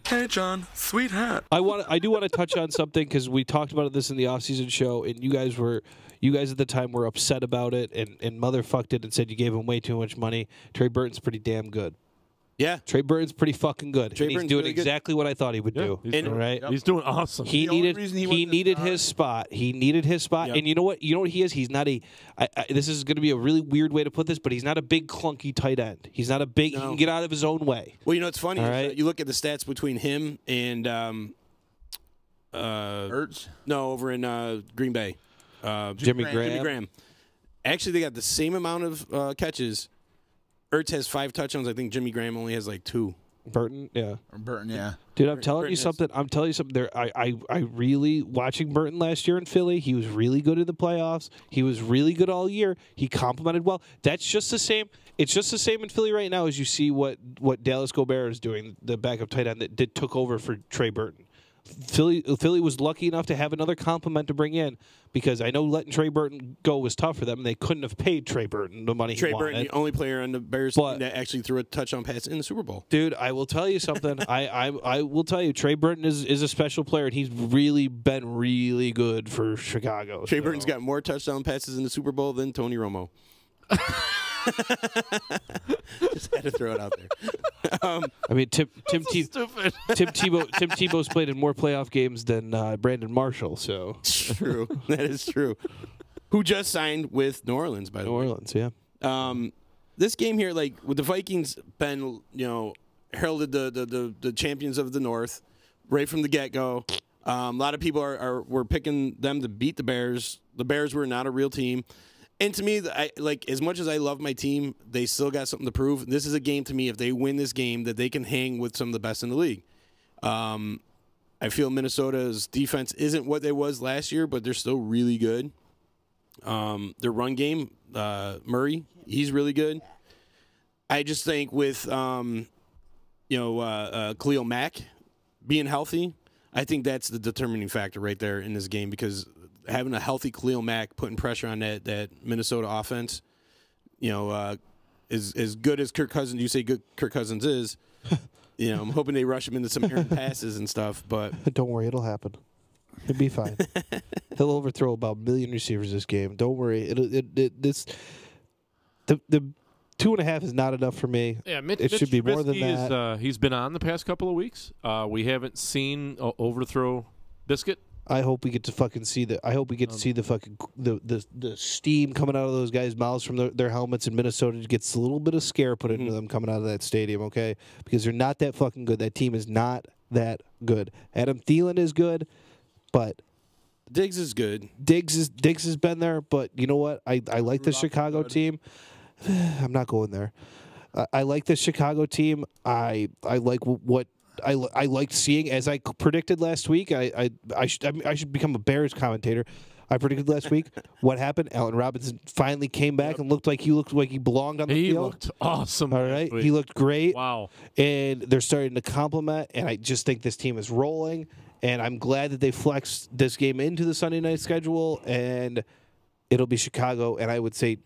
Hey, John, sweet hat. I do want to touch on something because we talked about this in the offseason show, and you guys at the time were upset about it and motherfucked it and said you gave him way too much money. Trey Burton's pretty damn good. Yeah, Trey Burton's pretty fucking good. And he's doing really exactly what I thought he would do. He's doing awesome. He needed his spot. He needed his spot. Yep. And you know what? You know what he is? He's not a. This is going to be a really weird way to put this, but he's not a big clunky tight end. He's not a big. No. He can get out of his own way. Well, you know what's funny? Is, you look at the stats between him and Ertz. No, over in Green Bay. Jimmy Graham. Actually, they got the same amount of catches. Ertz has 5 touchdowns. I think Jimmy Graham only has like 2. Burton, yeah. Dude, I'm telling you something. There, I really watching Burton last year in Philly. He was really good in the playoffs. He was really good all year. He complimented well. That's just the same. It's just the same in Philly right now as you see what Dallas Gobert is doing, the backup tight end that took over for Trey Burton. Philly was lucky enough to have another compliment to bring in because I know letting Trey Burton go was tough for them, and they couldn't have paid Trey Burton the money Trey he wanted. Burton, the only player on the Bears team that actually threw a touchdown pass in the Super Bowl. Dude, I will tell you something. I will tell you, Trey Burton is a special player, and he's really been really good for Chicago. Trey Burton's got more touchdown passes in the Super Bowl than Tony Romo. Just had to throw it out there. I mean, Tim Tebow's played in more playoff games than Brandon Marshall. So true, that is true. Who just signed with New Orleans, by the way? New Orleans, yeah. This game here, like with the Vikings, been heralded the champions of the North right from the get go. A lot of people were picking them to beat the Bears. The Bears were not a real team. And to me, as much as I love my team, they still got something to prove. This is a game to me, if they win this game, that they can hang with some of the best in the league. I feel Minnesota's defense isn't what it was last year, but they're still really good. Their run game, Murray, he's really good. I just think with Khalil Mack being healthy, I think that's the determining factor right there in this game because having a healthy Khalil Mack putting pressure on that Minnesota offense, is as good as Kirk Cousins. You say good Kirk Cousins is. I'm hoping they rush him into some errant passes and stuff. But don't worry, it'll happen. It'll be fine. He'll overthrow about 1 million receivers this game. Don't worry. The 2.5 is not enough for me. Yeah, It should be more than that. He's been on the past couple of weeks. We haven't seen overthrow Biscuit. I hope we get to fucking see the. I hope we get to see the fucking the steam coming out of those guys' mouths from their helmets in Minnesota. It gets a little bit of scare put into them coming out of that stadium, okay? Because they're not that fucking good. That team is not that good. Adam Thielen is good, but Diggs is good. Diggs has been there, but you know what? I like the Chicago team. I'm not going there. I like the Chicago team. I like what I liked seeing, as I predicted last week. I should become a Bears commentator. I predicted last week what happened. Allen Robinson finally came back and looked like he belonged on the field. He looked awesome. All right, he looked great. Wow. And they're starting to complement, and I just think this team is rolling. And I'm glad that they flexed this game into the Sunday night schedule, and it'll be Chicago. And I would say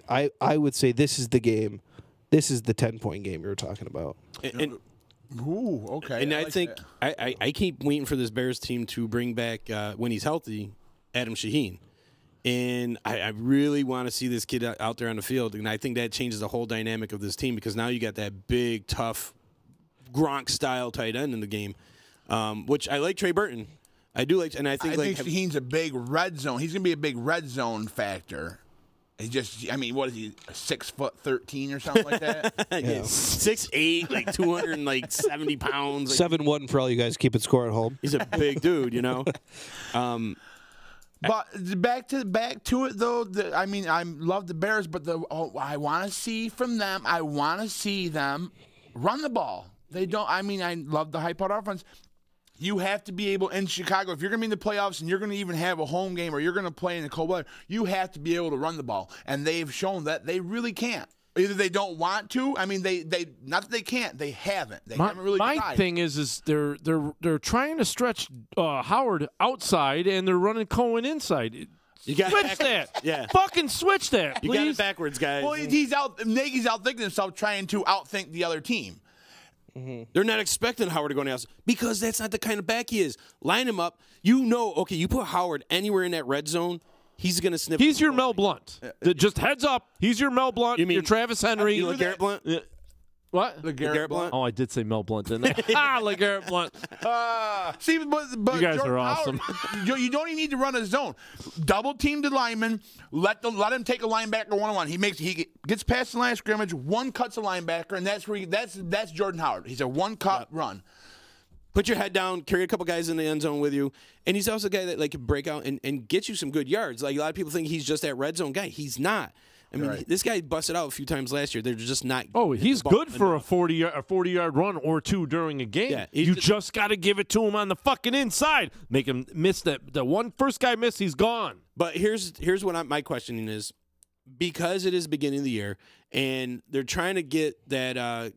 this is the game. This is the 10-point game you were talking about. Ooh, okay. And I like think that. I keep waiting for this Bears team to bring back, when he's healthy, Adam Shaheen. And I really want to see this kid out there on the field. And I think that changes the whole dynamic of this team, because now you got that big, tough, Gronk-style tight end in the game, which I like Trey Burton. I do like, and I think Shaheen's a big red zone. He's going to be a big red zone factor. What is he, 6'13" or something like that? 6'8", like 270 pounds. 7-1 for all you guys keeping score at home. He's a big dude, you know. But back to it though. I love the Bears, but I want to see from them. I want to see them run the ball. They don't. I love the high-powered offense. You have to be able, in Chicago, if you're going to be in the playoffs and you're going to even have a home game or you're going to play in the cold weather, you have to be able to run the ball. And they've shown that they really can't. Either they don't want to. They not that they can't. They haven't. They haven't really tried. My thing is they're trying to stretch Howard outside and they're running Cohen inside. You got switch that. Yeah. Fucking switch that, please. You got it backwards, guys. Well, Nagy's outthinking himself, trying to outthink the other team. Mm-hmm. They're not expecting Howard to go outside because that's not the kind of back he is. Line him up. Okay, you put Howard anywhere in that red zone, he's going to sniff. He's your Mel Blunt. Just heads up. He's your Mel Blunt. Your Travis Henry. You LeGarrette Blunt? What? LeGarrette Blunt? Oh, I did say Mel Blunt, didn't I? LeGarrette Blunt. See, but you guys Jordan are awesome. Howard, you don't even need to run a zone. Double team the lineman. Let him take a linebacker one-on-one. He gets past the line of scrimmage. One cuts a linebacker, and that's Jordan Howard. He's a one-cut run. Put your head down, carry a couple guys in the end zone with you, and he's also a guy that can break out and get you some good yards. Like a lot of people think he's just that red zone guy. He's not. This guy busted out a few times last year. They're just not. Oh, he's good for a 40-yard run or two during a game. Yeah, you just got to give it to him on the fucking inside. Make him miss that. The one first guy missed, he's gone. But here's what my questioning is, because it is the beginning of the year and they're trying to get that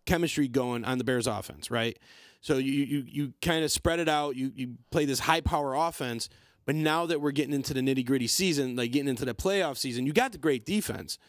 chemistry going on the Bears offense, right? So you kind of spread it out. You play this high power offense. But now that we're getting into the nitty-gritty season, like getting into the playoff season, you got the great defense.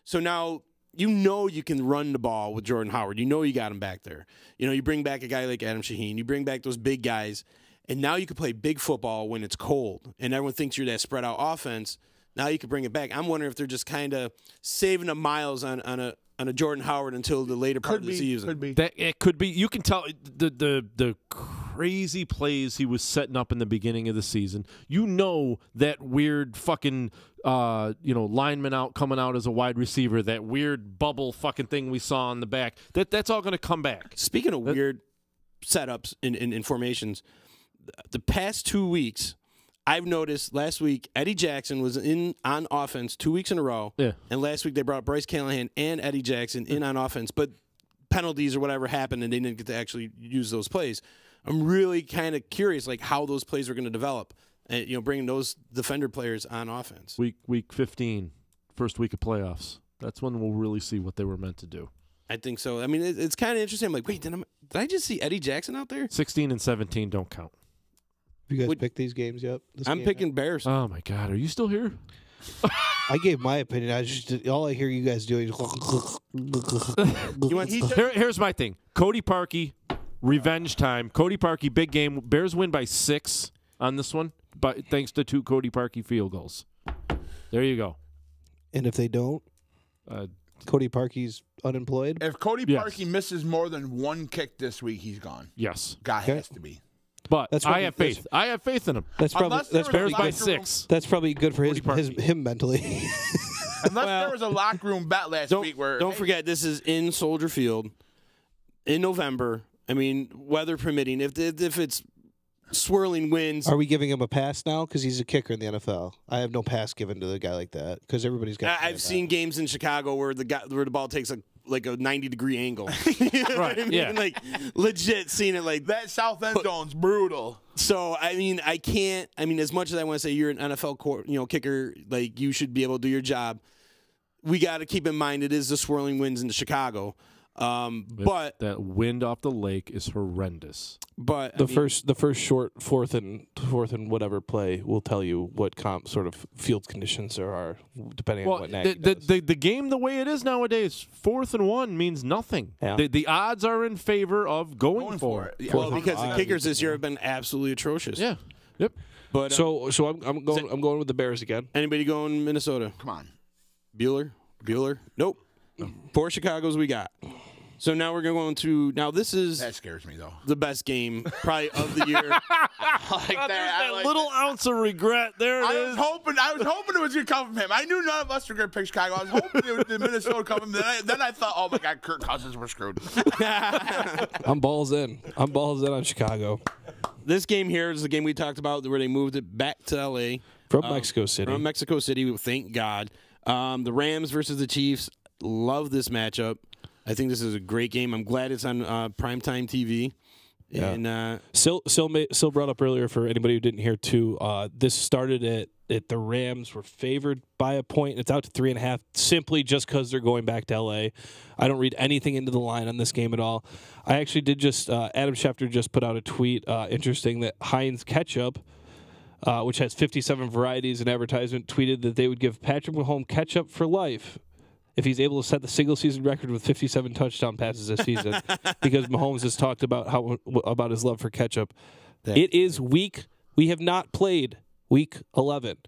So now you can run the ball with Jordan Howard. You got him back there. You bring back a guy like Adam Shaheen. You bring back those big guys. And now you can play big football when it's cold. And everyone thinks you're that spread-out offense. Now you can bring it back. I'm wondering if they're just kind of saving the miles on a Jordan Howard until the later part of the season. Could be. It could be. You can tell the crazy plays he was setting up in the beginning of the season. That weird fucking lineman coming out as a wide receiver, that weird bubble fucking thing we saw on the back. That's all going to come back. Speaking of weird setups in formations, the past 2 weeks, I've noticed last week Eddie Jackson was on offense 2 weeks in a row. Yeah. And last week they brought Bryce Callahan and Eddie Jackson in on offense, but penalties or whatever happened and they didn't get to actually use those plays. I'm really kind of curious how those plays are going to develop and bringing those defender players on offense. Week 15, first week of playoffs. That's when we'll really see what they were meant to do. I think so. It's kind of interesting. I'm like, wait, did I just see Eddie Jackson out there? 16 and 17 don't count. Have you guys picked these games yet? I'm picking Bears. Oh, my God. Are you still here? I gave my opinion. All I hear you guys doing is... Here's my thing. Cody Parkey, revenge time. Cody Parkey, big game. Bears win by 6 on this one, but thanks to 2 Cody Parkey field goals. There you go. And if they don't, Cody Parkey's unemployed? If Cody Parkey misses more than 1 kick this week, he's gone. Yes. Guy has to be. But I have faith. I have faith in him. That's Bears by 6. That's probably good for him mentally. Unless there was a locker room bet last week where... Don't forget, this is in Soldier Field in November. Weather permitting. If it's swirling winds. Are we giving him a pass now because he's a kicker in the NFL? I have no pass given to a guy like that because everybody's got. I've seen games in Chicago where the ball takes like a 90-degree angle. You know what I mean? Yeah. Like legit seen it like that south end zone's brutal. So I mean, I can't. I mean, as much as I want to say you're an NFL kicker, like you should be able to do your job. We got to keep in mind it is the swirling winds in Chicago. But that wind off the lake is horrendous. But the first short fourth and whatever play will tell you what sort of field conditions there are, depending on what the game the way it is nowadays, 4th and 1 means nothing. Yeah. The odds are in favor of going for it. Yeah. Well, because the kickers this year have been absolutely atrocious. Yeah. Yep. But so I'm going with the Bears again. Anybody going Minnesota? Come on. Bueller? Nope. 4 Chicagos we got. So now we're going to this is that scares me though. The best game probably of the year. That little ounce of regret there. I was hoping it was gonna come from him. I knew none of us were gonna pick Chicago. I was hoping it was the Minnesota coming. Then I thought, oh my God, Kirk Cousins, we're screwed. I'm balls in on Chicago. This game here is the game we talked about where they moved it back to L.A. From Mexico City. From Mexico City, thank God. The Rams versus the Chiefs. Love this matchup. I think this is a great game. I'm glad it's on primetime TV. Yeah. And Sil brought up earlier for anybody who didn't hear too. This started at the Rams were favored by a point. It's out to 3.5 simply just because they're going back to LA. I don't read anything into the line on this game at all. I actually did just Adam Schefter just put out a tweet interesting that Heinz ketchup, which has 57 varieties in advertisement, tweeted that they would give Patrick Mahomes ketchup for life if he's able to set the single-season record with 57 touchdown passes this season, because Mahomes has talked about his love for ketchup. It is week. We have not played week 11.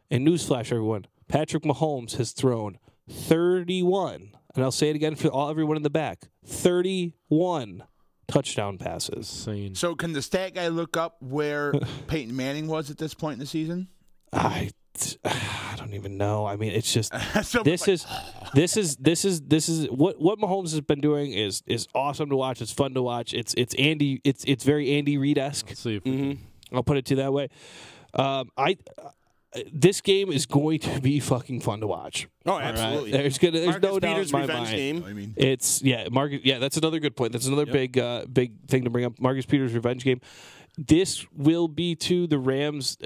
And newsflash, everyone, Patrick Mahomes has thrown 31, and I'll say it again for everyone in the back, 31 touchdown passes. Insane. So can the stat guy look up where Peyton Manning was at this point in the season? I don't even know. I mean, it's just this is what Mahomes has been doing is awesome to watch. It's fun to watch. It's Andy. It's very Andy Reid-esque. Let's see if I'll put it to that way. This game is going to be fucking fun to watch. Oh, absolutely. Right? There's Marcus no doubt Peters in my revenge mind. game. It's Marcus. Yeah, that's another good point. That's another big thing to bring up. Marcus Peters' revenge game. This will be to the Rams.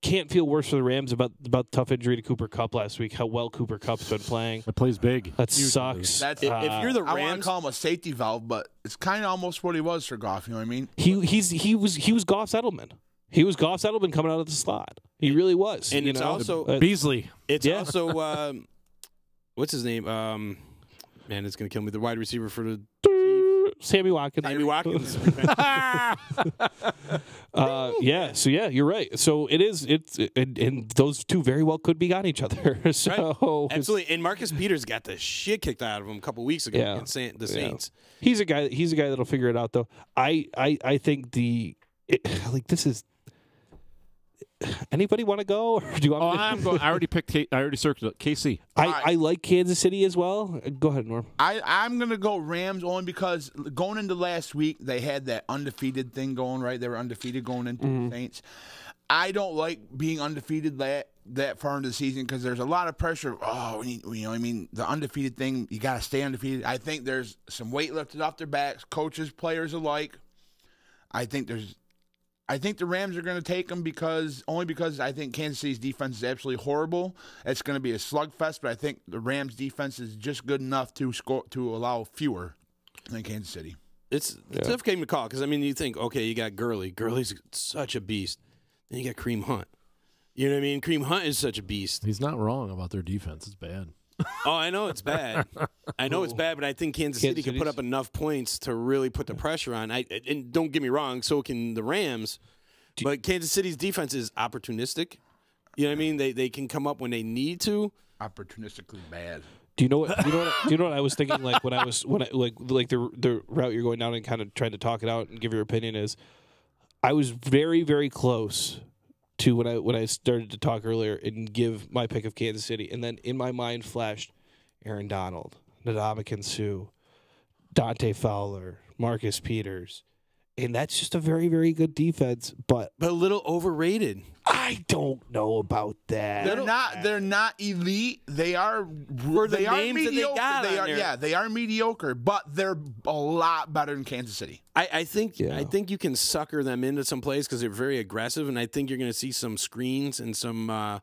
Can't feel worse for the Rams about the tough injury to Cooper Kupp last week. How well Cooper Kupp's been playing. It plays big. That sucks. That's, if you're the Rams, I want to call him a safety valve, but it's kind of almost what he was for Goff. You know what I mean? He was Goff's Edelman. He was Goff's Edelman coming out of the slot. He really was. And it's also Beasley. It's also what's his name? Man, it's gonna kill me. The wide receiver for the Sammy Watkins. Sammy Watkins. So you're right. So it is. And those two very well could be on each other. So right. Absolutely. And Marcus Peters got the shit kicked out of him a couple weeks ago against the Saints. He's a guy that'll figure it out though. I think this is. Anybody want to go? Or do you want I'm going. I already picked. I already circled it. KC. I like Kansas City as well. Go ahead, Norm. I'm going to go Rams only because going into last week, they had that undefeated thing going, right? They were undefeated going into the Saints. I don't like being undefeated that far into the season because there's a lot of pressure. Oh, the undefeated thing, you got to stay undefeated. I think there's some weight lifted off their backs, coaches, players alike. I think the Rams are going to take them because I think Kansas City's defense is absolutely horrible. It's going to be a slugfest, but I think the Rams' defense is just good enough to allow fewer than Kansas City. It's a tough game to call because, I mean, you think, okay, you got Gurley. Gurley's such a beast. Then you got Kareem Hunt. You know what I mean? Kareem Hunt is such a beast. He's not wrong about their defense. It's bad. Oh, I know it's bad. It's bad, but I think Kansas City can put up enough points to really put the pressure on. And don't get me wrong, so can the Rams. But Kansas City's defense is opportunistic. You know what I mean? They can come up when they need to. Opportunistically bad. Do you know what I was thinking? Like the route you're going down and kind of trying to talk it out and give your opinion is, I was very, very close to when I started to talk earlier and give my pick of Kansas City, and then in my mind flashed Aaron Donald, Ndamukong Suh, Dante Fowler, Marcus Peters, and that's just a very, very good defense. But a little overrated. I don't know about that. They're not elite. They are they are mediocre. They are mediocre, but they're a lot better than Kansas City. I think you can sucker them into some plays because they're very aggressive, and I think you're going to see some screens and some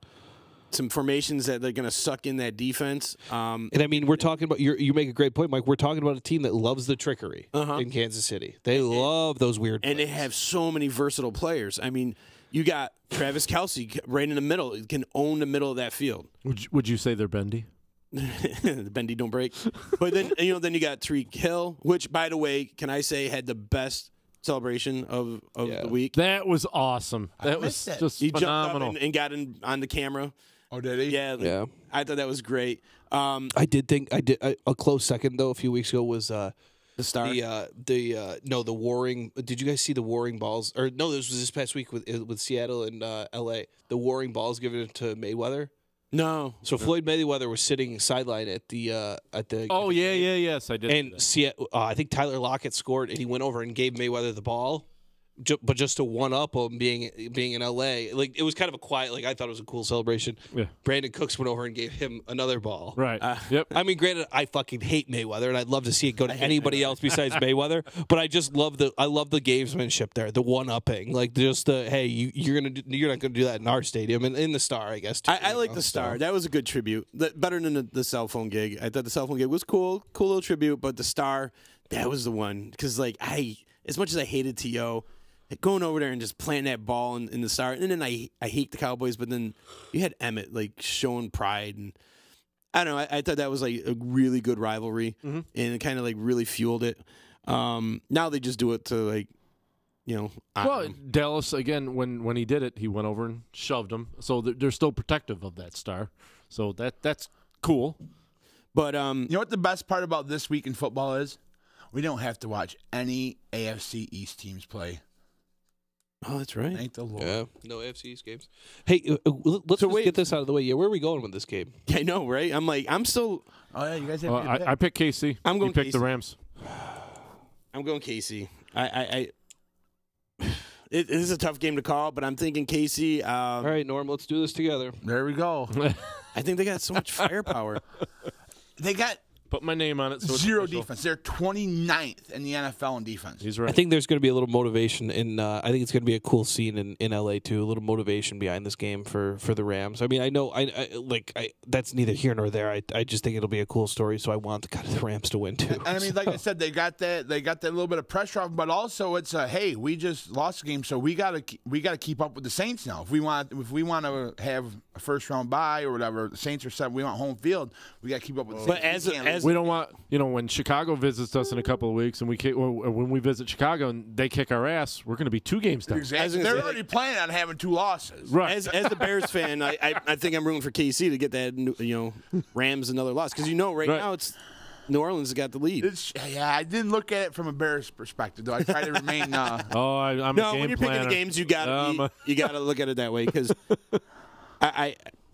formations that they're going to suck in that defense. And I mean, we're talking about you make a great point, Mike. We're talking about a team that loves the trickery in Kansas City. They love those weird plays. And they have so many versatile players. I mean, you got Travis Kelce right in the middle. He can own the middle of that field. Would you say they're bendy? The bendy don't break. But then then you got Tyreek Hill, which, by the way, can I say had the best celebration of the week. That was awesome. That was just he phenomenal. jumped up and got on the camera. Oh, did he? Yeah. I thought that was great. I did think a close second though a few weeks ago was the Star. The Warring. Did you guys see the Warring balls? Or no, this was this past week with Seattle and L.A. The Warring balls given it to Mayweather. No. So Floyd Mayweather was sitting sideline at the. Oh yes, I did. And I think Tyler Lockett scored, and he went over and gave Mayweather the ball. But just to one up him being in LA, like it was kind of a quiet. Like I thought it was a cool celebration. Yeah. Brandon Cooks went over and gave him another ball. Right. Yep. I mean, granted, I fucking hate Mayweather, and I'd love to see it go to anybody else besides Mayweather. But I just love the gamesmanship there, the one upping, like just the hey, you're not gonna do that in our stadium and in the Star, I guess. Too, I like the Star. That was a good tribute. Better than the cell phone gig. I thought the cell phone gig was cool little tribute, but the Star, that was the one because like as much as I hated T.O. going over there and just planting that ball in the Star, and then I hate the Cowboys, but then you had Emmett like showing pride, and I don't know. I thought that was like a really good rivalry, and it kind of like really fueled it. Now they just do it to like, Dallas again when he did it, he went over and shoved him, so they're still protective of that Star. So that's cool. But you know what the best part about this week in football is? We don't have to watch any AFC East teams play. Oh, that's right. Thank the Lord. Yeah, no AFC East games. Hey, let's get this out of the way. Yeah, where are we going with this game? I know, right? I'm still. Oh yeah, you guys have. I picked KC. I'm going. You picked the Rams. I'm going KC. It is a tough game to call, but I'm thinking KC. All right, Norm, let's do this together. There we go. I think they got so much firepower. They got. Put my name on it. So zero defense. They're 29th in the NFL in defense. He's right. I think there's going to be a little motivation I think it's going to be a cool scene in LA too. A little motivation behind this game for the Rams. I mean, I know that's neither here nor there. I just think it'll be a cool story. So I want the Rams to win too. And I mean, like I said, they got that little bit of pressure off, but also it's hey, we just lost the game, so we gotta keep up with the Saints now. If we want to have a first round bye or whatever, the Saints are set. We want home field. We got to keep up with the Saints. But as we don't want, when Chicago visits us in a couple of weeks, and when we visit Chicago and they kick our ass, we're going to be 2 games down. Exactly. They're already planning on having 2 losses. Right. As the Bears fan, I think I'm rooting for KC to get that Rams another loss because right now it's New Orleans has got the lead. I didn't look at it from a Bears perspective though. I try to remain. I'm no. a game When you're planner. picking the games, you got to look at it that way because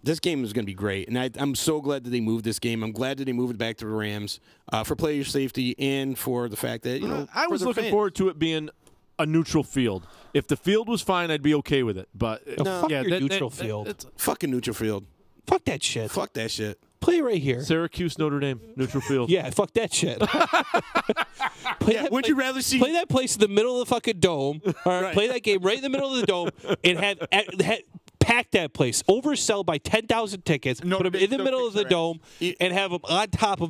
this game is going to be great, and I'm so glad that they moved this game. I'm glad that they moved it back to the Rams for player safety and for the fact that I was looking forward to it being a neutral field. If the field was fine, I'd be okay with it. But fuck your neutral field. It's fucking neutral field. Fuck that shit. Fuck that shit. Play right here. Syracuse, Notre Dame, neutral field. Yeah, fuck that shit. Would you rather see play that place in the middle of the fucking dome? All right, play that game right in the middle of the dome and have pack that place, oversell by 10,000 tickets, put them in the middle of the dome, and have them on top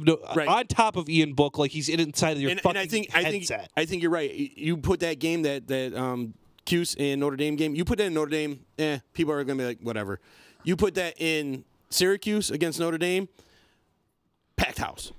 of Ian Book like he's inside of your fucking headset. I think you're right. You put that game that Cuse and Notre Dame game. You put that in Notre Dame, people are gonna be like whatever. You put that in Syracuse against Notre Dame, packed house.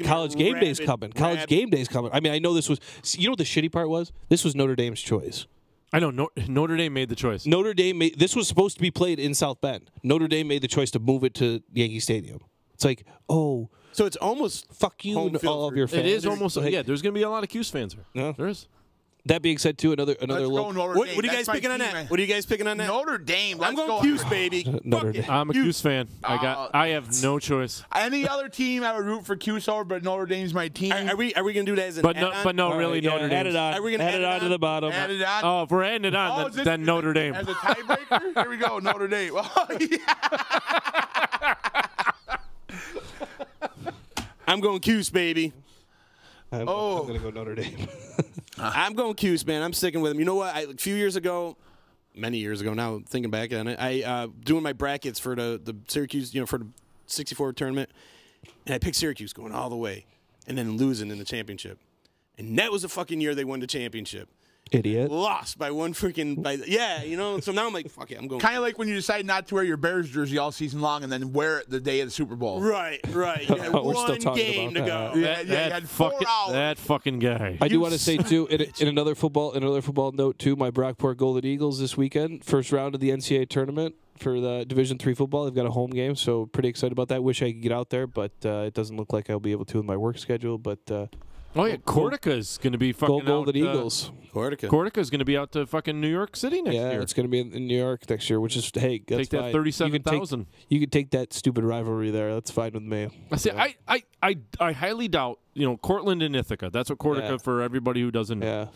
College game day's coming. College game day's coming. I mean, I know this was. You know what the shitty part was? This was Notre Dame's choice. I know Notre Dame made the choice. Notre Dame this was supposed to be played in South Bend. Notre Dame made the choice to move it to Yankee Stadium. It's like, so it's almost fuck you and all of your fans. It is almost. There's going to be a lot of Cuse fans here. Yeah. There is. That being said, too, another Let's go local. Notre What Dame. are you That's guys picking my on team, that? man. What are you guys picking on that? Notre Dame. I'm Let's going go. Cuse, baby. Notre Fuck Dame. it. I'm a Cuse fan. I have no choice. Any other team I would root for Cuse over, but Notre Dame's my team. Are we gonna do that as an But add-on? no, really, Notre Dame. Add it on. Are we gonna add add it it on to on? the bottom? Add it on. Oh, if we're adding it on, then Notre Dame. As a tiebreaker? Here we go, Notre Dame. Oh, yeah. I'm going Cuse, baby. I'm going to go Notre Dame. I'm going Cuse, man. I'm sticking with him. You know what? A few years ago, many years ago now, thinking back on it, I doing my brackets for the Syracuse, for the 64 tournament, and I picked Syracuse going all the way, and then losing in the championship. And that was the fucking year they won the championship. Idiot. Lost by one freaking So now I'm like, fuck it, I'm going. Kind of like when you decide not to wear your Bears jersey all season long and then wear it the day of the Super Bowl. Right. You had We're still one talking game to about go. that. You had 4 hours. That fucking guy. I do want to say too, in another football note too, my Brockport Golden Eagles this weekend, first round of the NCAA tournament for the Division III football. They've got a home game, so pretty excited about that. Wish I could get out there, but it doesn't look like I'll be able to with my work schedule. But Cortica is going to be fucking Golden out, Eagles. Cortica is going to be out to fucking New York City next year. Yeah, it's going to be in New York next year, which is that's Take that fine. 37,000. You can take that stupid rivalry there. That's fine with me. I say I highly doubt Cortland and Ithaca. That's what Cortica for everybody who doesn't know.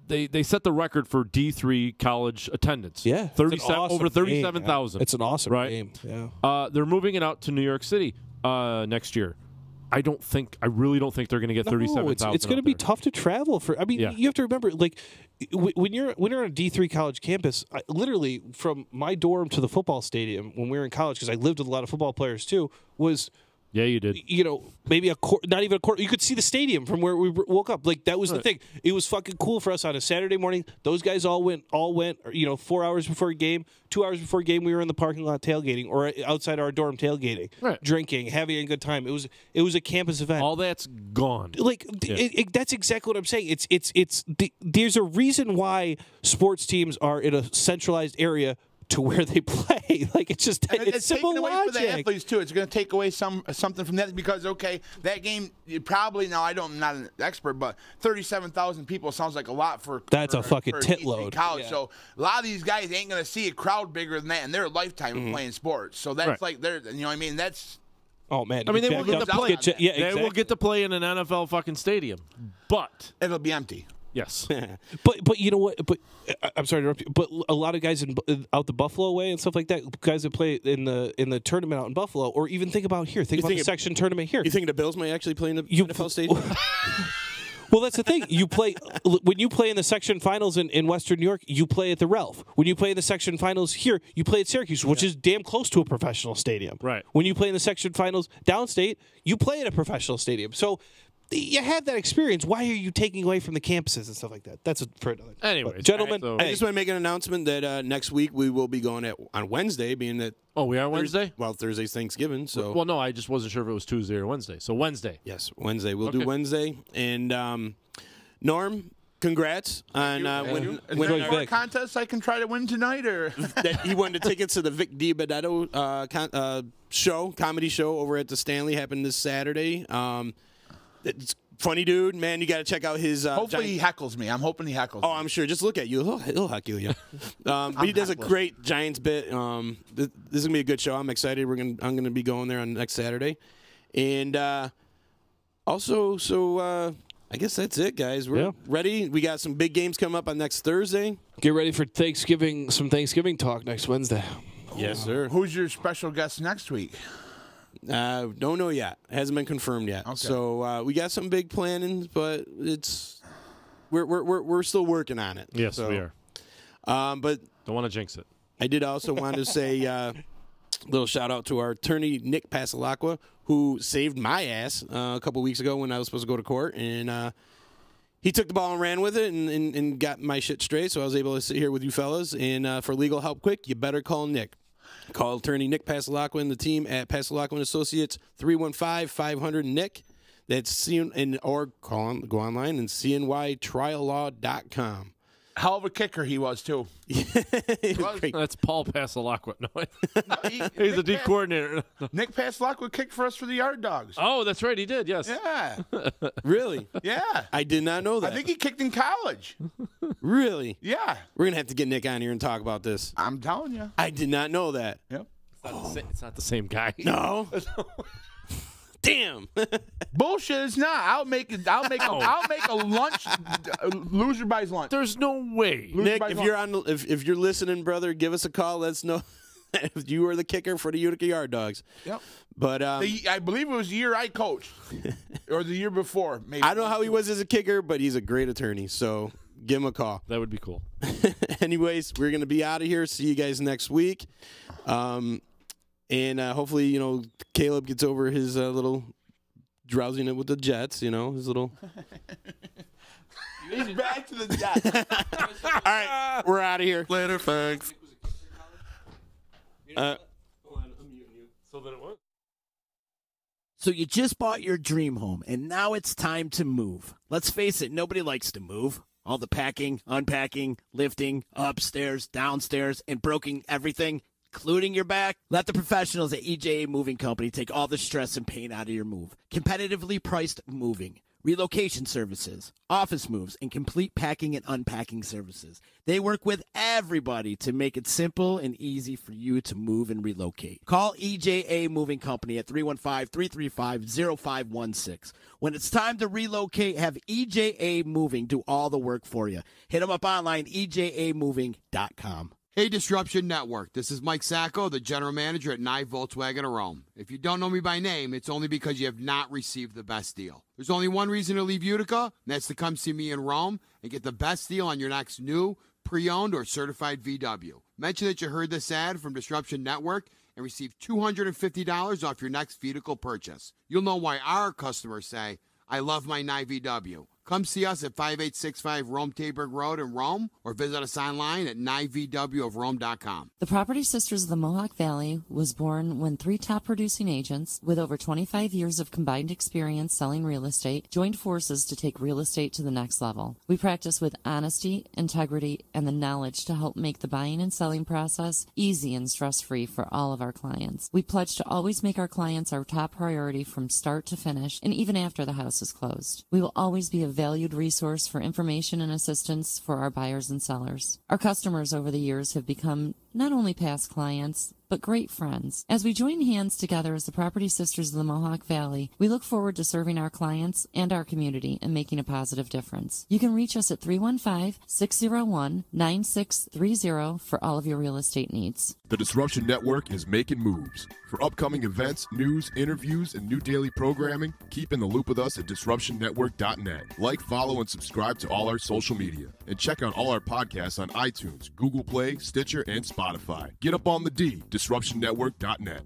They set the record for D3 college attendance. Yeah, 37 awesome over 37,000. It's an awesome right? game. Yeah. They're moving it out to New York City next year. I really don't think they're going to get 37,000. It's going to be tough to travel for. I mean, you have to remember, like, when you're on a D3 college campus, literally from my dorm to the football stadium when we were in college, because I lived with a lot of football players too, was. Yeah, you did. Maybe not even a quarter. You could see the stadium from where we woke up. Like, that was the thing. It was fucking cool for us on a Saturday morning. Those guys all went, 4 hours before a game, 2 hours before a game, we were in the parking lot tailgating or outside our dorm tailgating, drinking, having a good time. It was a campus event. All that's gone. Like, that's exactly what I'm saying. There's a reason why sports teams are in a centralized area to where they play. Like, it's just it's simple taken away logic. for the athletes too. It's going to take away something from that because that game probably I'm not an expert, but 37,000 people sounds like a lot for a fucking tit D3 load. college. Yeah. So a lot of these guys ain't going to see a crowd bigger than that in their lifetime of playing sports. So that's like they're that's. Oh man! I mean, they will get to play. They will get to play in an NFL fucking stadium, but it'll be empty. Yes, but you know what? But I'm sorry to interrupt you. But a lot of guys out the Buffalo way and stuff like that, guys that play in the tournament out in Buffalo, or even think about here. Think about the section tournament here. You think the Bills may actually play in the NFL stadium? Well, that's the thing. When you play in the section finals in Western New York, you play at the Ralph. When you play in the section finals here, you play at Syracuse, which is damn close to a professional stadium. Right. When you play in the section finals downstate, you play at a professional stadium. So you have that experience. Why are you taking away from the campuses and stuff like that? That's for another. Anyways, gentlemen, I just want to make an announcement that next week we will be going on Wednesday, being that. Oh, we are Wednesday? Well, Thursday's Thanksgiving, so. Well, no, I just wasn't sure if it was Tuesday or Wednesday. So Wednesday. Yes, Wednesday. We'll do Wednesday. And Norm, congrats on winning our contest I can try to win tonight, or that he won the tickets to the Vic DiBenedetto comedy show over at the Stanley. Happened this Saturday. It's funny, dude. Man, you got to check out his. Hopefully he heckles me. I'm hoping he heckles me. Oh, I'm sure. Just look at you. He'll heckle you. But he does a great Giants bit. This is gonna be a good show. I'm excited. I'm gonna be going there on next Saturday, and also, I guess that's it, guys. We're ready. We got some big games coming up on next Thursday. Get ready for Thanksgiving. Some Thanksgiving talk next Wednesday. Yes, sir. Who's your special guest next week? Don't know yet. It hasn't been confirmed yet. Okay. So we got some big plannings, but we're still working on it. Yes, we are. But don't want to jinx it. I did also want to say a little shout out to our attorney Nick Pasalacqua, who saved my ass a couple weeks ago when I was supposed to go to court, and he took the ball and ran with it and got my shit straight. So I was able to sit here with you fellas. And for legal help quick, you better call Nick. Call attorney Nick Pasalacqua and the team at Pasalacqua & Associates, 315-500-NICK. That's or go online and cnytriallaw.com. Hell of a kicker he was, too. That's Paul Pasalakwa. No, he's the D coordinator. Nick Pasalakwa kicked for us for the Yard Dogs. Oh, that's right. He did, yes. Yeah. Really? Yeah. I did not know that. I think he kicked in college. Really? Yeah. We're going to have to get Nick on here and talk about this. I'm telling you. I did not know that. Yep. It's not the same guy. No. Damn. Bullshit, it's not. I'll make a lunch. Loser buys lunch. There's no way. Nick, if you're listening, brother, give us a call. Let us know if you were the kicker for the Utica Yard Dogs. Yep. But I believe it was the year I coached, or the year before. Maybe. I don't know how he was as a kicker, but he's a great attorney. So give him a call. That would be cool. Anyways, we're gonna be out of here. See you guys next week. And hopefully, Caleb gets over his little drowsiness with the Jets. His little. He's back to the Jets. All right, we're out of here. Later, thanks. So then it what? So you just bought your dream home, and now it's time to move. Let's face it, nobody likes to move. All the packing, unpacking, lifting, upstairs, downstairs, and broking everything, including your back. Let the professionals at EJA Moving Company take all the stress and pain out of your move. Competitively priced moving, relocation services, office moves, and complete packing and unpacking services. They work with everybody to make it simple and easy for you to move and relocate. Call EJA Moving Company at 315-335-0516. When it's time to relocate, have EJA Moving do all the work for you. Hit them up online, ejamoving.com. Hey, Disruption Network. This is Mike Sacco, the general manager at NYE Volkswagen of Rome. If you don't know me by name, it's only because you have not received the best deal. There's only one reason to leave Utica, and that's to come see me in Rome and get the best deal on your next new, pre-owned, or certified VW. Mention that you heard this ad from Disruption Network and receive $250 off your next vehicle purchase. You'll know why our customers say, I love my NYE VW. Come see us at 5865 Rome Taberg Road in Rome, or visit us online at NYEVWofRome.com. The Property Sisters of the Mohawk Valley was born when 3 top producing agents with over 25 years of combined experience selling real estate joined forces to take real estate to the next level. We practice with honesty, integrity, and the knowledge to help make the buying and selling process easy and stress-free for all of our clients. We pledge to always make our clients our top priority from start to finish, and even after the house is closed. We will always be a valued resource for information and assistance for our buyers and sellers. Our customers over the years have become not only past clients, but great friends. As we join hands together as the Property Sisters of the Mohawk Valley, we look forward to serving our clients and our community and making a positive difference. You can reach us at 315-601-9630 for all of your real estate needs. The Disruption Network is making moves. For upcoming events, news, interviews, and new daily programming, keep in the loop with us at DisruptionNetwork.net. Like, follow, and subscribe to all our social media. And check out all our podcasts on iTunes, Google Play, Stitcher, and Spotify. Get up on the D, DisruptionNetwork.net.